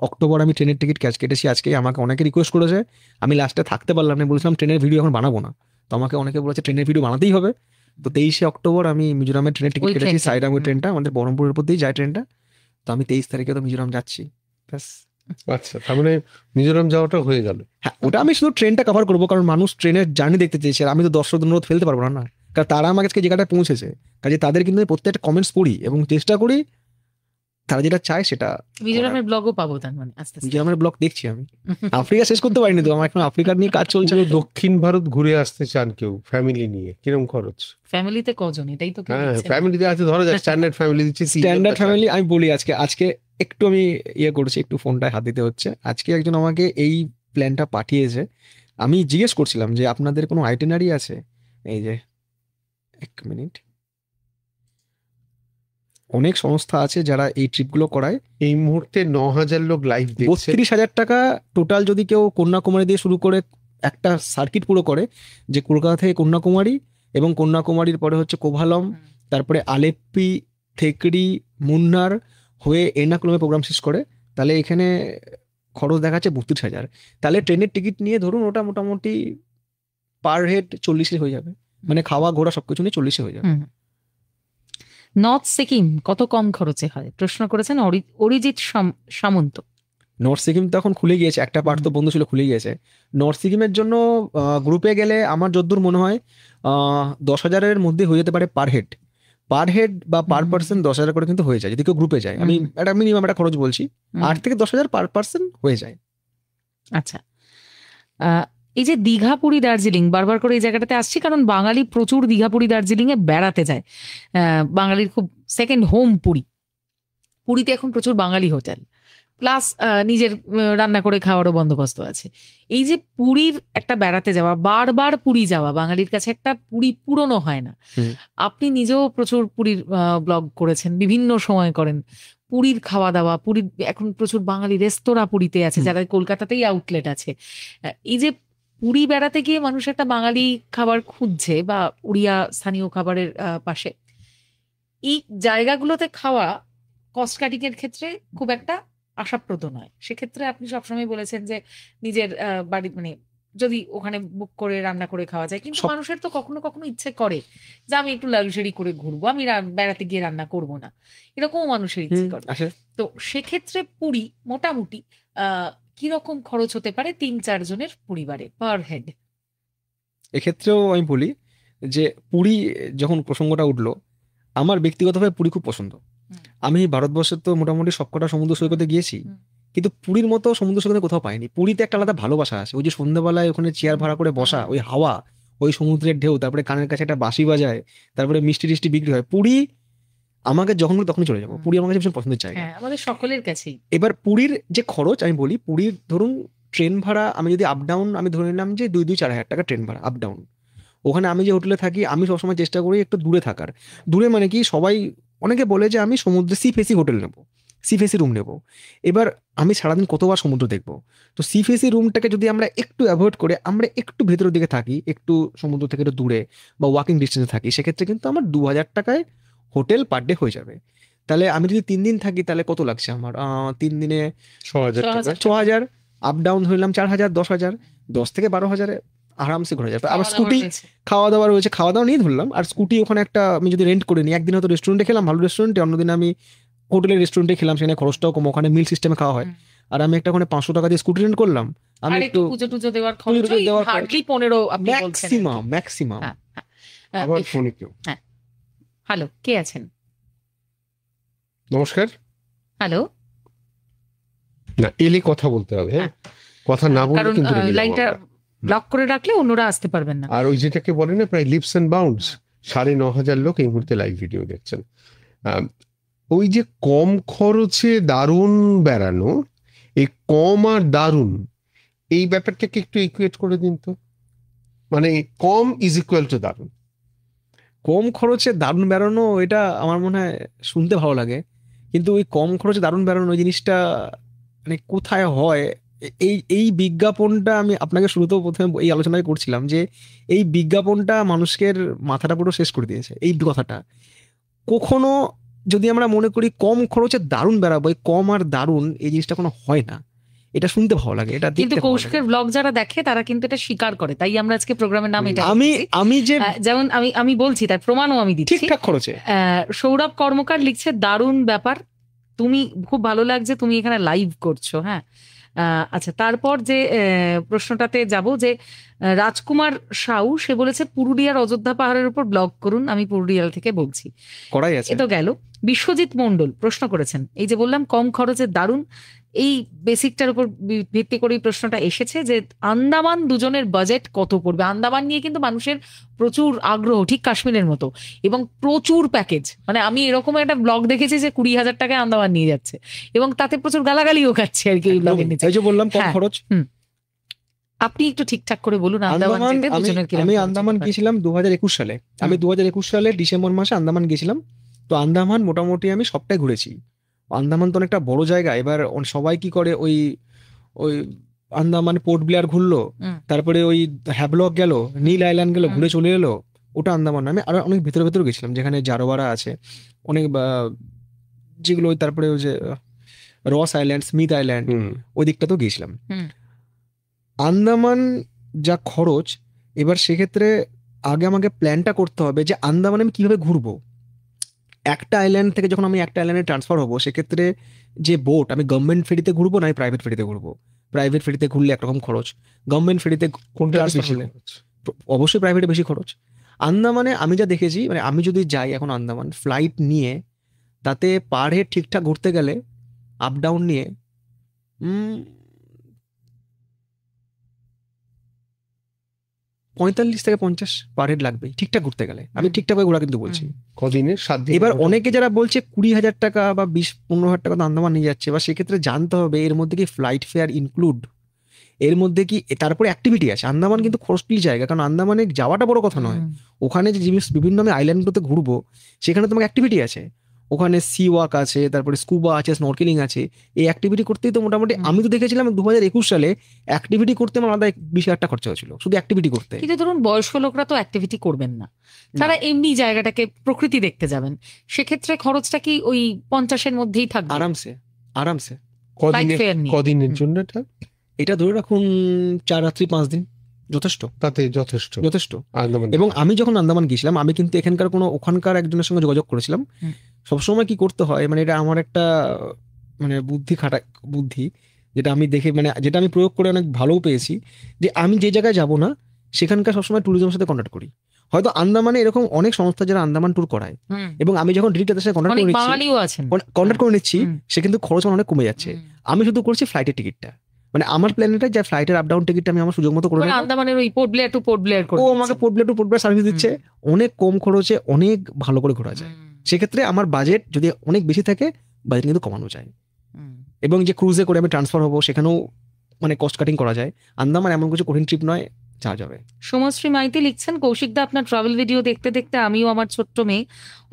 অক্টোবর আমি ট্রেনের টিকিট কেটেছি আজকে। আমাকে অনেকে রিকোয়েস্ট করেছে, আমি লাস্টে থাকতে পারলাম না, বলেছিলাম ট্রেনের ভিডিও এখন বানাবো না, তো আমাকে অনেকে বলেছে ট্রেনের ভিডিও বানাতেই হবে। তো 23শে অক্টোবর আমি মিজোরামের ট্রেনের টিকিট ওই কেটেছি, ট্রেনটা? সাইডাম ওই ট্রেনটা আমাদের বহরমপুরের উপর দিয়েই যায় ট্রেনটা। তো আমি 23 তারিখে তো মিজোরাম যাচ্ছি, ব্যাস। আচ্ছা, তার মানে মিজোরাম যাওয়াটা হয়ে গেল। হ্যাঁ, ওটা আমি শুধু ট্রেনটা কভার করবো, কারণ মানুষ ট্রেনের জার্নি দেখতে চেয়েছে, আর আমি তো দর্শক অনুরোধ ফেলতে পারবো না, কারণ তারা আমার কাছে জায়গাটায় পৌঁছেছে। কাজে তাদের কিন্তু আমি প্রত্যেকটা কমেন্টস পড়ি এবং চেষ্টা করি তারা যেটা চায় সেটা। মিজোরামের ব্লগও পাবো তার মানে আস্তে আস্তে? মিজোরামের ব্লগ দেখছি আমি, আফ্রিকা শেষ করতে পারিনি তো, আমার এখন আফ্রিকার নিয়ে কাজ চলছে। দক্ষিণ ভারত ঘুরে আসতে চান কেউ ফ্যামিলি নিয়ে, কিরকম খরচ? ফ্যামিলিতে কজন, এটাই তো কেউ হ্যাঁ, দেখছে না। ফ্যামিলিতে আছে, ধরো যাক স্ট্যান্ডার্ড ফ্যামিলি দিচ্ছে, স্ট্যান্ডার্ড ফ্যামিলি আমি বলি, আজকে একটু আমি করছি, একটু ফোনটায় হাত দিতে হচ্ছে। আজকে একজন আমাকে এই প্ল্যানটা পাঠিয়েছে, আমি জিজ্ঞেস করছিলাম যে আপনাদের কোনো আইটেনারি আছে? এই যে এক মিনিট, অনেক সংস্থা আছে যারা এই ট্রিপগুলো করায়। এই মুহূর্তে 9,000 লোক লাইভ দেখছে। 32,000 টাকা টোটাল যদি কেউ কন্যাকুমারী দিয়ে শুরু করে একটা সার্কিট পুরো করে, যে কলকাতা থেকে কন্যাকুমারী, এবং কন্যাকুমারীর পরে হচ্ছে কোভালম, তারপরে আলেপ্পি, থেকড়ি, মুন্নার হয়ে এর্নাকুলামে প্রোগ্রাম শেষ করে, তাহলে এখানে খরচ দেখাচ্ছে 32,000। তাহলে ট্রেনের টিকিট নিয়ে ধরুন ওটা মোটামুটি পার হেড 40-এ হয়ে যাবে, মানে খাওয়া ঘোরা সবকিছু নিয়ে 40-এ হয়ে যাবে। নর্থ সিকিম কত কম খরচে হয়, প্রশ্ন করেছেন অরিজিৎ সামন্ত। নর্থ সিকিম তো এখন খুলে গিয়েছে, একটা পার্ট তো বন্ধ ছিল, খুলে গিয়েছে। নর্থ সিকিমের জন্য গ্রুপে গেলে আমার যদ্দূর মনে হয় 10,000-এর মধ্যে হয়ে যেতে পারে পার হেড বা পার পার্সন 10,000 করে কিন্তু হয়ে যায় যদি কেউ গ্রুপে যায়। আমি একটা মিনিমাম একটা খরচ বলছি, 8 থেকে 10,000 পার পার্সন হয়ে যায়। আচ্ছা, এই যে দীঘা, পুরী, দার্জিলিং, বারবার করে এই জায়গাটাতে আসছি কারণ বাঙালি প্রচুর দীঘা, পুরী, দার্জিলিং এ বেড়াতে যায়। বাঙালির খুব সেকেন্ড হোম পুরীতে এখন প্রচুর বাঙালি হোটেল, প্লাস নিজের রান্না করে খাওয়ারও বন্দোবস্ত আছে। এই যে পুরীর একটা বেড়াতে যাওয়া, বারবার পুরী যাওয়া, বাঙালির কাছে একটা পুরী পুরনো হয় না। আপনি নিজেও প্রচুর পুরীর ব্লগ করেছেন, বিভিন্ন সময় করেন। পুরীর খাওয়া দাওয়া, পুরীর এখন প্রচুর বাঙালি রেস্তোরাঁ পুরীতে আছে, যারা কলকাতাতেই আউটলেট আছে। এই যে পুরী বেড়াতে গিয়ে মানুষ একটা বাঙালি খাবার খুঁজছে বা উড়িয়া স্থানীয় খাবারের পাশে, এই জায়গাগুলোতে খাওয়া কস্ট কাটিং এর ক্ষেত্রে খুব একটা আশাপ্রদ নয়। সেক্ষেত্রে আপনি সবসময় বলেছেন যে নিজের বাড়ি, মানে যদি ওখানে বুক করে রান্না করে খাওয়া যায়, কিন্তু মানুষের তো কখনো কখনো ইচ্ছে করে যে আমি একটু লাক্সারি করে ঘুরবো, আমি বেড়াতে গিয়ে রান্না করব না, এরকমও মানুষের ইচ্ছে করে। তো সেক্ষেত্রে পুরী মোটামুটি কিরকম খরচ হতে পারে 3-4 জনের পরিবারে পার হেড? এক্ষেত্রেও আমি বলি যে পুরী যখন প্রসঙ্গটা উঠলো, আমার ব্যক্তিগতভাবে পুরী খুব পছন্দ। আমি ভারতবর্ষের তো মোটামুটি সবকটা সমুদ্র সৈকতে গিয়েছি, কিন্তু পুরীর মতো সমুদ্র সৈকতে কোথাও পাইনি। পুরীতে একটা আলাদা ভালোবাসা আছে, ওই যে সন্ধ্যাবেলায় ওখানে চেয়ার ভাড়া করে বসা, ওই হাওয়া, ওই সমুদ্রের ঢেউ, তারপরে কানের কাছে একটা বাঁশি বাজায়, তারপরে মিষ্টি টিষ্টি বিক্রি হয়। পুরী আমাকে যখন তখনই চলে যাবো, পুরী আমার কাছে ভীষণ পছন্দের জায়গা, আমাদের সকলের কাছেই। এবার পুরীর যে খরচ আমি বলি, পুরীর ধরুন ট্রেন ভাড়া আমি যদি আপ ডাউন, আমি ধরে নিলাম যে 2-4 হাজার টাকা ট্রেন ভাড়া আপ ডাউন। ওখানে আমি যে হোটেলে থাকি, আমি সবসময় চেষ্টা করি একটু দূরে থাকার। দূরে মানে কি, সবাই অনেকে বলে যে আমি সমুদ্রে সি ফেসি হোটেল নেবো, সি ফেসি রুম নেবো। এবার আমি সারাদিন কতবার সমুদ্র দেখবো, তো সি ফেসি রুমটাকে যদি আমরা একটু অ্যাভয়েড করে আমরা একটু ভেতরের দিকে থাকি, একটু সমুদ্র থেকে একটু দূরে বা ওয়াকিং ডিস্টেন্সে থাকি, সেক্ষেত্রে কিন্তু আমার 2,000 টাকায় হোটেল পার ডে হয়ে যাবে। তাহলে আমি যদি 3 দিন থাকি, তাহলে কত লাগছে আমার? 3 দিনে 6,000 টাকা, 6,000 আপ ডাউন ধরলাম, 4,000, 10,000, 10 থেকে 12,000 আরামসে ঘুরে যাবে। আবার স্কুটি, খাওয়া দাওয়া রয়েছে, খাওয়া দাওয়া নিয়ে ধরলাম। আর স্কুটি ওখানে একটা আমি যদি রেন্ট করে নিই, একদিন হয়তো রেস্টুরেন্টে খেলাম, ভালো রেস্টুরেন্টে, অন্যদিন আমি হোটেলের রেস্টুরেন্টে খেলাম, সেখানে খরচটাও কম, ওখানে মিল সিস্টেমে খাওয়া হয়। আর আমি একটা ওখানে 500 টাকা দিয়ে স্কুটি রেন্ট করলাম, আমি একটু পুজো টুজো দেওয়ার খরচ হার্ডলি 15 আপনি বলছেন ম্যাক্সিমাম। আবার ফোনে কেউ। হ্যালো, কে আছেন? নমস্কার। হ্যালো, না এলে কথা বলতে হবে, হ্যাঁ, কথা না বললে কিন্তু লাইনটা ব্লক করে রাখলে অন্যরা আসতে পারবেন না। আর ওই যেটাকে বলে না প্রায় লিপস এন্ড বাউন্ডস, 9,500 লোক এই মুহূর্তে লাইভ ভিডিও দেখছেন। ওই যে কম খরচে দারুণ বেড়ানো, এই কম আর দারুণ, এই ব্যাপারটাকে একটু ইকুয়েট করে দিন তো, মানে কম ইজ ইকুয়াল টু দারুণ। কম খরচে দারুণ বেরোনো, এটা আমার মনে হয় শুনতে ভালো লাগে, কিন্তু ওই কম খরচে দারুণ বেরোনো ওই জিনিসটা মানে কোথায় হয়? এই এই বিজ্ঞাপনটা আমি আপনাকে শুরুতেও প্রথমে এই আলোচনায় করছিলাম যে এই বিজ্ঞাপনটা মানুষের মাথাটা পুরো শেষ করে দিয়েছে। এই কথাটা কখনো যদি আমরা মনে করি কম খরচে দারুণ বেরাবো, এই কম আর দারুণ এই জিনিসটা কোনো হয় না। এটা শুনতে ভালো লাগে, এটা কিন্তু দেখতে ভালো লাগে। কৌশিকের ব্লগ যারা দেখে তারা কিন্তু এটা স্বীকার করে, তাই আমরা আজকে প্রোগ্রামের নাম এটা আমি রেখেছি। আমি যে যেমন আমি বলছি, তার প্রমাণও আমি দিচ্ছি। ঠিকঠাক খরচে সৌরভ কর্মকার লিখছে, দারুণ ব্যাপার, তুমি খুব ভালো লাগছে, তুমি এখানে লাইভ করছো। হ্যাঁ, আচ্ছা, তারপর যে প্রশ্নটাতে যাব, যে রাজকুমার সাউ, সে বলেছে পুরুলিয়ার অযোধ্যা পাহাড়ের উপর ব্লগ করুন, আমি পুরুলিয়া থেকে বলছি। করাই আছে। এ তো গেল। বিশ্বজিৎ মণ্ডল প্রশ্ন করেছেন, এই যে বললাম কম খরচে দারুণ, এই বেসিকটার উপর ভিত্তি করে প্রশ্নটা এসেছে যে আন্দামান দুজনের বাজেট কত পড়বে। আন্দামান নিয়ে কিন্তু মানুষের প্রচুর আগ্রহ, ঠিক কাশ্মীরের মতো, এবং প্রচুর প্যাকেজ। মানে আমি এরকম একটা ব্লগ দেখেছি যে 20,000 টাকায় আন্দামান নিয়ে যাচ্ছে, এবং তাতে প্রচুর গালাগালিও খাচ্ছে আর কি ওই ব্লগের নিচে। এই যে বললাম কম হ্যাঁ। খরচ। আপনি একটু ঠিকঠাক করে বলুন আন্দামান যেতে দুজনের কিরকম আমি খরচ আন্দামান হতে পারে? গেছিলাম 2021 সালে। আমি 2021 সালে ডিসেম্বর মাসে আন্দামান গেছিলাম। তো আন্দামান মোটামুটি আমি সবটাই ঘুরেছি। আন্দামান তো অনেকটা বড় জায়গা। এবার সবাই কি করে, ওই ওই আন্দামান পোর্ট ব্লেয়ার ঘুরলো, তারপরে ওই হ্যাভলক গেল, নীল আইল্যান্ড গেল, ঘুরে চলে এলো। ওটা আন্দামান না। আমি আরো অনেক ভেতরে ভেতরে গেছিলাম, যেখানে জারোয়ারা আছে অনেক, যেগুলো তারপরে ওই যে রস আইল্যান্ড, স্মিথ আইল্যান্ড, ওই দিকটা তো গিয়েছিলাম। আন্দামান যা খরচ, এবার সেক্ষেত্রে আগে আমাকে প্ল্যানটা করতে হবে যে আন্দামানে আমি কিভাবে ঘুরবো। একটা আইল্যান্ড থেকে যখন আমি একটা আইল্যান্ডে ট্রান্সফার হবো, সেক্ষেত্রে যে বোট, আমি গভর্নমেন্ট ফেরিতে ঘুরবো না প্রাইভেট ফেরিতে ঘুরবো। প্রাইভেট ফেরিতে ঘুরলে একরকম খরচ, গভর্নমেন্ট ফেরিতে কোনটা ট্রান্সফার বেশি হলে খরচ? অবশ্যই প্রাইভেটে বেশি খরচ। আন্দামানে আমি যা দেখেছি, মানে আমি যদি যাই এখন আন্দামান ফ্লাইট নিয়ে, তাতে পার হেড ঠিকঠাক ঘুরতে গেলে আপ ডাউন নিয়ে 45 থেকে 50 পার হেড লাগবে ঠিকঠাক ঘুরতে গেলে। আমি ঠিকঠাক ঘোরা কিন্তু বলছি। কদিনের? 7 দিন? এবার অনেকে যারা বলছে 20,000 টাকা বা 20-15,000 টাকা তো আন্দামান নিয়ে যাচ্ছে, বা সেক্ষেত্রে জানতে হবে এর মধ্যে কি ফ্লাইট ফেয়ার ইনক্লুড, এর মধ্যে কি তারপরে অ্যাক্টিভিটি আছে। আন্দামান কিন্তু খরচলি জায়গা, কারণ আন্দামানে যাওয়াটা বড় কথা নয়, ওখানে যে জিনিস বিভিন্ন আমি আইল্যান্ডগুলোতে ঘুরবো, সেখানে তোমার অ্যাক্টিভিটি আছে। ওখানে সি ওয়াক আছে, তারপরে স্কুবা আছে, স্নরকেলিং আছে। এই অ্যাক্টিভিটি করতেই তো মোটামুটি আমি তো দেখেছিলাম 2021 সালে অ্যাক্টিভিটি করতে আমার আলাদা 20,000 টাকা খরচা হয়েছিল শুধু অ্যাক্টিভিটি করতে। কিন্তু ধরুন বয়স্ক লোকরা তো অ্যাক্টিভিটি করবেন না, তারা এমনি জায়গাটাকে প্রকৃতি দেখতে যাবেন, সেক্ষেত্রে খরচটা কি ওই 50-এর মধ্যেই থাকবে? আরামসে আরামসে। কদিনের জন্য এটা ধরে রাখুন 4 রাত্রি 5 দিন যথেষ্ট, তাতে যথেষ্ট যথেষ্ট। আন্দামান। এবং আমি যখন আন্দামান গিয়েছিলাম, আমি কিন্তু ওখানকার একজনের সঙ্গে যোগাযোগ করেছিলাম। সবসময় কি করতে হয়, মানে এটা আমার একটা মানে বুদ্ধি, যেটা আমি দেখে, মানে যেটা আমি প্রয়োগ করে অনেক ভালোও পেয়েছি, যে আমি যে জায়গায় যাব না সেখানকার সবসময় ট্যুরিজমের সাথে কন্ট্যাক্ট করি। হয়তো আন্দামানে এরকম অনেক সংস্থা যারা আন্দামান ট্যুর করায়, এবং আমি যখন ডিরেক্ট তাদের সাথে কন্ট্যাক্ট করে নিচ্ছি, সে কিন্তু খরচ অনেক কমে যাচ্ছে। আমি শুধু করছি ফ্লাইটের টিকিটটা, মানে আমার প্ল্যান এটা যে ফ্লাইটের আপ ডাউন টিকিটটা আমি আমার সুযোগ মতো করে নেব। আন্দামানের ওই পোর্ট ব্লেয়ার টু পোর্ট ব্লেয়ার করে ও আমাকে পোর্ট ব্লেয়ার টু পোর্ট ব্লেয়ার সার্ভিস দিচ্ছে, অনেক কম খরচে অনেক ভালো করে ঘোরা যায়। সেক্ষেত্রে আমার বাজেট যদি অনেক বেশি থাকে, বাজেট কিন্তু কমানো যায়। এবং যে ক্রুজে করে আমি ট্রান্সফার হবো, সেখানেও মানে কস্ট কাটিং করা যায়। আন্দামান এমন কিছু কঠিন ট্রিপ নয়, যা যাবে। সোমশ্রী মাইতি লিখছেন, কৌশিকদা আপনার ট্রাভেল ভিডিও দেখতে দেখতে আমিও আমার ছোট্ট মেয়ে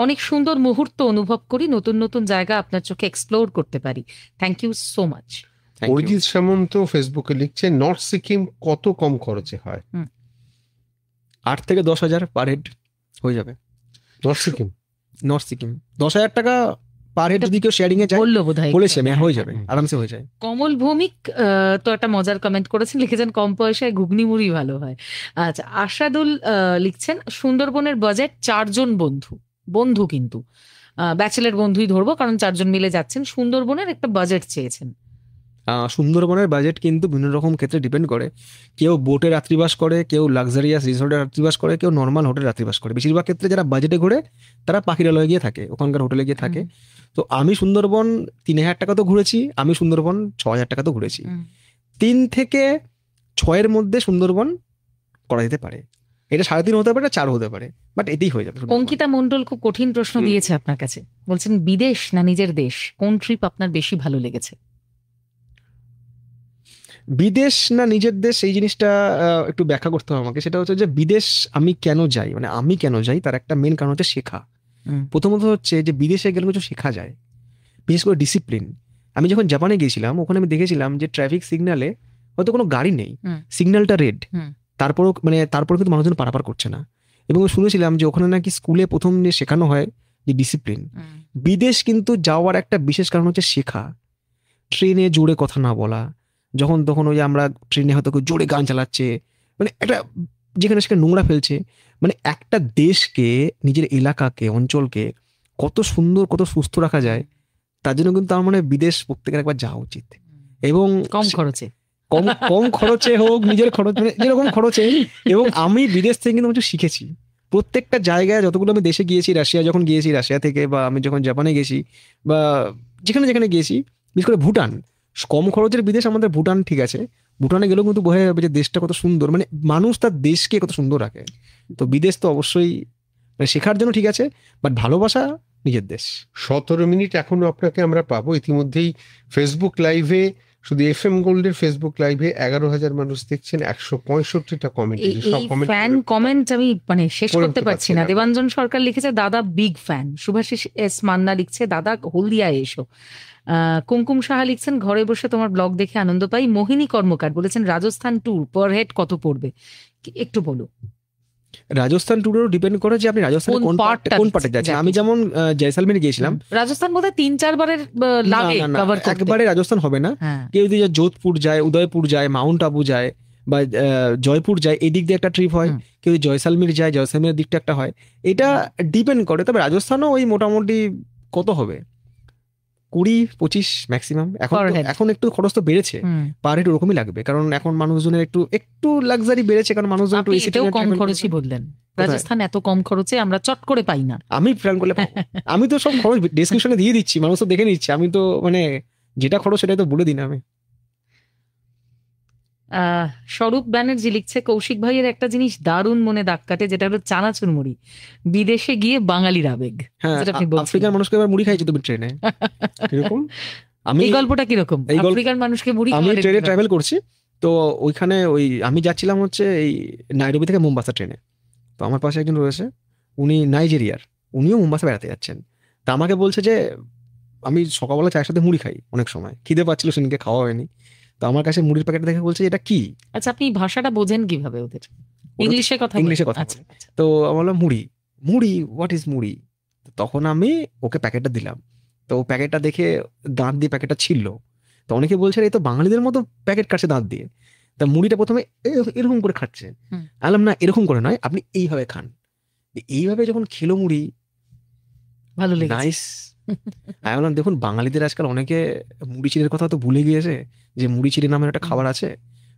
অনেক সুন্দর মুহূর্ত অনুভব করি, নতুন নতুন জায়গা আপনার চোখে এক্সপ্লোর করতে পারি। Thank you so much. Arijit Samanta ফেসবুকে লিখছে, নর্থ সিকিম কত কম খরচে হয়? 8 থেকে 10,000 পার হেড হয়ে যাবে। নর্থ সিকিম 10,000 টাকা পার হেড যদি কেউ শেয়ারিং এ যায়, বললো বোধহয়, বলেছে হয়ে যাবে, আরামসে হয়ে যায়। কমল ভৌমিক তো একটা মজার কমেন্ট করেছেন, লিখেছেন কম পয়সায় ঘুগনি মুড়ি ভালো হয়। আচ্ছা, আশাদুল লিখছেন, সুন্দরবনের বাজেট 4 জন বন্ধু কিন্তু ব্যাচেলর বন্ধুই ধরবো, কারণ 4 জন মিলে যাচ্ছেন। সুন্দরবনের একটা বাজেট চেয়েছেন। সুন্দরবনের বাজেট কিন্তু বিভিন্ন রকম ক্ষেত্রে ডিপেন্ড করে। কেউ বোটে রাত্রিবাস করে, কেউ লাক্সারিয়াস রিসোর্টে রাত্রিবাস করে, কেউ নর্মাল হোটেলে রাত্রিবাস করে। বেশিরভাগ ক্ষেত্রে যারা বাজেটে ঘুরে তারা পাখিরালয়ে গিয়ে থাকে, ওখানকার হোটেলে গিয়ে থাকে। তো আমি সুন্দরবন 3,000 টাকা তো ঘুরেছি, আমি সুন্দরবন 6,000 টাকা তো ঘুরেছি। 3 থেকে 6-এর মধ্যে সুন্দরবন করা যেতে পারে। এটা 3.5 হতে পারে, 4 হতে পারে, বাট এতেই হয়ে যাবে। অঙ্কিতা মন্ডল খুব কঠিন প্রশ্ন দিয়েছে আপনার কাছে, বলছেন বিদেশ না নিজের দেশ, কোন ট্রিপ আপনার বেশি ভালো লেগেছে? বিদেশ না নিজের দেশ, এই জিনিসটা একটু ব্যাখ্যা করতে হবে আমাকে। সেটা হচ্ছে যে বিদেশ আমি কেন যাই, মানে আমি কেন যাই তার একটা মেন কারণ হচ্ছে শেখা। প্রথমত হচ্ছে যে বিদেশে গেলে কিছু শেখা যায়, বিশেষ করে ডিসিপ্লিন। আমি যখন জাপানে গিয়েছিলাম ওখানে আমি দেখেছিলাম যে ট্রাফিক সিগন্যালে হয়তো কোনো গাড়ি নেই, সিগন্যালটা রেড, তারপর কিন্তু মানুষজন পারাপার করছে না। এবং শুনেছিলাম যে ওখানে নাকি স্কুলে প্রথম যে শেখানো হয় যে ডিসিপ্লিন। বিদেশ কিন্তু যাওয়ার একটা বিশেষ কারণ হচ্ছে শেখা। ট্রেনে জোরে কথা না বলা, যখন তখন ওই আমরা ট্রেনে হয়তো জোরে গান চালাচ্ছে, মানে একটা যেখানে সেখানে নোংরা ফেলছে, মানে একটা দেশকে, নিজের এলাকাকে, অঞ্চলকে কত সুন্দর কত সুস্থ রাখা যায়, তার জন্য কিন্তু আমার মনে হয় বিদেশ প্রত্যেকের একবার যাওয়া উচিত। এবং কম খরচে হোক, নিজের খরচ মানে যেরকম খরচে। এবং আমি বিদেশ থেকে কিন্তু কিছু শিখেছি। প্রত্যেকটা জায়গায় যতগুলো আমি দেশে গিয়েছি, রাশিয়া যখন গিয়েছি, রাশিয়া থেকে, বা আমি যখন জাপানে গেছি, বা যেখানে যেখানে গিয়েছি, বিশেষ করে ভুটান, কম খরচের বিদেশ আমাদের ভুটান, ঠিক আছে, ভুটানে গেলেও কিন্তু বোঝা যাবে যে দেশটা কত সুন্দর, মানে মানুষ তার দেশকে কত সুন্দর রাখে। তো বিদেশ তো অবশ্যই মানে শেখার জন্য ঠিক আছে, বাট ভালোবাসা নিজের দেশ। 17 মিনিট এখনো আপনাকে আমরা পাবো। ইতিমধ্যেই ফেসবুক লাইভে, শুধু FM গোল্ডের ফেসবুক লাইভে 11,000 মানুষ দেখছেন, 165টা কমেন্ট। ফ্যান কমেন্ট আমি মানে শেষ করতে পারছি না। দেবাঞ্জন সরকার লিখেছে দাদা big fan. Subhashis S Manna লিখছে দাদা হলদিয়া এসো। কুমকুম সাহা লিখছেন ঘরে বসে তোমার ব্লগ দেখে আনন্দ পাই। মোহিনী কর্মকার বলেছেন রাজস্থান ট্যুর পার হেড কত পড়বে, একটু বলো। রাজস্থান ট্যুরেরও ডিপেন্ড করে যে আপনি রাজস্থানে কোন পার্টে যাচ্ছেন। আমি যেমন জয়সালমের গিয়েছিলাম। রাজস্থান বোধহয় 3-4 বারের লাগে কভার করতে। একবারে রাজস্থান হবে না। কেউ যদি যোধপুর যায়, উদয়পুর যায়, মাউন্ট আবু যায়, বা জয়পুর যায়, এই দিক দিয়ে একটা ট্রিপ হয়। কেউ জয়সালমের যায়, জয়সালমের দিকটা একটা হয়। এটা ডিপেন্ড করে। তবে রাজস্থানও ওই মোটামুটি কত হবে, 20-25 ম্যাক্সিমাম। এখন একটু খরচ তো বেড়েছে, পার হেড ওরকমই লাগবে, কারণ এখন মানুষজনের একটু লাক্সারি বেড়েছে, কারণ মানুষজন একটু এসিতেও কম খরচই বললেন। রাজস্থান এত কম খরচে আমরা চট করে পাই না। আমি প্ল্যান করলে আমি তো সব খরচ ডেসক্রিপশনে দিয়ে দিচ্ছি, মানুষ তো দেখে নিচ্ছে। আমি তো মানে যেটা খরচ সেটাই তো বলে দিন আমি। স্বরূপ ব্যানার্জি লিখছে কৌশিক ভাইয়ের একটা জিনিস দারুণ মনে দাগ কাটে, যেটা হলো চানাচুর মুড়ি। বিদেশে গিয়ে বাঙালির আবেগ। হ্যাঁ, আফ্রিকার মানুষকে এবার মুড়ি খাইছো তুমি ট্রেনে, এরকম। আমি এই গল্পটা কিরকম, আফ্রিকার মানুষকে মুড়ি, আমি ট্রেনে ট্রাভেল করছি, তো ওইখানে আমি যাচ্ছিলাম হচ্ছে এই নাইরোবি থেকে মোম্বাসা ট্রেনে। তো আমার পাশে একজন রয়েছে, উনি নাইজেরিয়ার, উনিও মোম্বাসা বেড়াতে যাচ্ছেন। তা আমাকে বলছে যে আমি সকালবেলা চায়ের সাথে মুড়ি খাই, অনেক সময় খিদে পাচ্ছিল, সেদিনকে খাওয়া হয়নি। তো আমার কাছে মুড়ির প্যাকেট দেখে বলছে এটা কি। আচ্ছা, আপনি ভাষাটা বোঝেন কিভাবে ওদের? ইংলিশে কথা আচ্ছা। তো আমি বললাম মুড়ি হোয়াট ইজ মুড়ি। তখন আমি ওকে প্যাকেটটা দিলাম। তো প্যাকেটটা দেখে দাঁত দিয়ে প্যাকেটটা ছিল। তো অনেকে বলছে এই তো বাঙালিদের মতো প্যাকেট কাটছে দাঁত দিয়ে। তা মুড়িটা প্রথমে এরকম করে খাচ্ছে। বললাম না, এরকম করে নয়, আপনি এইভাবে খান। এইভাবে যখন খেলো মুড়ি, ভালো লেগেছে, নাইস। আমি বললাম দেখুন, বাঙালিদের আজকাল অনেকে মুড়ি চিড়ের কথা তো ভুলে গিয়েছে, যে মুড়ি চিড়ে নামের একটা খাবার আছে।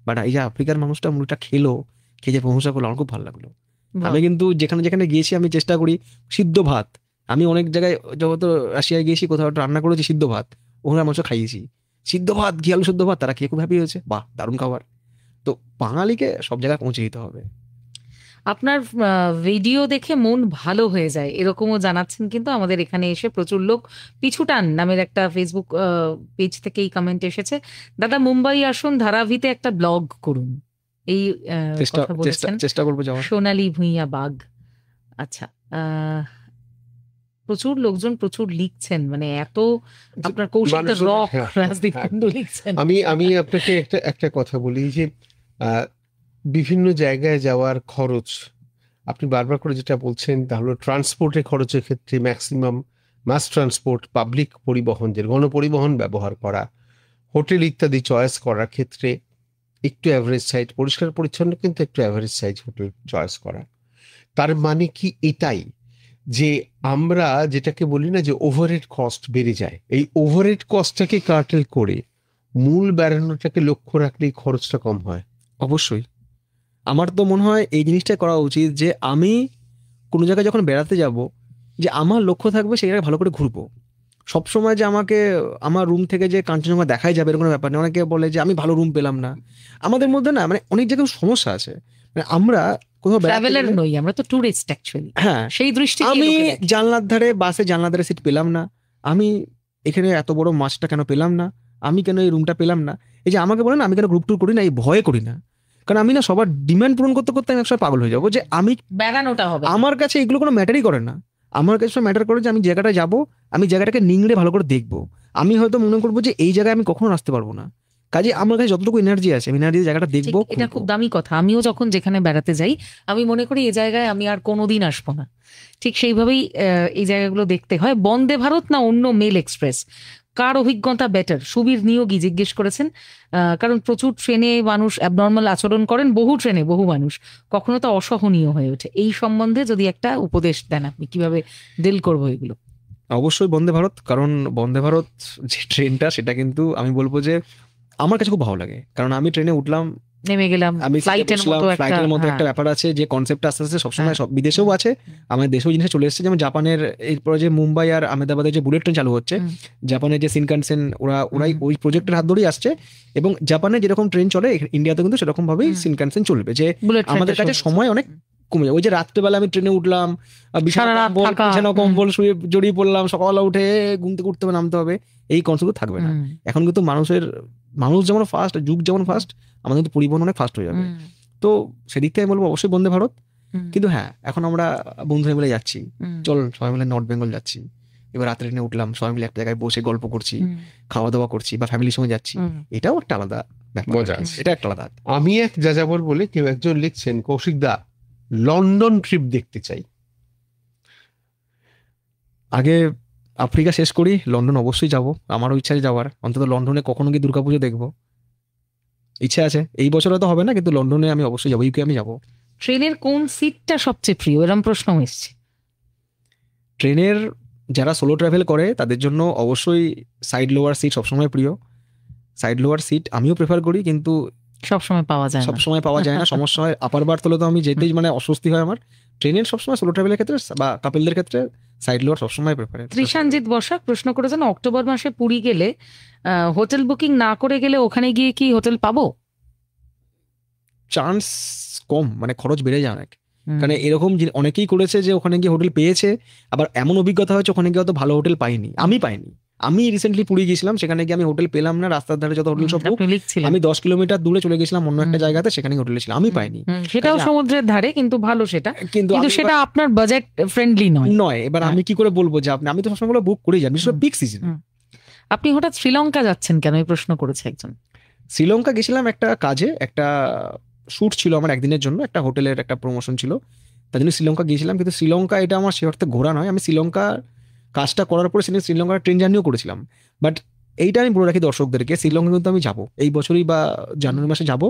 বাট এই যে আফ্রিকার মানুষটা মুড়িটা খেয়ে যে প্রশংসা করলো, আমার খুব ভালো লাগলো। আমি কিন্তু যেখানে যেখানে গিয়েছি আমি চেষ্টা করি সিদ্ধ ভাত। আমি অনেক জায়গায় যত রাশিয়ায় গিয়েছি, কোথাও রান্না করেছি সিদ্ধ ভাত, ওখানে মানুষ খাইয়েছি সিদ্ধ ভাত, ঘি আলু সিদ্ধ ভাত, তারা খেয়ে খুব হ্যাপি হয়েছে, বাহ দারুণ খাবার। তো বাঙালিকে সব জায়গায় পৌঁছে দিতে হবে। আপনার ভিডিও দেখে মন ভালো হয়ে যায়, এরকমও জানাচ্ছেন কিন্তু আমাদের এখানে এসে প্রচুর লোক। পিছুটান নামের একটা ফেসবুক পেজ থেকে এই কমেন্ট এসেছে, দাদা মুম্বাই আসুন, ধারাভিতে একটা ব্লগ করুন, এই কথা বলেছেন। চেষ্টা করবো যাওয়ার। সোনালী ভুঁইয়া বাগ। আচ্ছা, প্রচুর লোকজন প্রচুর লিখছেন, মানে এত আপনার কৌশিকটা রক রাজদীপ কুন্ডু লিখছেন। আমি আপনাকে একটা কথা বলি যে বিভিন্ন জায়গায় যাওয়ার খরচ আপনি বারবার করে যেটা বলছেন, তাহলে ট্রান্সপোর্টের খরচের ক্ষেত্রে ম্যাক্সিমাম মাস ট্রান্সপোর্ট, পাবলিক পরিবহন, যে গণপরিবহন ব্যবহার করা, হোটেল ইত্যাদি চয়েস করার ক্ষেত্রে একটু অ্যাভারেজ সাইজ, পরিষ্কার পরিচ্ছন্ন কিন্তু একটু অ্যাভারেজ সাইজ হোটেল চয়েস করা। তার মানে কি এটাই যে আমরা যেটাকে বলি না যে ওভারহেড কস্ট বেড়ে যায়, এই ওভারহেড কস্টটাকে কার্টেল করে মূল বেড়ানোটাকে লক্ষ্য রাখলেই খরচটা কম হয়। অবশ্যই আমার তো মনে হয় এই জিনিসটাই করা উচিত, যে আমি কোনো জায়গায় যখন বেড়াতে যাব, যে আমার লক্ষ্য থাকবে সেই জায়গায় ভালো করে ঘুরবো। সবসময় যে আমাকে আমার রুম থেকে যে কাঞ্চনজঙ্ঘা দেখাই যাবে এরকম ব্যাপার নেই। অনেকে বলে যে আমি ভালো রুম পেলাম না। আমাদের মধ্যে না মানে অনেক জায়গায় সমস্যা আছে, মানে আমরা কোথাও ট্রাভেলার নই, আমরা তো টুরিস্ট অ্যাকচুয়ালি। হ্যাঁ, সেই দৃষ্টি আমি জানলার ধারে, বাসে জানলার ধারে সিট পেলাম না, আমি এখানে এত বড় মাছটা কেন পেলাম না, আমি কেন এই রুমটা পেলাম না, এই যে আমাকে বলে না আমি কেন গ্রুপ ট্যুর করি না, এই ভয়ে করি না, কারণ আমি না সবার ডিমান্ড পূরণ করতে করতে আমি একসময় পাগল হয়ে যাবো, যে আমি বেড়ানোটা হবে আমার কাছে এগুলো কোনো ম্যাটারই করে না। আমার কাছে ম্যাটার করে যে আমি জায়গাটা যাবো, আমি জায়গাটাকে নিংড়ে ভালো করে দেখবো। আমি হয়তো মনে করবো যে এই জায়গায় আমি কখনো আসতে পারবো না, কাজে আমার কাছে যতটুকু এনার্জি আছে আমি এনার্জি জায়গাটা দেখবো। এটা খুব দামি কথা। আমিও যখন যেখানে বেড়াতে যাই আমি মনে করি এই জায়গায় আমি আর কোনোদিন আসবো না, ঠিক সেইভাবেই এই জায়গাগুলো দেখতে হয়। বন্দে ভারত না অন্য মেল এক্সপ্রেস, কার অভিজ্ঞতা বেটার? সুবীর নিয়োগী জিজ্ঞেস করেছেন। কারণ প্রচুর ট্রেনে মানুষ অ্যাবনর্মাল আচরণ করেন, বহু ট্রেনে বহু মানুষ, কখনো তা অসহনীয় হয়ে ওঠে। এই সম্বন্ধে যদি একটা উপদেশ দেন আপনি, কিভাবে ডিল করবো এগুলো? অবশ্যই বন্দে ভারত, কারণ বন্দে ভারত যে ট্রেনটা সেটা কিন্তু আমি বলবো যে আমার কাছে খুব ভালো লাগে, কারণ আমি ট্রেনে উঠলাম, নেমে গেলাম, আমি ফ্লাইটের মতো ফ্লাইটের মতো একটা ব্যাপার আছে, যে কনসেপ্টটা আস্তে আস্তে সবসময় সব বিদেশেও আছে, আমাদের দেশেও জিনিসটা চলে এসেছে। যেমন জাপানের এরপরে যে মুম্বাই আর আহমেদাবাদের যে বুলেট ট্রেন চালু হচ্ছে, জাপানের যে শিনকানসেন ওরাই ওই প্রজেক্টের হাত ধরেই আসছে, এবং জাপানে যেরকম ট্রেন চলে ইন্ডিয়াতে কিন্তু সেরকম ভাবেই শিনকানসেন চলবে, যে আমাদের কাছে সময় অনেক কমে যাবে। ওই যে রাত্রেবেলা আমি ট্রেনে উঠলাম, বিছানা কম্বল শুয়ে জড়িয়ে পড়লাম, সকালবেলা উঠে ঘুম থেকে উঠতে হবে, নামতে হবে, এই কনসেপ্ট থাকবে না। এখন কিন্তু মানুষ যেমন ফাস্ট, যুগ যেমন ফাস্ট, আমাদের কিন্তু পরিবহন অনেক ফাস্ট হয়ে যাবে। তো সেদিক থেকে আমি বলবো অবশ্যই বন্দে ভারত। কিন্তু হ্যাঁ, এখন আমরা বন্ধুরা মিলে যাচ্ছি, চল সবাই মিলে নর্থ বেঙ্গল যাচ্ছি, এবার রাত্রে ট্রেনে উঠলাম, সবাই মিলে একটা জায়গায় বসে গল্প করছি, খাওয়া দাওয়া করছি, বা ফ্যামিলির সঙ্গে যাচ্ছি, এটাও একটা আলাদা মজা আছে, এটা একটা আলাদা। আমি এক যাযাবর বলে কেউ একজন লিখছেন, কৌশিক দা লন্ডন ট্রিপ দেখতে চাই। আগে আফ্রিকা শেষ করি, লন্ডন অবশ্যই যাব, আমারও ইচ্ছা আছে যাওয়ার। অন্তত লন্ডনে কখনো গিয়ে দুর্গাপুজো দেখবো, ইচ্ছা আছে। এই বছর হয়তো হবে না, কিন্তু লন্ডনে আমি অবশ্যই যাবো, ইউকে আমি যাবো। ট্রেনের কোন সিটটা সবচেয়ে প্রিয়, এরকম প্রশ্ন এসছে। ট্রেনের যারা সোলো ট্রাভেল করে তাদের জন্য অবশ্যই সাইড লোয়ার সিট সবসময় প্রিয়। সাইড লোয়ার সিট আমিও প্রেফার করি, কিন্তু সবসময় পাওয়া যায় না, সমস্যা হয়। আপার বার্থ হলে তো আমি যেতেই মানে অস্বস্তি হয় আমার। ট্রেনের সবসময় সোলো ট্রাভেলের ক্ষেত্রে বা কাপলদের ক্ষেত্রে সাইড লোয়ার সবসময় প্রেফার। ত্রিশানজিৎ বসাক প্রশ্ন করেছেন, অক্টোবর মাসে পুরী গেলে হোটেল বুকিং না করে গেলে ওখানে গিয়ে কি হোটেল পাবো? চান্স কম, মানে খরচ বেড়ে যায় অনেক। কারণ এরকম অনেকেই করেছে যে ওখানে গিয়ে হোটেল পেয়েছে, আবার এমন অভিজ্ঞতা হয়েছে ওখানে গিয়ে হয়তো ভালো হোটেল পাইনি। আমি রিসেন্টলি পুরী গেছিলাম, সেখানে গিয়ে আমি হোটেল পেলাম না। রাস্তার ধারে যত হোটেল সব, আমি 10 কিলোমিটার দূরে চলে গেছিলাম অন্য একটা জায়গাতে, সেখানে হোটেল ছিলাম, আমি পাইনি। সেটাও সমুদ্রের ধারে, কিন্তু ভালো সেটা, কিন্তু সেটা আপনার বাজেট ফ্রেন্ডলি নয়। এবার আমি কি করে বলবো যে আমি তো সবসময় বুক করেই যাই, বিশেষ করে পিক সিজন। আপনি হঠাৎ শ্রীলঙ্কা যাচ্ছেন কেন, এই প্রশ্ন করেছে একজন। শ্রীলঙ্কা গেছিলাম একটা কাজে, একটা শুট ছিল আমার একদিনের জন্য, একটা হোটেলের একটা প্রমোশন ছিল, তার জন্য শ্রীলঙ্কা গিয়েছিলাম। কিন্তু শ্রীলঙ্কা এটা আমার সে অর্থে ঘোরা নয়। আমি শ্রীলঙ্কার কাজটা করার পরে শ্রীলঙ্কার ট্রেন জার্নিও করেছিলাম। বাট এইটা আমি বলে রাখি দর্শকদেরকে, শ্রীলঙ্কা কিন্তু আমি যাবো এই বছরই বা জানুয়ারি মাসে যাবো,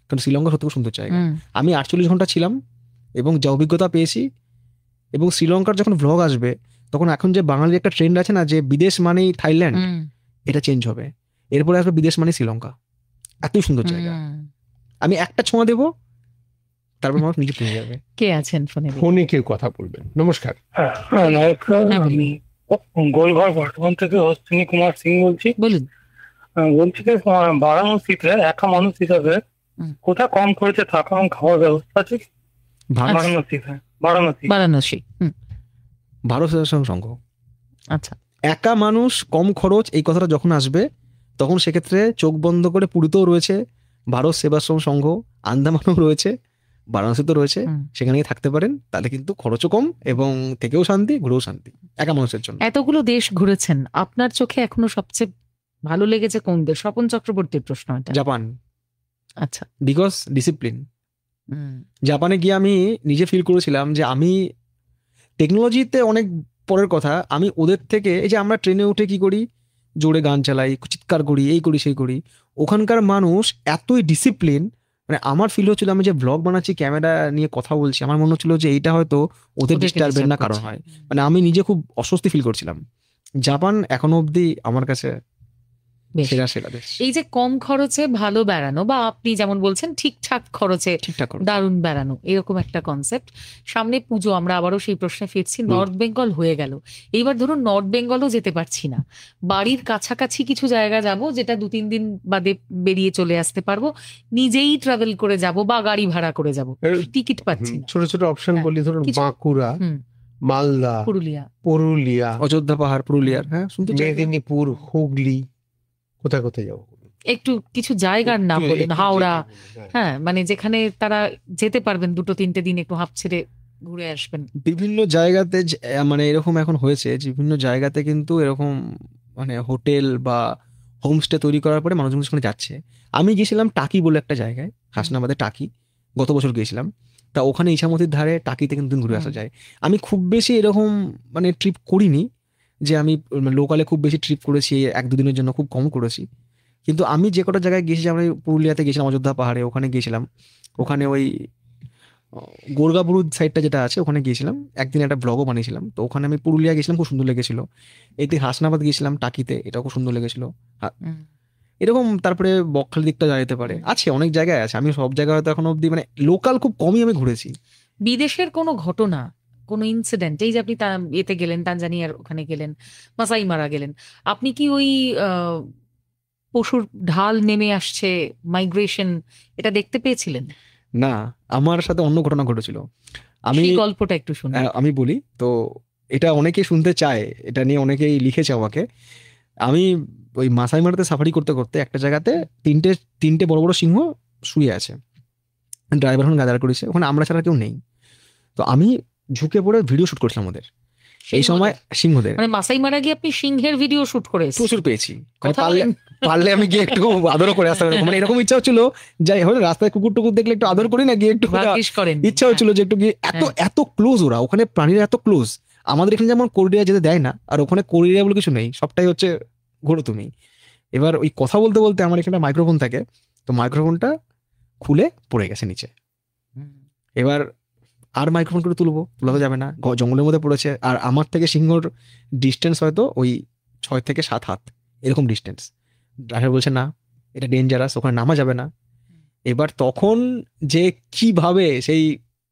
কারণ শ্রীলঙ্কা সত্যি খুব সুন্দর জায়গা। আমি 48 ঘন্টা ছিলাম এবং যা অভিজ্ঞতা পেয়েছি, এবং শ্রীলঙ্কার যখন ভ্লগ আসবে তখন এখন যে বাঙালি একটা ট্রেন্ড আছে না, যে বিদেশ মানেই থাইল্যান্ড, এটা চেঞ্জ হবে। এরপরে আসবে বিদেশ মানে শ্রীলঙ্কা। এতই সুন্দর জায়গা, আমি একটা ছোঁয়া দেবো, তারপর মানুষ নিজে পেয়ে যাবে। কে আছেন ফোনে কেউ কথা বলবেন? নমস্কার। আমি গোলঘর বর্ধমান থেকে অশ্বিনী কুমার সিং বলছি। বলুন। বলছি যে বারাণসীতে একা মানুষ হিসাবে কোথায় কম খরচে থাকা এবং খাওয়ার ব্যবস্থা আছে? বারাণসী ভারত সেবাশ্রম সংঘ। আচ্ছা, একা মানুষ কম খরচ, এই কথাটা যখন আসবে তখন সেক্ষেত্রে চোখ বন্ধ করে পুরীতেও রয়েছে ভারত সেবাশ্রম সংঘ, আন্দামানও রয়েছে, বারাণসীতেও রয়েছে, সেখানে থাকতে পারেন। তাহলে কিন্তু খরচও কম এবং থেকেও শান্তি, ঘুরেও শান্তি একা মানুষের জন্য। এতগুলো দেশ ঘুরেছেন, আপনার চোখে এখনো সবচেয়ে ভালো লেগেছে কোন দেশ? স্বপন চক্রবর্তীর প্রশ্ন এটা। জাপান। আচ্ছা, বিকজ ডিসিপ্লিন। জাপানে গিয়ে আমি নিজে ফিল করেছিলাম যে আমি টেকনোলজিতে অনেক পরের কথা, আমি ওদের থেকে, এই যে আমরা ট্রেনে উঠে কি করি, জোরে গান চালাই, চিৎকার করি, এই করি সেই করি, ওখানকার মানুষ এতই ডিসিপ্লিন। মানে আমার ফিল হচ্ছিল, আমি যে ব্লগ বানাচ্ছি, ক্যামেরা নিয়ে কথা বলছি, আমার মনে হচ্ছিল যে এইটা হয়তো ওদের ডিস্টার্বের না কারণ হয়। মানে আমি নিজে খুব অস্বস্তি ফিল করছিলাম। জাপান এখনো অবধি আমার কাছে সেরা দেশ। এই যে কম খরচে ভালো বেড়ানো, বা আপনি যেমন বলছেন ঠিকঠাক খরচে দারুণ বেড়ানো, এরকম একটা কনসেপ্ট। সামনে পুজো, আমরা আবারও সেই প্রশ্নে ফিরছি। নর্থ বেঙ্গল হয়ে গেল, এইবার ধরুন নর্থ বেঙ্গলও যেতে পারছি না, বাড়ির কাছাকাছি কিছু জায়গা যাব, যেটা 2-3 দিন বাদে বেরিয়ে চলে আসতে পারবো, নিজেই ট্রাভেল করে যাব বা গাড়ি ভাড়া করে যাব, টিকিট পাচ্ছি না। ছোট ছোট অপশন বলি, ধরুন বাঁকুড়া, মালদা, পুরুলিয়া, অযোধ্যা পাহাড়, পুরুলিয়ার, হ্যাঁ, মেদিনীপুর, হুগলি, কোথায় কোথায় যাবো? একটু কিছু জায়গার নাম বলুন, হাওড়া, হ্যাঁ মানে যেখানে তারা যেতে পারবেন 2-3 দিন একটু হাঁপ ছেড়ে ঘুরে আসবেন। বিভিন্ন জায়গাতে মানে এরকম এখন হয়েছে, বিভিন্ন জায়গাতে কিন্তু এরকম মানে হোটেল বা হোমস্টে তৈরি করার পরে মানুষজন সেখানে যাচ্ছে। আমি গেছিলাম টাকি বলে একটা জায়গায়, হাসনাবাদে টাকি, গত বছর গিয়েছিলাম। তা ওখানে ইছামতির ধারে টাকিতে কিন্তু ঘুরে আসা যায়। আমি খুব বেশি এরকম মানে ট্রিপ করিনি, যে আমি লোকালে খুব বেশি ট্রিপ করেছি 1-2 দিনের জন্য, খুব কম করেছি। কিন্তু আমি যে কটা জায়গায় গেছি, আমরা পুরুলিয়াতে গেছিলাম অযোধ্যা পাহাড়ে, ওখানে গেছিলাম, ওখানে ওই গোর্গাবুরুদ সাইডটা যেটা আছে ওখানে গিয়েছিলাম, একদিন একটা ব্লগও বানিয়েছিলাম। তো ওখানে আমি পুরুলিয়া গেছিলাম, খুব সুন্দর লেগেছিল। এতে হাসনাবাদ গেছিলাম টাকিতে, এটাও খুব সুন্দর লেগেছিল। এরকম তারপরে বকখালি দিকটা যেতে পারে, আছে অনেক জায়গায় আছে। আমি সব জায়গায় হয়তো এখনো অব্দি মানে লোকাল খুব কমই আমি ঘুরেছি। বিদেশের কোনো ঘটনা, কোনো ইনসিডেন্ট, এই যে আপনি এতে গেলেন, তানজানিয়ার ওখানে গেলেন, মাসাই মারা গেলেন, আপনি কি ওই পশুর ঢাল নেমে আসছে, মাইগ্রেশন, এটা দেখতে পেয়েছিলেন? না, আমার সাথে অন্য ঘটনা ঘটেছিল। আমি গল্পটা একটু শুনি। আমি বলি তো, এটা অনেকেই শুনতে চায়, এটা নিয়ে অনেকেই লিখেছে আমাকে। আমি ওই মাসাই মারাতে সাফারি করতে করতে একটা জায়গাতে তিনটে বড় বড় সিংহ শুয়ে আছে, ড্রাইভার এখন গাদার করেছে, ওখানে আমরা ছাড়া কেউ নেই। তো আমি ঝুঁকে পড়ে ভিডিও শুট করছিলাম ওদের, এই সময় সিংহদের। মানে মাসাই মারা গিয়ে আপনি সিংহের ভিডিও শুট করেছেন? প্রচুর পেয়েছি, পারলে আমি গিয়ে একটু আদরও করে আসতে পারি, মানে এরকম ইচ্ছা হচ্ছিল, যাই হলে রাস্তায় কুকুর টুকুর দেখলে একটু আদর করি না, গিয়ে একটু ইচ্ছা হচ্ছিল যে একটু গিয়ে, এত ক্লোজ ওরা, ওখানে প্রাণীরা এত ক্লোজ। আমাদের এখানে যেমন কোরিয়া যেতে দেয় না, আর ওখানে কোরিয়া বলে কিছু নেই, সবটাই হচ্ছে ঘোরো তুমি। এবার ওই কথা বলতে বলতে আমার এখানে মাইক্রোফোন থাকে, তো মাইক্রোফোনটা খুলে পড়ে গেছে নিচে। এবার আর মাইক্রোফোন করে তুলবো, তোলা তো যাবে না, জঙ্গলের মধ্যে পড়েছে। আর আমার থেকে সিংহর ডিস্টেন্স হয়তো ওই 6 থেকে 7 হাত এরকম ডিস্টেন্স। ড্রাইভার বলছে না, এটা ডেঞ্জারাস, ওখানে নামা যাবে না। এবার তখন যে কিভাবে সেই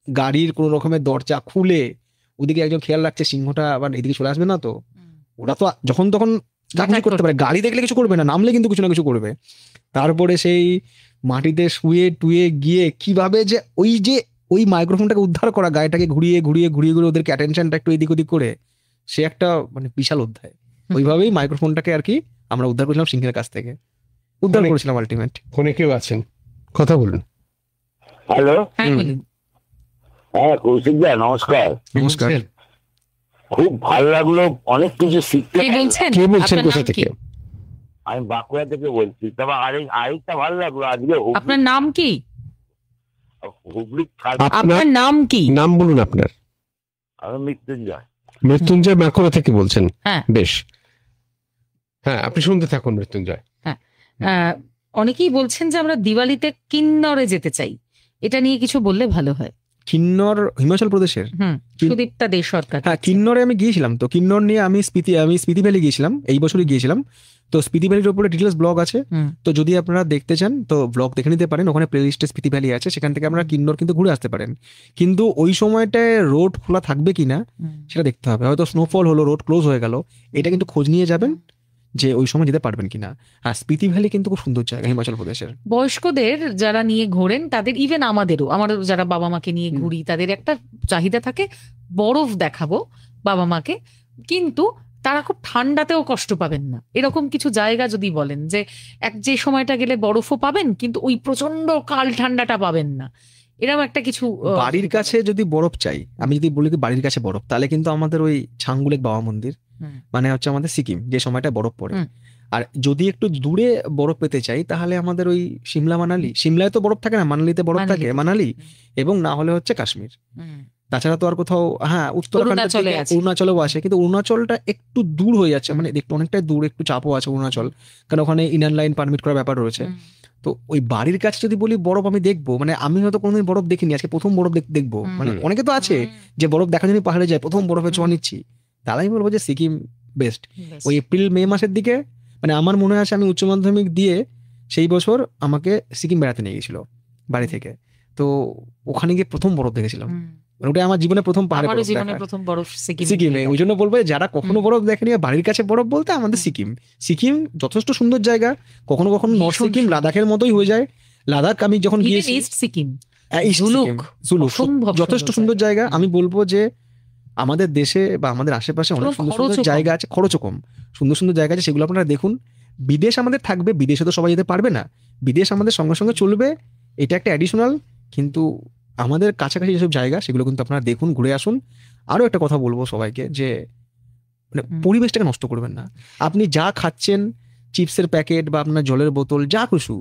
গাড়ির কোনো রকমের দরজা খুলে, ওদিকে একজন খেয়াল রাখছে সিংহটা আবার এদিকে চলে আসবে না, তো ওরা তো যখন তখন করতে পারে, গাড়ি দেখলে কিছু করবে না, নামলে কিন্তু কিছু না কিছু করবে। তারপরে সেই মাটিতে শুয়ে টুয়ে গিয়ে কিভাবে যে ওই মাইক্রোফোনটাকে উদ্ধার করা, গাড়িটাকে ঘুরিয়ে ঘুরিয়ে ঘুরিয়ে ঘুরিয়ে ওদেরকে অ্যাটেনশনটা একটু এদিক ওদিক করে, সে একটা মানে বিশাল অধ্যায়। ওইভাবেই মাইক্রোফোনটাকে আর কি আমরা উদ্ধার করেছিলাম সিংহের কাছ থেকে, উদ্ধার করেছিলাম আলটিমেট। ফোনে কেউ আছেন, কথা বলুন। হ্যালো, হ্যাঁ কৌশিক দা, নমস্কার। নমস্কার, খুব ভালো লাগলো, অনেক কিছু শিখতে। কে বলছেন, কোথা থেকে? আমি বাঁকুড়া থেকে বলছি। তবে আরেকটা ভালো লাগলো আজকে। আপনার নাম কি? হুগলি। আপনার নাম কি? নাম বলুন আপনার। আমি মৃত্যুঞ্জয়। মৃত্যুঞ্জয় বাঁকুড়া থেকে বলছেন? হ্যাঁ, বেশ, হ্যাঁ আপনি শুনতে থাকুন মৃত্যুঞ্জয়। হ্যাঁ, অনেকেই বলছেন যে আমরা দিওয়ালিতে কিন্নরে যেতে চাই, এটা নিয়ে কিছু বললে ভালো হয়। কিন্নর হিমাচল প্রদেশের, সুদীপ্তা দে সরকার। হ্যাঁ, কিন্নরে আমি গিয়েছিলাম। তো কিন্নর নিয়ে আমি স্পিতি ভ্যালি গিয়েছিলাম, এই বছরই গিয়েছিলাম। তো স্পিতি ভ্যালির উপরে ডিটেলস ব্লগ আছে, তো যদি আপনারা দেখতে চান তো ব্লগ দেখে নিতে পারেন, ওখানে প্লেলিস্টে স্পিতি ভ্যালি আছে, সেখান থেকে আপনারা কিন্নর কিন্তু ঘুরে আসতে পারেন। কিন্তু ওই সময়টায় রোড খোলা থাকবে কিনা সেটা দেখতে হবে, হয়তো স্নোফল হলো, রোড ক্লোজ হয়ে গেল, এটা কিন্তু খোঁজ নিয়ে যাবেন যে ওই সময় যেতে পারবেন কিনা। আর স্পিতি ভ্যালি কিন্তু খুব সুন্দর জায়গা হিমাচল প্রদেশের। বয়স্কদের যারা নিয়ে ঘোরেন তাদের, ইভেন আমাদেরও যারা বাবা মাকে নিয়ে ঘুরি, তাদের একটা চাহিদা থাকে বরফ দেখাবো বাবা মাকে, কিন্তু তারা খুব ঠান্ডাতেও কষ্ট পাবেন না, এরকম কিছু জায়গা যদি বলেন যে যে সময়টা গেলে বরফও পাবেন কিন্তু ওই প্রচন্ড কাল ঠান্ডাটা পাবেন না, এরকম একটা কিছু। বাড়ির কাছে যদি বরফ চাই, আমি যদি বলি বাড়ির কাছে বরফ, তাহলে কিন্তু আমাদের ওই ছাঙ্গুলেক বাবা মন্দির, মানে হচ্ছে আমাদের সিকিম, যে সময়টা বরফ পড়ে। আর যদি একটু দূরে বরফ পেতে চাই তাহলে আমাদের ওই সিমলা মানালি, সিমলায় তো বরফ থাকে না, মানালিতে বরফ থাকে, মানালি, এবং না হলে হচ্ছে কাশ্মীর। তাছাড়া তো আর কোথাও, হ্যাঁ উত্তরাখণ্ড, অরুণাচলেও আসে, কিন্তু অরুণাচলটা একটু দূর হয়ে যাচ্ছে, মানে একটু অনেকটাই দূর, একটু চাপও আছে অরুণাচল, কারণ ওখানে ইনার লাইন পারমিট করার ব্যাপার রয়েছে। তো ওই বাড়ির কাছে যদি বলি বরফ আমি দেখবো, মানে আমি হয়তো কোনোদিন বরফ দেখিনি, আজকে প্রথম বরফ দেখবো। মানে অনেকে তো আছে যে বরফ দেখার জন্য পাহাড়ে যায়, প্রথম বরফে ছোঁয়া নিচ্ছি, তাহলে আমি বলবো যে সিকিম বেস্ট। ওই এপ্রিল মে মাসের দিকে, মানে আমার মনে আছে আমি উচ্চ মাধ্যমিক দিয়ে সেই বছর আমাকে সিকিম বেড়াতে নিয়ে গেছিল বাড়ি থেকে, তো ওখানে গিয়ে প্রথম বরফ দেখেছিলাম। ওটা আমার জীবনে প্রথম পাহাড়ে বরফ সিকিমে। ওই জন্য বলবো যারা কখনো বরফ দেখেনি, বাড়ির কাছে বরফ বলতে আমাদের সিকিম যথেষ্ট সুন্দর জায়গা। কখনো কখনো নর্থ সিকিম লাদাখের মতোই হয়ে যায়। লাদাখ আমি যখন গিয়েছি, যথেষ্ট সুন্দর জায়গা। আমি বলবো যে আমাদের দেশে বা আমাদের আশেপাশে অনেক সুন্দর সুন্দর জায়গা আছে, খরচও কম, সুন্দর সুন্দর জায়গা আছে, সেগুলো আপনারা দেখুন। বিদেশ আমাদের থাকবে, বিদেশে তো সবাই যেতে পারবে না, বিদেশ আমাদের সঙ্গে সঙ্গে চলবে, এটা একটা অ্যাডিশনাল। কিন্তু আমাদের কাছাকাছি যেসব জায়গা সেগুলো কিন্তু আপনারা দেখুন, ঘুরে আসুন। আরও একটা কথা বলবো সবাইকে, যে মানে পরিবেশটাকে নষ্ট করবেন না। আপনি যা খাচ্ছেন, চিপসের প্যাকেট বা আপনার জলের বোতল, যা কিছু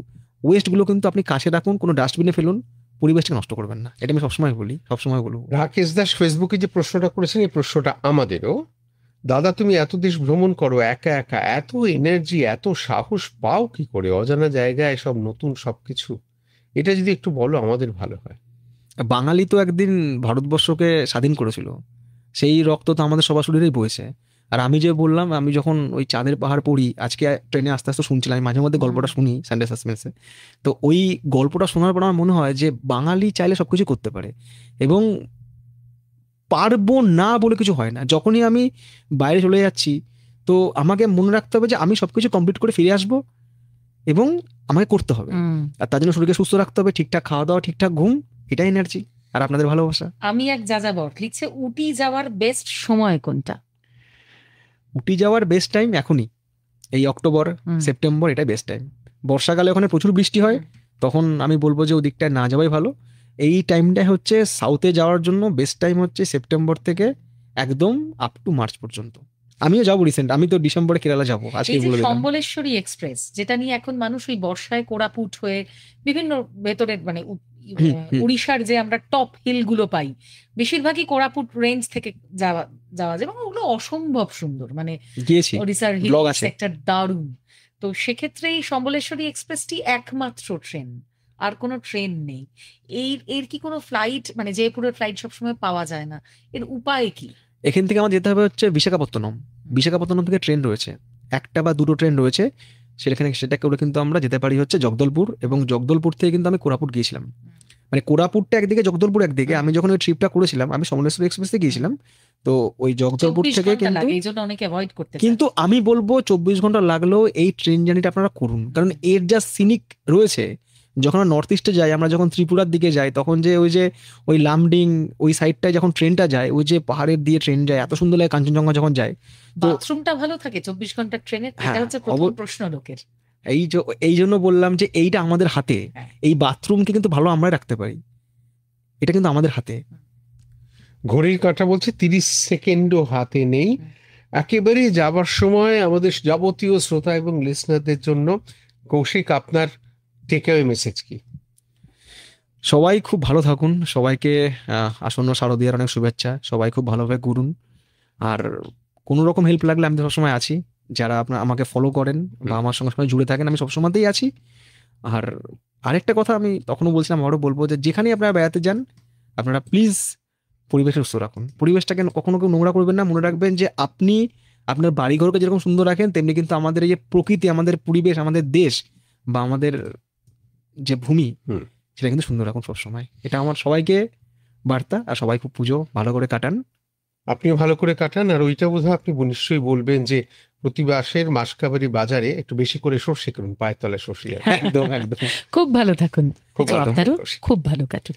ওয়েস্টগুলো কিন্তু আপনি কাছে রাখুন, কোনো ডাস্টবিনে ফেলুন, পরিবেশটাকে নষ্ট করবেন না। এটা আমি সবসময় বলি, সবসময় বলবো। রাকেশ দাস ফেসবুকে যে প্রশ্নটা করেছেন, এই প্রশ্নটা আমাদেরও। দাদা, তুমি এত দেশ ভ্রমণ করো একা একা, এত এনার্জি, এত সাহস পাও কি করে? অজানা জায়গায় সব নতুন সবকিছু, এটা যদি একটু বলো আমাদের ভালো হয়। বাঙালি তো একদিন ভারতবর্ষকে স্বাধীন করেছিল, সেই রক্ত তো আমাদের সবার শরীরেই বইছে। আর আমি যে বললাম, আমি যখন ওই চাঁদের পাহাড় পড়ি, আজকে ট্রেনে আস্তে আস্তে শুনছিলাম, আমি মাঝে মধ্যে গল্পটা শুনি সানডে সাসপেন্সে, তো ওই গল্পটা শোনার পর আমার মনে হয় যে বাঙালি চাইলে সবকিছু করতে পারে, এবং পারবো না বলে কিছু হয় না। যখনই আমি বাইরে চলে যাচ্ছি, তো আমাকে মনে রাখতে হবে যে আমি সবকিছু কমপ্লিট করে ফিরে আসবো, এবং আমাকে করতে হবে। আর তার জন্য শরীরকে সুস্থ রাখতে হবে, ঠিকঠাক খাওয়া দাওয়া, ঠিকঠাক ঘুম, এটাই এনার্জি আর আপনাদের ভালোবাসা। আমি এক যাযাবর লিখছে, উটি যাওয়ার বেস্ট সময় কোনটা? উটি যাওয়ার বেস্ট টাইম এখনই, এই অক্টোবর সেপ্টেম্বর, এটাই বেস্ট টাইম। বর্ষাকালে ওখানে প্রচুর বৃষ্টি হয়, তখন আমি বলবো যে ওদিকটায় না যাওয়াই ভালো। এই টাইমটাই হচ্ছে সাউথে যাওয়ার জন্য বেস্ট টাইম, হচ্ছে সেপ্টেম্বর থেকে একদম আপ টু মার্চ পর্যন্ত। আমিও যাবো রিসেন্ট, আমি তো ডিসেম্বরে কেরালা যাবো, আজকে এই যে বলে দিলাম। সম্বলেশ্বরী এক্সপ্রেস, যেটা নিয়ে এখন মানুষ ওই বর্ষায় কোরাপুট হয়ে বিভিন্ন ভেতরের মানে উড়িষ্যার যে আমরা টপ হিল গুলো পাই, বেশিরভাগই কোরাপুট রেঞ্জ থেকে যাওয়া যায়, এবং ওগুলো অসম্ভব সুন্দর, মানে গিয়েছি, ওড়িশার হিল ব্লগ আছে। সেক্টর দারুণ। তো সেক্ষেত্রে এই সম্বলেশ্বরী এক্সপ্রেসটি একমাত্র ট্রেন, আর কোনো ট্রেন নেই। এর কি কোনো ফ্লাইট, মানে জয়পুরের ফ্লাইট সবসময় পাওয়া যায় না, এর উপায় কি? এখান থেকে আমার যেতে হবে হচ্ছে বিশাখাপত্তনম। বিশাখাপত্তনম থেকে ট্রেন রয়েছে, একটা বা দুটো ট্রেন রয়েছে, সেটা করে কিন্তু আমরা যেতে পারি হচ্ছে জগদলপুর, এবং জগদলপুর থেকে কিন্তু আমি কোরাপুট গিয়েছিলাম। মানে কোরাপুটটা একদিকে, জগদলপুর একদিকে। আমি যখন ওই ট্রিপটা করেছিলাম, আমি সমলেশ্বরী এক্সপ্রেসে গিয়েছিলাম, তো ওই জগদলপুর 24 থেকে ঘন্টা কিন্তু, লাগে, এই জন্য অনেকে অ্যাভয়েড করতে চায়। কিন্তু আমি বলবো 24 ঘন্টা লাগলেও এই ট্রেন জার্নিটা আপনারা করুন, কারণ এর যা সিনিক রয়েছে। যখন আমরা নর্থ ইস্টে যাই, আমরা যখন ত্রিপুরার দিকে যাই, তখন যে ওই লামডিং ওই সাইডটায় যখন ট্রেনটা যায়, ওই যে পাহাড়ের দিয়ে ট্রেন যায়, এত সুন্দর লাগে কাঞ্চনজঙ্ঘা যখন যায়। তো বাথরুমটা ভালো থাকে 24 ঘন্টার ট্রেনে? এটা হ্যাঁ, হচ্ছে প্রথম প্রশ্ন লোকের। এই জন্য বললাম যে এইটা আমাদের হাতে, হ্যাঁ। এই বাথরুমকে কিন্তু ভালো আমরাই রাখতে পারি, এটা কিন্তু আমাদের হাতে। ঘড়ির কাঁটা বলছে 30 সেকেন্ডও হাতে নেই। একেবারে যাবার সময় আমাদের যাবতীয় শ্রোতা এবং লিসনারদের জন্য কৌশিক, আপনার টেক অ্যাওয়ে মেসেজ কি? সবাই খুব ভালো থাকুন, সবাইকে আসন্ন শারদীয়ার অনেক শুভেচ্ছা। সবাই খুব ভালোভাবে ঘুরুন, আর কোনো রকম হেল্প লাগলে আমি তো সবসময় আছি। যারা আপনার আমাকে ফলো করেন বা আমার সঙ্গে সঙ্গে জুড়ে থাকেন, আমি সবসময়তেই আছি। আর আরেকটা কথা আমি তখনও বলছিলাম, আরও বলবো, যে যেখানেই আপনারা বেড়াতে যান, আপনারা প্লিজ পরিবেশে সুস্থ রাখুন, পরিবেশটাকে কখনো কেউ নোংরা করবেন না। মনে রাখবেন যে আপনি আপনার বাড়িঘরকে যেরকম সুন্দর রাখেন, তেমনি কিন্তু আমাদের এই যে প্রকৃতি, আমাদের পরিবেশ, আমাদের দেশ বা আমাদের যে ভূমি, সেটা কিন্তু সুন্দর রাখুন সবসময়। এটা আমার সবাইকে বার্তা। আর সবাই খুব পুজো ভালো করে কাটান। আপনিও ভালো করে কাটান। আর ওইটা বোধহয় আপনি নিশ্চয়ই বলবেন যে প্রতি মাসের মাসকাবারি বাজারে একটু বেশি করে সর্ষে করুন, পায়ের তলায় সর্ষে। একদম একদম। খুব ভালো থাকুন, খুব ভালো আপনারও খুব ভালো কাটুক।